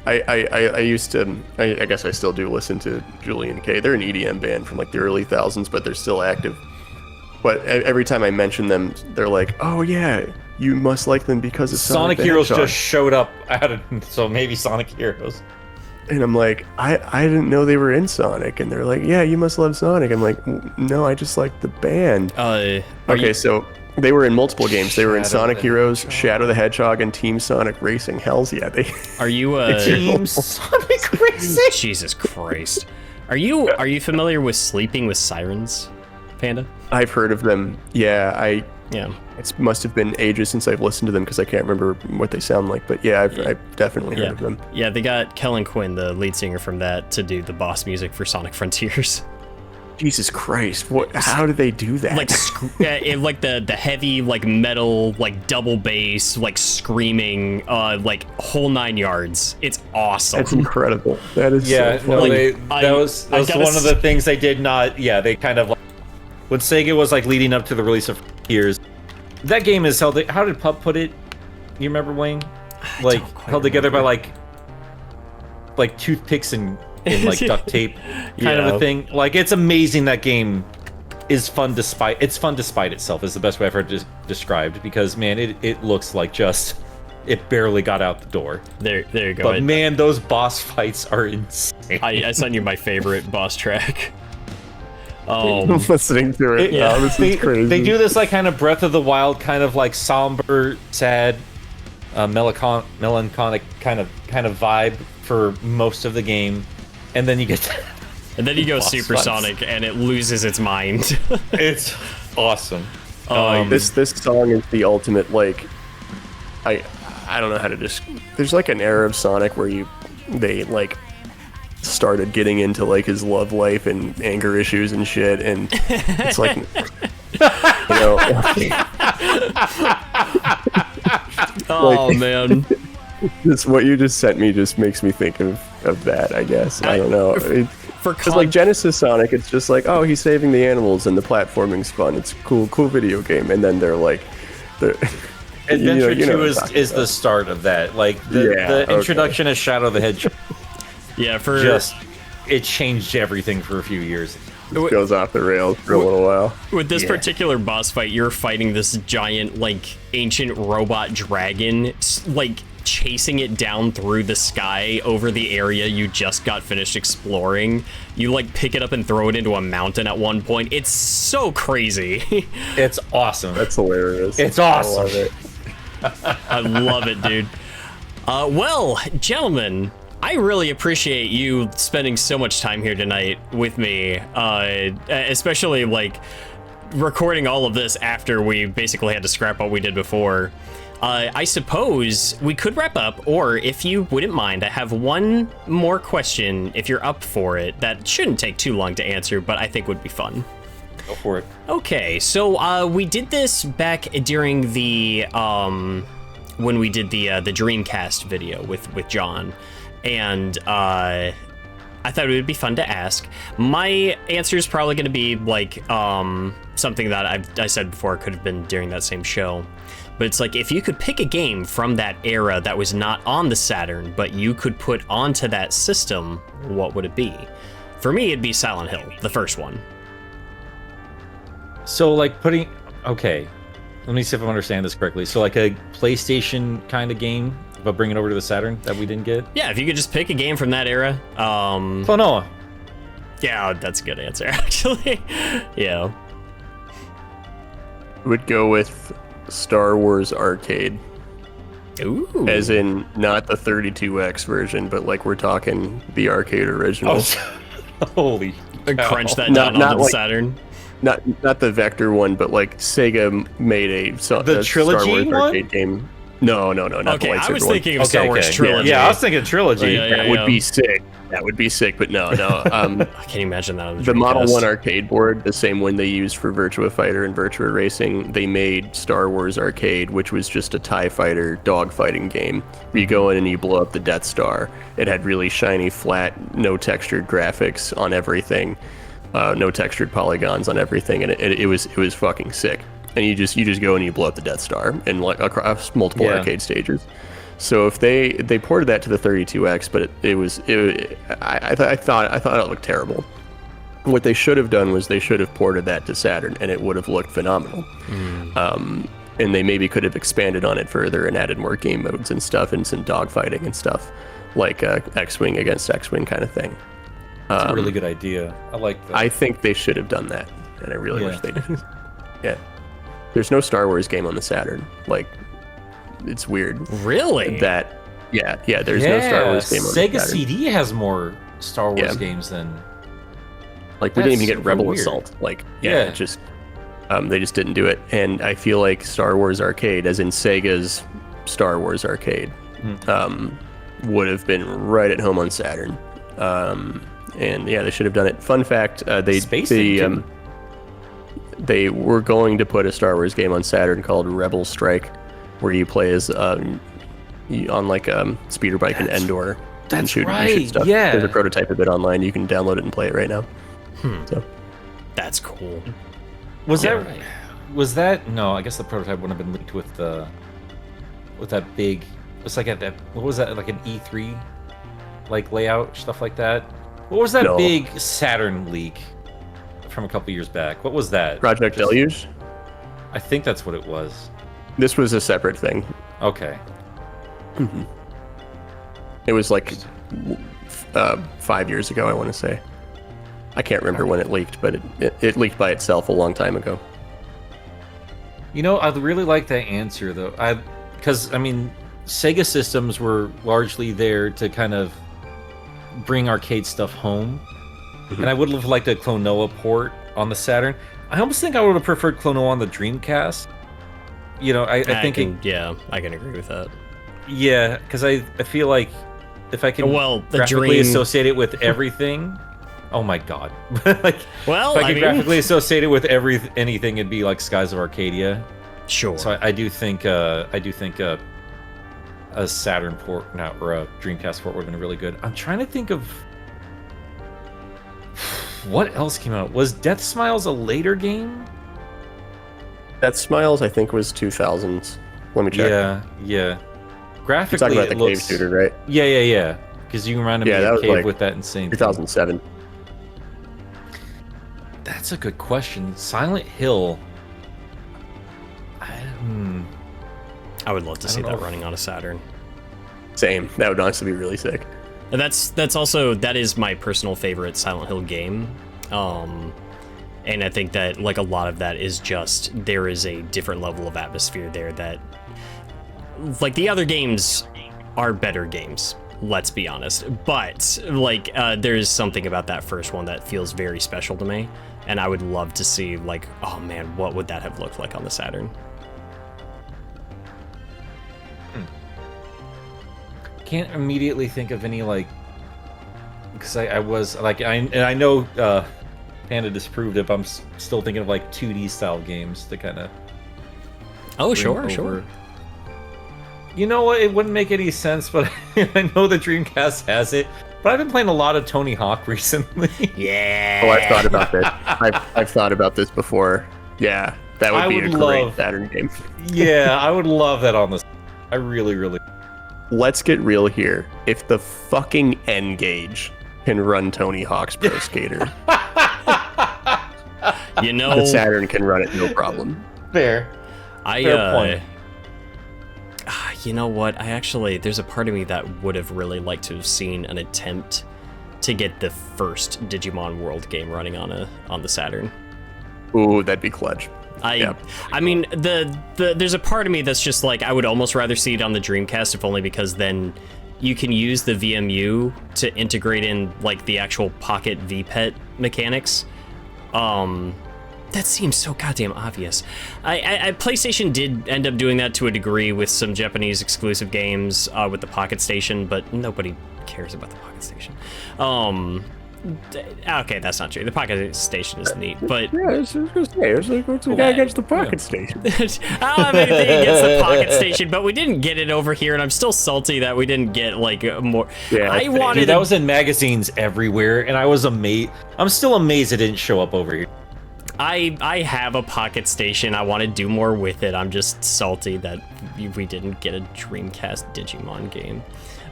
C: I used to. I guess I still do listen to Julian K. They're an EDM band from like the early thousands, but they're still active. But every time I mention them, they're like, "Oh yeah, you must like them because of Sonic
B: Heroes just showed up so maybe Sonic Heroes."
C: And I'm like, I didn't know they were in Sonic, and they're like, "Yeah, you must love Sonic." I'm like, "No, I just like the band." So they were in multiple games. They were in Sonic Heroes, Shadow the Hedgehog, and Team Sonic Racing. Hells yeah, they.
A: Are you
B: Team Sonic Racing?
A: Jesus Christ! Are you familiar with Sleeping with Sirens, Panda?
C: I've heard of them. Yeah. It must have been ages since I've listened to them because I can't remember what they sound like. But yeah, I've definitely heard of them.
A: Yeah, they got Kellen Quinn, the lead singer from that, to do the boss music for Sonic Frontiers.
C: Jesus Christ! How did they do that?
A: Like the heavy like metal like double bass like screaming like whole 9 yards. It's awesome.
C: That's incredible. That is
B: that was one of the things they did not. Yeah, they kind of when Sega was like leading up to the release of Frontiers. That game is held. How did Pup put it? You remember, Wayne? Like held together by like toothpicks and like duct tape kind of a thing. Like it's amazing that game is fun despite itself is the best way I've heard described because man it looks like just it barely got out the door.
A: There you go.
B: But man, those boss fights are insane.
A: I sent you my favorite boss track.
C: I'm listening to it. This is crazy.
B: They do this like kind of Breath of the Wild kind of like somber, sad, melancholic kind of vibe for most of the game. And then you get
A: And then you go supersonic, and it loses its mind.
B: It's awesome.
C: This song is the ultimate, like, I don't know how to there's like an era of Sonic where they like started getting into like his love life and anger issues and shit, and it's like,
A: Oh man.
C: This, what you just sent me just makes me think of that, I guess. I don't know. Because like Genesis Sonic, it's just like, oh, he's saving the animals and the platforming's fun. It's a cool video game. And then they're like,
B: Adventure 2 is the start of that. Like the introduction of Shadow the Hedgehog.
A: Yeah,
B: it changed everything for a few years.
C: It goes off the rails for a little while.
A: With this particular boss fight, you're fighting this giant, like, ancient robot dragon, like, chasing it down through the sky over the area you just got finished exploring. You, like, pick it up and throw it into a mountain at one point. It's so crazy.
B: It's awesome.
C: That's hilarious.
B: It's awesome.
C: I love it.
A: I love it, dude. Well, gentlemen, I really appreciate you spending so much time here tonight with me, especially like recording all of this after we basically had to scrap what we did before. I suppose we could wrap up, or if you wouldn't mind, I have one more question if you're up for it that shouldn't take too long to answer, but I think would be fun.
B: Go for it.
A: Okay, so we did this back during the when we did the Dreamcast video with John. And I thought it would be fun to ask. My answer is probably going to be like something that I said before could have been during that same show. But it's like, if you could pick a game from that era that was not on the Saturn, but you could put onto that system, what would it be? For me, it'd be Silent Hill, the first one.
B: So like okay, let me see if I understand this correctly. So like a PlayStation kind of game, but bring it over to the Saturn that we didn't get?
A: Yeah, if you could just pick a game from that era.
B: Klonoa.
A: Yeah, that's a good answer, actually. Yeah.
C: Would go with Star Wars Arcade.
A: Ooh.
C: As in, not the 32X version, but like we're talking the arcade original.
B: Oh, holy cow.
A: Crunch that down onto the
C: like,
A: Saturn.
C: Not the Vector one, but like Sega made a Star Wars arcade game. No, not
A: okay,
C: the lightsaber
A: I was
C: one.
A: thinking of Star Wars Trilogy.
B: Yeah, I was thinking Trilogy.
C: That would be sick. That would be sick, but no.
A: I can't imagine that on
C: the Model 1 arcade board, the same one they used for Virtua Fighter and Virtua Racing, they made Star Wars Arcade, which was just a TIE fighter dogfighting game where you go in and you blow up the Death Star. It had really shiny, flat, no textured graphics on everything, no textured polygons on everything, and it was fucking sick. And you just go and you blow up the Death Star in like across multiple arcade stages. So if they ported that to the 32X, but I thought it looked terrible. What they should have done was they should have ported that to Saturn, and it would have looked phenomenal. And they maybe could have expanded on it further and added more game modes and stuff, and some dogfighting and stuff, like X-Wing against X-Wing kind of thing.
B: That's a really good idea. I like that.
C: I think they should have done that, and I really wish they did. Yeah. There's no Star Wars game on the Saturn. Like, it's weird.
A: Really?
C: Yeah, there's no Star Wars game on the Saturn.
B: Sega CD has more Star Wars games than...
C: Like, we didn't even get Rebel Assault. Like, they just didn't do it. And I feel like Star Wars Arcade, as in Sega's Star Wars Arcade, would have been right at home on Saturn. And yeah, they should have done it. Fun fact, they were going to put a Star Wars game on Saturn called Rebel Strike, where you play as on like a speeder bike in Endor and shoot stuff.
B: Yeah,
C: there's a prototype of it online. You can download it and play it right now. So
A: that's cool.
B: Was that? No, I guess the prototype wouldn't have been leaked with that big. It's like what was that? Like an E3 like layout, stuff like that. What was that big Saturn leak from a couple years back? What was that?
C: Project Deluge?
B: I think that's what it was.
C: This was a separate thing.
B: Okay.
C: It was like 5 years ago, I want to say. I can't remember when it leaked, but it leaked by itself a long time ago.
B: You know, I really like that answer, though. Because, I mean, Sega systems were largely there to kind of bring arcade stuff home. and I would have liked a Klonoa port on the Saturn. I almost think I would have preferred Klonoa on the Dreamcast. You know, I think
A: I can agree with that.
B: Yeah, because I feel like if I can
A: the
B: graphically associate it with everything, oh my god! Like,
A: well,
B: if I could graphically associate it with anything, it'd be like Skies of Arcadia.
A: Sure.
B: So I do think a Saturn port, or a Dreamcast port would have been really good. I'm trying to think of what else came out. Was Death Smiles a later game?
C: Death Smiles, I think, was 2000s. Let me check.
B: Yeah. Graphically,
C: You're talking about
B: it
C: the
B: looks...
C: cave shooter, right?
B: Yeah. Because you reminded me of Cave with that insane
C: 2007.
B: thing. That's a good question. Silent Hill.
A: I would love to see that running on a Saturn.
C: Same. That would honestly be really sick.
A: And that is my personal favorite Silent Hill game. And I think that like a lot of that is just there is a different level of atmosphere there that like the other games are better games, let's be honest. But like there's something about that first one that feels very special to me, and I would love to see like, oh man, what would that have looked like on the Saturn?
B: Can't immediately think of any like, because I was like I know Panda disproved it, but I'm still thinking of like 2D style games to kind of.
A: Oh sure.
B: You know what? It wouldn't make any sense, but I know the Dreamcast has it. But I've been playing a lot of Tony Hawk recently.
A: Yeah.
C: Oh, I've thought about this. I've thought about this before. Yeah, that would be a great Saturn game.
B: Yeah, I would love that on this. I really.
C: Let's get real here. If the fucking N-Gage can run Tony Hawk's Pro Skater,
A: you know,
C: the Saturn can run it no problem.
B: Fair point.
A: You know what? There's a part of me that would have really liked to have seen an attempt to get the first Digimon World game running on the Saturn.
C: Ooh, that'd be clutch.
A: I mean, there's a part of me that's just like, I would almost rather see it on the Dreamcast, if only because then you can use the VMU to integrate in like the actual Pocket VPET mechanics. That seems so goddamn obvious. PlayStation did end up doing that to a degree with some Japanese exclusive games with the Pocket Station, but nobody cares about the Pocket Station. Okay, that's not true. The Pocket Station is neat, but
C: yeah, I was gonna say, what's the guy against the Pocket Station?
A: I don't have anything against the Pocket Station, but we didn't get it over here, and I'm still salty that we didn't get like more.
C: Yeah,
A: I wanted.
B: Dude, that was in magazines everywhere, and I was amazed. I'm still amazed it didn't show up over here.
A: I have a Pocket Station. I want to do more with it. I'm just salty that we didn't get a Dreamcast Digimon game.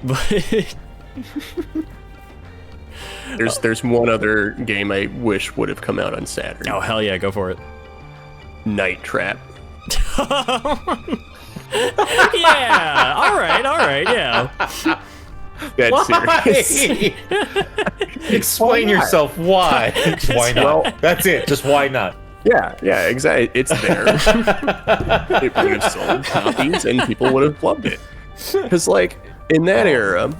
A: But
C: there's one other game I wish would have come out on Saturn.
A: Oh hell yeah, go for it.
C: Night Trap.
A: Yeah. All right. Yeah.
C: That's serious.
B: Explain yourself. Why? Why not?
C: Well,
B: that's it. Just why not?
C: Yeah, exactly. It's there. It would have sold copies, and people would have loved it. Because, like, in that era,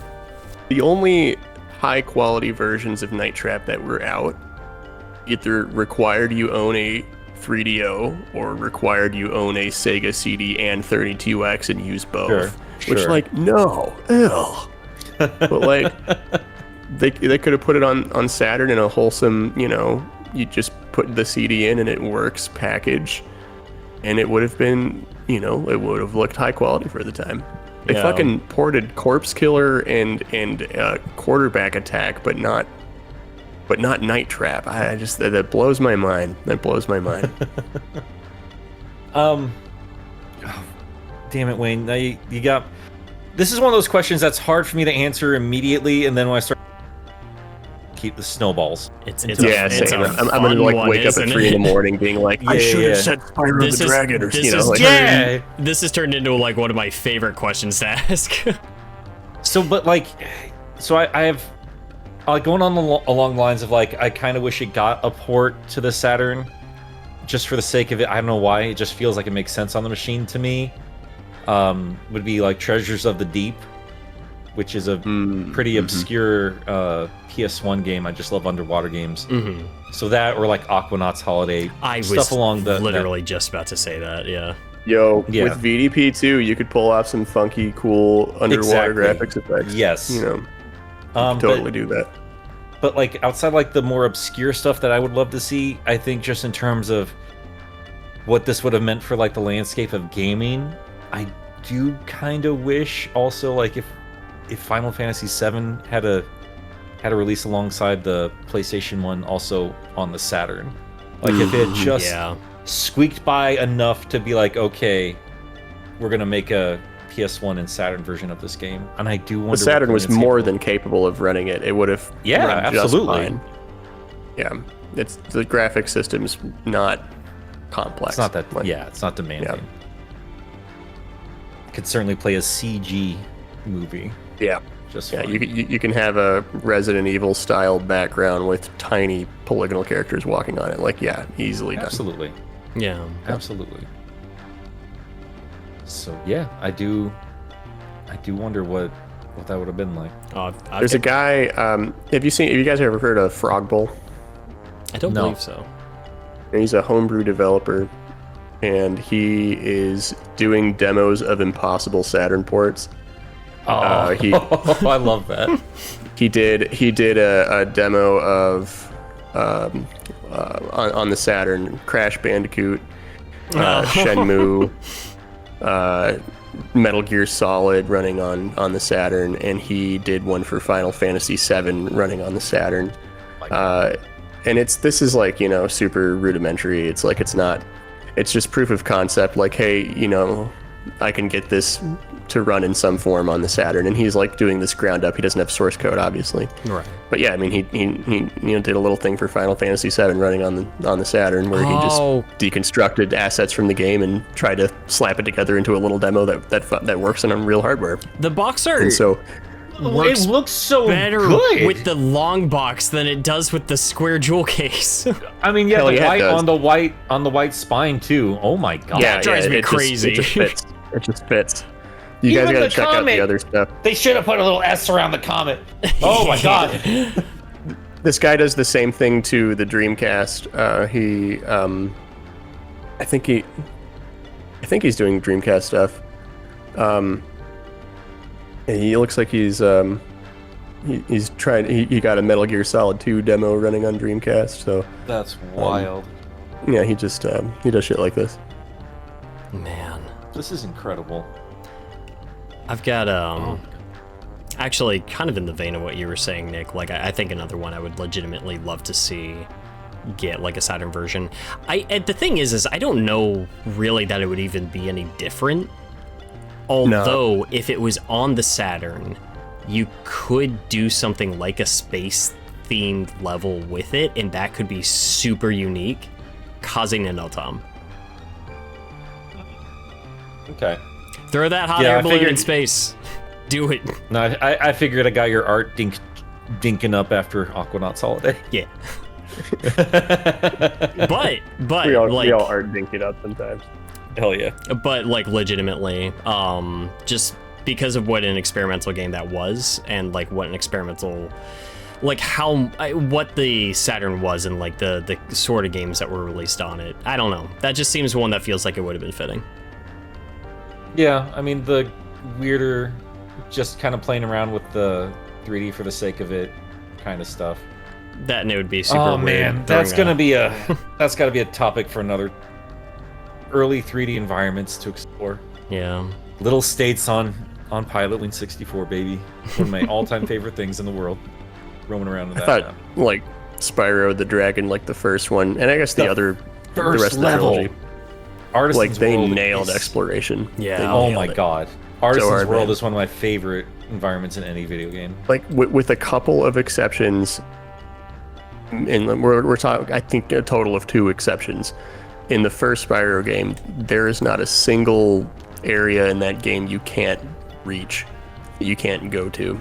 C: the only high-quality versions of Night Trap that were out either required you own a 3DO or required you own a Sega CD and 32X and use both.
B: Sure.
C: Which, like, no, ew. But like they could have put it on Saturn in a wholesome, you just put the CD in and it works package, and it would have been, it would have looked high quality for the time. They fucking ported Corpse Killer and Quarterback Attack, but not Night Trap. I just that blows my mind. That blows my mind.
B: Damn it, Wayne. Now you got. This is one of those questions that's hard for me to answer immediately, and then when I start keep the snowballs.
C: I'm gonna like wake up at 3 in the morning being like, I should have said Spyro the Dragon, or
A: This has turned into like one of my favorite questions to ask.
B: I have going on along the lines of like, I kind of wish it got a port to the Saturn, just for the sake of it. I don't know why. It just feels like it makes sense on the machine to me. Would be like Treasures of the Deep. which is a pretty obscure PS1 game. I just love underwater games. So that, or like Aquanauts Holiday,
A: stuff along literally just about to say that. Yeah.
C: Yo, with VDP too, you could pull off some funky, cool underwater graphics effects.
B: Yes,
C: you know, you totally do that.
B: But like outside like the more obscure stuff that I would love to see, I think just in terms of what this would have meant for like the landscape of gaming, I do kind of wish also like if Final Fantasy VII had a release alongside the PlayStation 1 also on the Saturn. Like if it just squeaked by enough to be like, okay, we're gonna make a PS1 and Saturn version of this game, and I do wonder.
C: The Saturn was more than capable of running it. It would have run
B: absolutely.
C: Just fine. Yeah, it's the graphic system's not complex.
B: It's not that. It's not demanding. Yeah. Could certainly play a CG movie.
C: Yeah. You can have a Resident Evil style background with tiny polygonal characters walking on it. Like, easily done.
B: Absolutely.
A: Yeah.
B: Absolutely. So yeah, I do wonder what that would have been like.
C: There's a guy. Have you guys ever heard of Frog Bowl?
A: I don't believe so.
C: He's a homebrew developer, and he is doing demos of impossible Saturn ports.
B: I love that.
C: He did a demo of on the Saturn, Crash Bandicoot, Shenmue, Metal Gear Solid running on the Saturn, and he did one for Final Fantasy VII running on the Saturn. And this is like, you know, super rudimentary. It's like it's just proof of concept. Like, hey, you know, I can get this to run in some form on the Saturn, and he's like doing this ground up. He doesn't have source code, obviously.
A: Right.
C: But yeah, I mean, he did a little thing for Final Fantasy VII running on the Saturn, where he just deconstructed assets from the game and tried to slap it together into a little demo that works on real hardware.
A: The box art.
C: And so
A: works
B: it looks so
A: better
B: good
A: with the long box than it does with the square jewel case.
B: I mean, the white on the white spine too. Oh my god.
A: Yeah, it drives me crazy.
C: It just fits. You guys gotta check out the other stuff.
B: They should have put a little S around the comet. Oh my god.
C: This guy does the same thing to the Dreamcast. I think he's doing Dreamcast stuff. He looks like he's trying. He got a Metal Gear Solid 2 demo running on Dreamcast. So
B: that's wild.
C: Yeah, he just he does shit like this.
A: Man,
B: this is incredible.
A: I've got actually kind of in the vein of what you were saying, Nick. Like I think another one I would legitimately love to see get like a Saturn version. The thing is I don't know really that it would even be any different. Although if it was on the Saturn, you could do something like a space themed level with it, and that could be super unique. Kazing no Tom.
B: Okay.
A: Throw that hot air balloon in space. Do it.
B: No, I figured I got your art dinking up after Aquanauts Holiday.
A: Yeah. but
C: we all art dink it up sometimes.
B: Hell yeah.
A: But like legitimately, just because of what an experimental game that was, and like what an experimental, like what the Saturn was, and like the sort of games that were released on it. I don't know. That just seems one that feels like it would have been fitting.
B: Yeah, I mean the weirder, just kind of playing around with the 3D for the sake of it, kind of stuff.
A: That and it would be super weird.
B: Oh man, that's gotta be a topic for another. Early 3D environments to explore.
A: Yeah.
B: Little states on Pilotwing 64, baby. One of my all-time favorite things in the world. Roaming around with that.
C: I thought like Spyro the Dragon, like the first one, and I guess the rest
B: level.
C: of the trilogy.
B: Artisan's
C: like they
B: World
C: nailed exploration.
A: Yeah.
B: Oh my god. Artisan's World
C: man.
B: Is one of my favorite environments in any video game.
C: Like with a couple of exceptions, and we're talking, I think a total of 2 exceptions. In the first Spyro game, there is not a single area in that game you can't reach, you can't go to.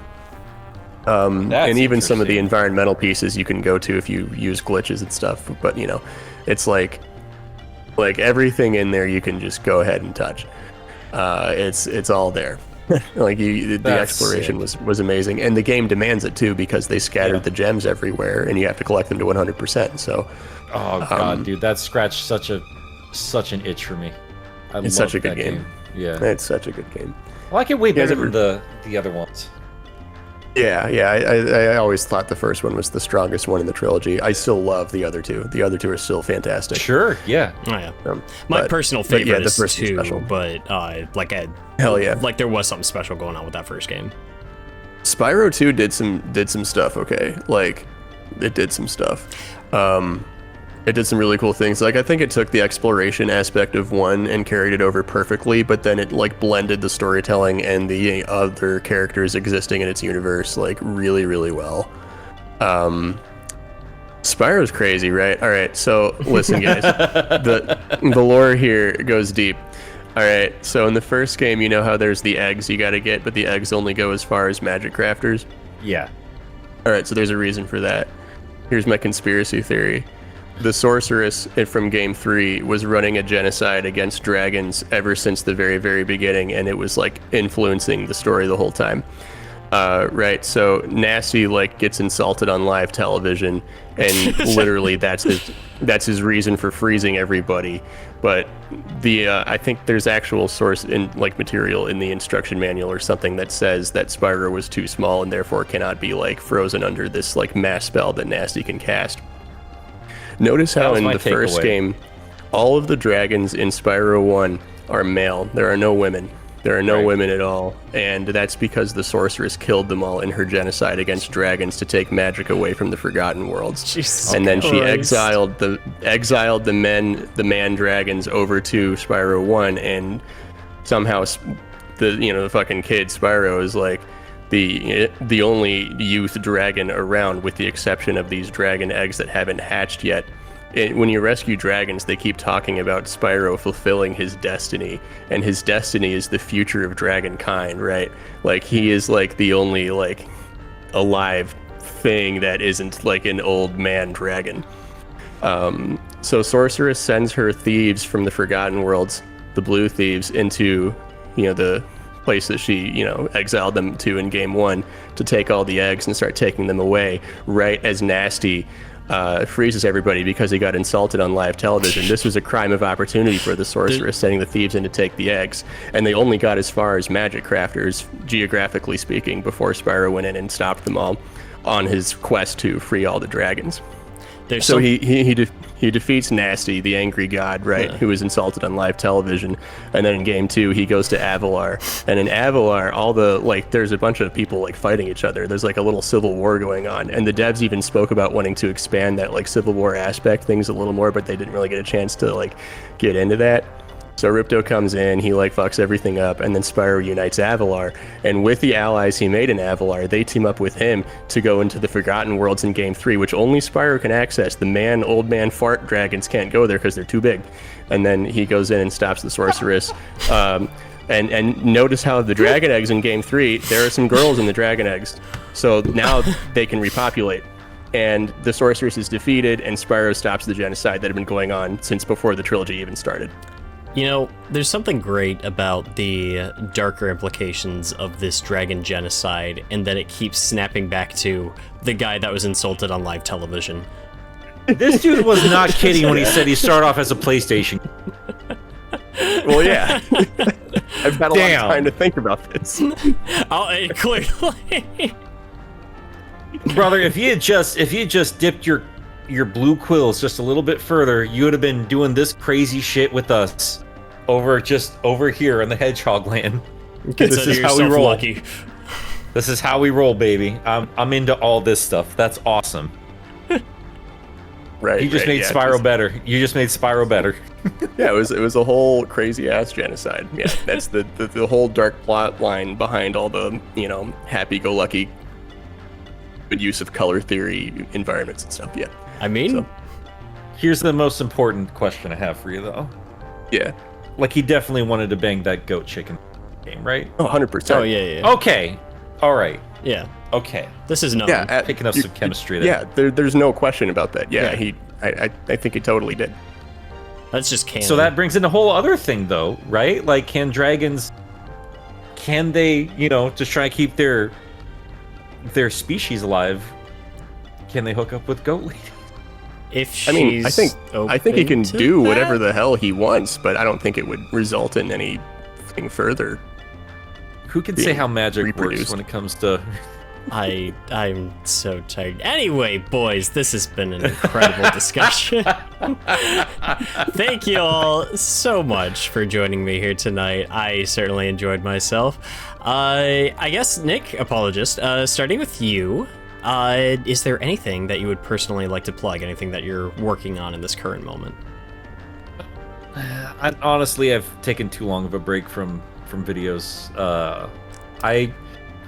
C: And even some of the environmental pieces you can go to if you use glitches and stuff. But you know, it's like everything in there you can just go ahead and touch. It's all there. Like the exploration was amazing, and the game demands it too because they scattered the gems everywhere, and you have to collect them to 100%. So,
B: oh god, dude, that scratched such an itch for me.
C: It's such a good game.
B: Yeah,
C: it's such a good game.
B: I like it way better than the other ones.
C: Yeah. I always thought the first one was the strongest one in the trilogy. I still love the other two. The other two are still fantastic.
B: Sure, yeah.
A: Oh, yeah. My personal favorite is
C: the first
A: 2,
C: special.
A: but
C: Hell yeah.
A: Like there was something special going on with that first game.
C: Spyro 2 did some stuff, okay? Like, it did some stuff. It did some really cool things. Like, I think it took the exploration aspect of 1 and carried it over perfectly, but then it, like, blended the storytelling and the other characters existing in its universe, like, really, really well. Spyro's crazy, right? All right, so listen, guys. The lore here goes deep. All right, so in the first game, you know how there's the eggs you gotta get, but the eggs only go as far as magic crafters?
B: Yeah.
C: All right, so there's a reason for that. Here's my conspiracy theory. The sorceress from Game 3 was running a genocide against dragons ever since the very, very beginning, and it was, like, influencing the story the whole time. Right, so Nasty, like, gets insulted on live television, and literally that's his reason for freezing everybody. But I think there's actual source in, like, material in the instruction manual or something that says that Spyro was too small and therefore cannot be, like, frozen under this, like, mass spell that Nasty can cast. Notice how in the first game, all of the dragons in Spyro 1 are male. There are no women. There are no women at all. And that's because the sorceress killed them all in her genocide against dragons to take magic away from the Forgotten Worlds. Jesus and then she exiled the man dragons over to Spyro 1, and somehow the fucking kid Spyro is like the only youth dragon around, with the exception of these dragon eggs that haven't hatched yet. When you rescue dragons, they keep talking about Spyro fulfilling his destiny, and his destiny is the future of dragonkind, right? Like, he is, like, the only, like, alive thing that isn't, like, an old man dragon. So Sorceress sends her thieves from the Forgotten Worlds, the blue thieves, into, the place that she, exiled them to in Game 1 to take all the eggs and start taking them away, right as Nasty freezes everybody because he got insulted on live television. This was a crime of opportunity for the sorceress, sending the thieves in to take the eggs, and they only got as far as magic crafters, geographically speaking, before Spyro went in and stopped them all on his quest to free all the dragons. He defeats Nasty, the angry god, right, who was insulted on live television. And then in Game 2, he goes to Avalar. And in Avalar, there's a bunch of people, like, fighting each other. There's, like, a little civil war going on. And the devs even spoke about wanting to expand that, like, civil war aspect things a little more, but they didn't really get a chance to, like, get into that. So Ripto comes in, he, like, fucks everything up, and then Spyro unites Avalar. And with the allies he made in Avalar, they team up with him to go into the Forgotten Worlds in Game 3, which only Spyro can access. The old man fart dragons can't go there because they're too big. And then he goes in and stops the sorceress. And notice how the dragon eggs in Game 3, there are some girls in the dragon eggs. So now they can repopulate. And the sorceress is defeated, and Spyro stops the genocide that had been going on since before the trilogy even started.
A: There's something great about the darker implications of this dragon genocide, and that it keeps snapping back to the guy that was insulted on live television.
B: This dude was not kidding when he said he started off as a PlayStation.
C: Well, yeah. I've had a lot of time to think about this.
A: Clearly.
B: Brother, if you had just dipped your blue quills just a little bit further, you would have been doing this crazy shit with us over here in the Hedgehog Land. This is how we roll. Lucky. This is how we roll, baby. I'm into all this stuff. That's awesome.
C: Right.
B: You just made Spyro better. You just made Spyro better.
C: Yeah, it was a whole crazy ass genocide. Yeah, that's the whole dark plot line behind all the happy-go-lucky good use of color theory environments and stuff. Yeah.
A: I mean,
B: here's the most important question I have for you, though.
C: Yeah.
B: Like, he definitely wanted to bang that goat chicken game, right?
C: Oh, 100%.
A: Oh, yeah.
B: Okay. All right.
A: Yeah.
B: Okay.
A: This is known.
C: Yeah,
B: picking up some chemistry there.
C: Yeah, there's no question about that. Yeah, I think he totally did.
A: That's just canon.
B: So that brings in a whole other thing, though, right? Like, can dragons can they, just try to keep their species alive? Can they hook up with goat lady?
A: If
C: I mean, I think he can
A: open
C: do
A: to
C: whatever
A: that?
C: the hell he wants, but I don't think it would result in anything further.
B: Who can say
C: being
B: how magic works
C: reproduced.
B: when it comes to...
A: I'm so tired. Anyway, boys, this has been an incredible discussion. Thank you all so much for joining me here tonight. I certainly enjoyed myself. I guess, Nick, apologist, starting with you, is there anything that you would personally like to plug? Anything that you're working on in this current moment?
B: Honestly, I've taken too long of a break from videos. I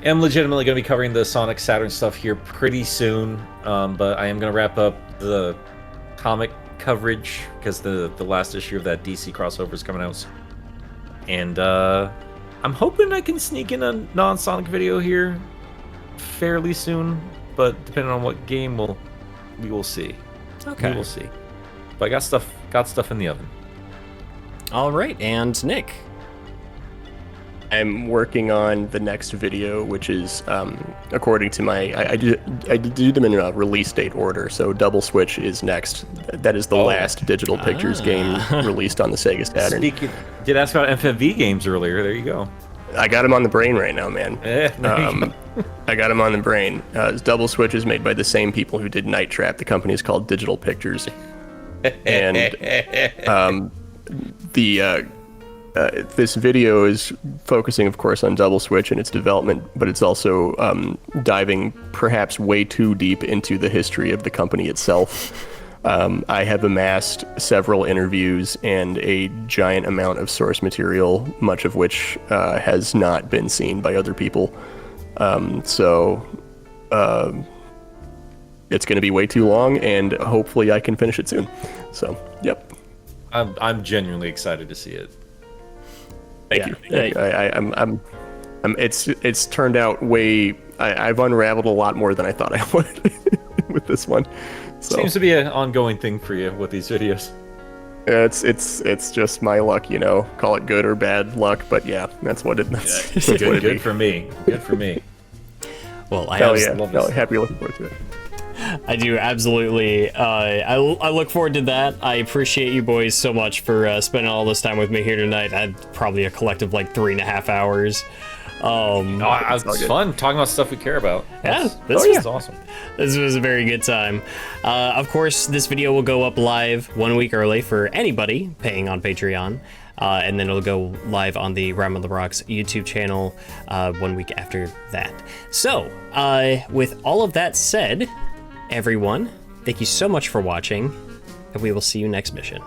B: am legitimately going to be covering the Sonic Saturn stuff here pretty soon, but I am going to wrap up the comic coverage because the last issue of that DC crossover is coming out soon. And I'm hoping I can sneak in a non-Sonic video here fairly soon, but depending on what game we will see.
A: Okay.
B: We will see. But I got stuff in the oven.
A: All right, and Nick.
C: I'm working on the next video, which is according to my I do them in a release date order. So Double Switch is next. That is the last digital pictures game released on the Sega Saturn.
B: Did ask about FFV games earlier. There you go.
C: I got him on the brain right now, man.
B: There you go.
C: I got him on the brain. Double Switch is made by the same people who did Night Trap. The company is called Digital Pictures, and this video is focusing, of course, on Double Switch and its development, but it's also diving perhaps way too deep into the history of the company itself. I have amassed several interviews and a giant amount of source material, much of which has not been seen by other people. So it's going to be way too long, and hopefully I can finish it soon. So, yep.
B: I'm genuinely excited to see it.
C: Thank you. It's turned out way. I've unraveled a lot more than I thought I would with this one. So
B: seems to be an ongoing thing for you with these videos.
C: It's just my luck, Call it good or bad luck, but yeah, that's what it. That's
B: Good for me. Good for me.
A: Well,
C: happy looking forward to it.
A: I do, absolutely. I look forward to that. I appreciate you boys so much for spending all this time with me here tonight. I had probably a collective 3.5 hours.
B: It's fun talking about stuff we care about.
A: This
B: is awesome.
A: This was a very good time. Of course, this video will go up live 1 week early for anybody paying on Patreon. And then it'll go live on the Realm of the Rocks YouTube channel 1 week after that. So, with all of that said, everyone, thank you so much for watching, and we will see you next mission.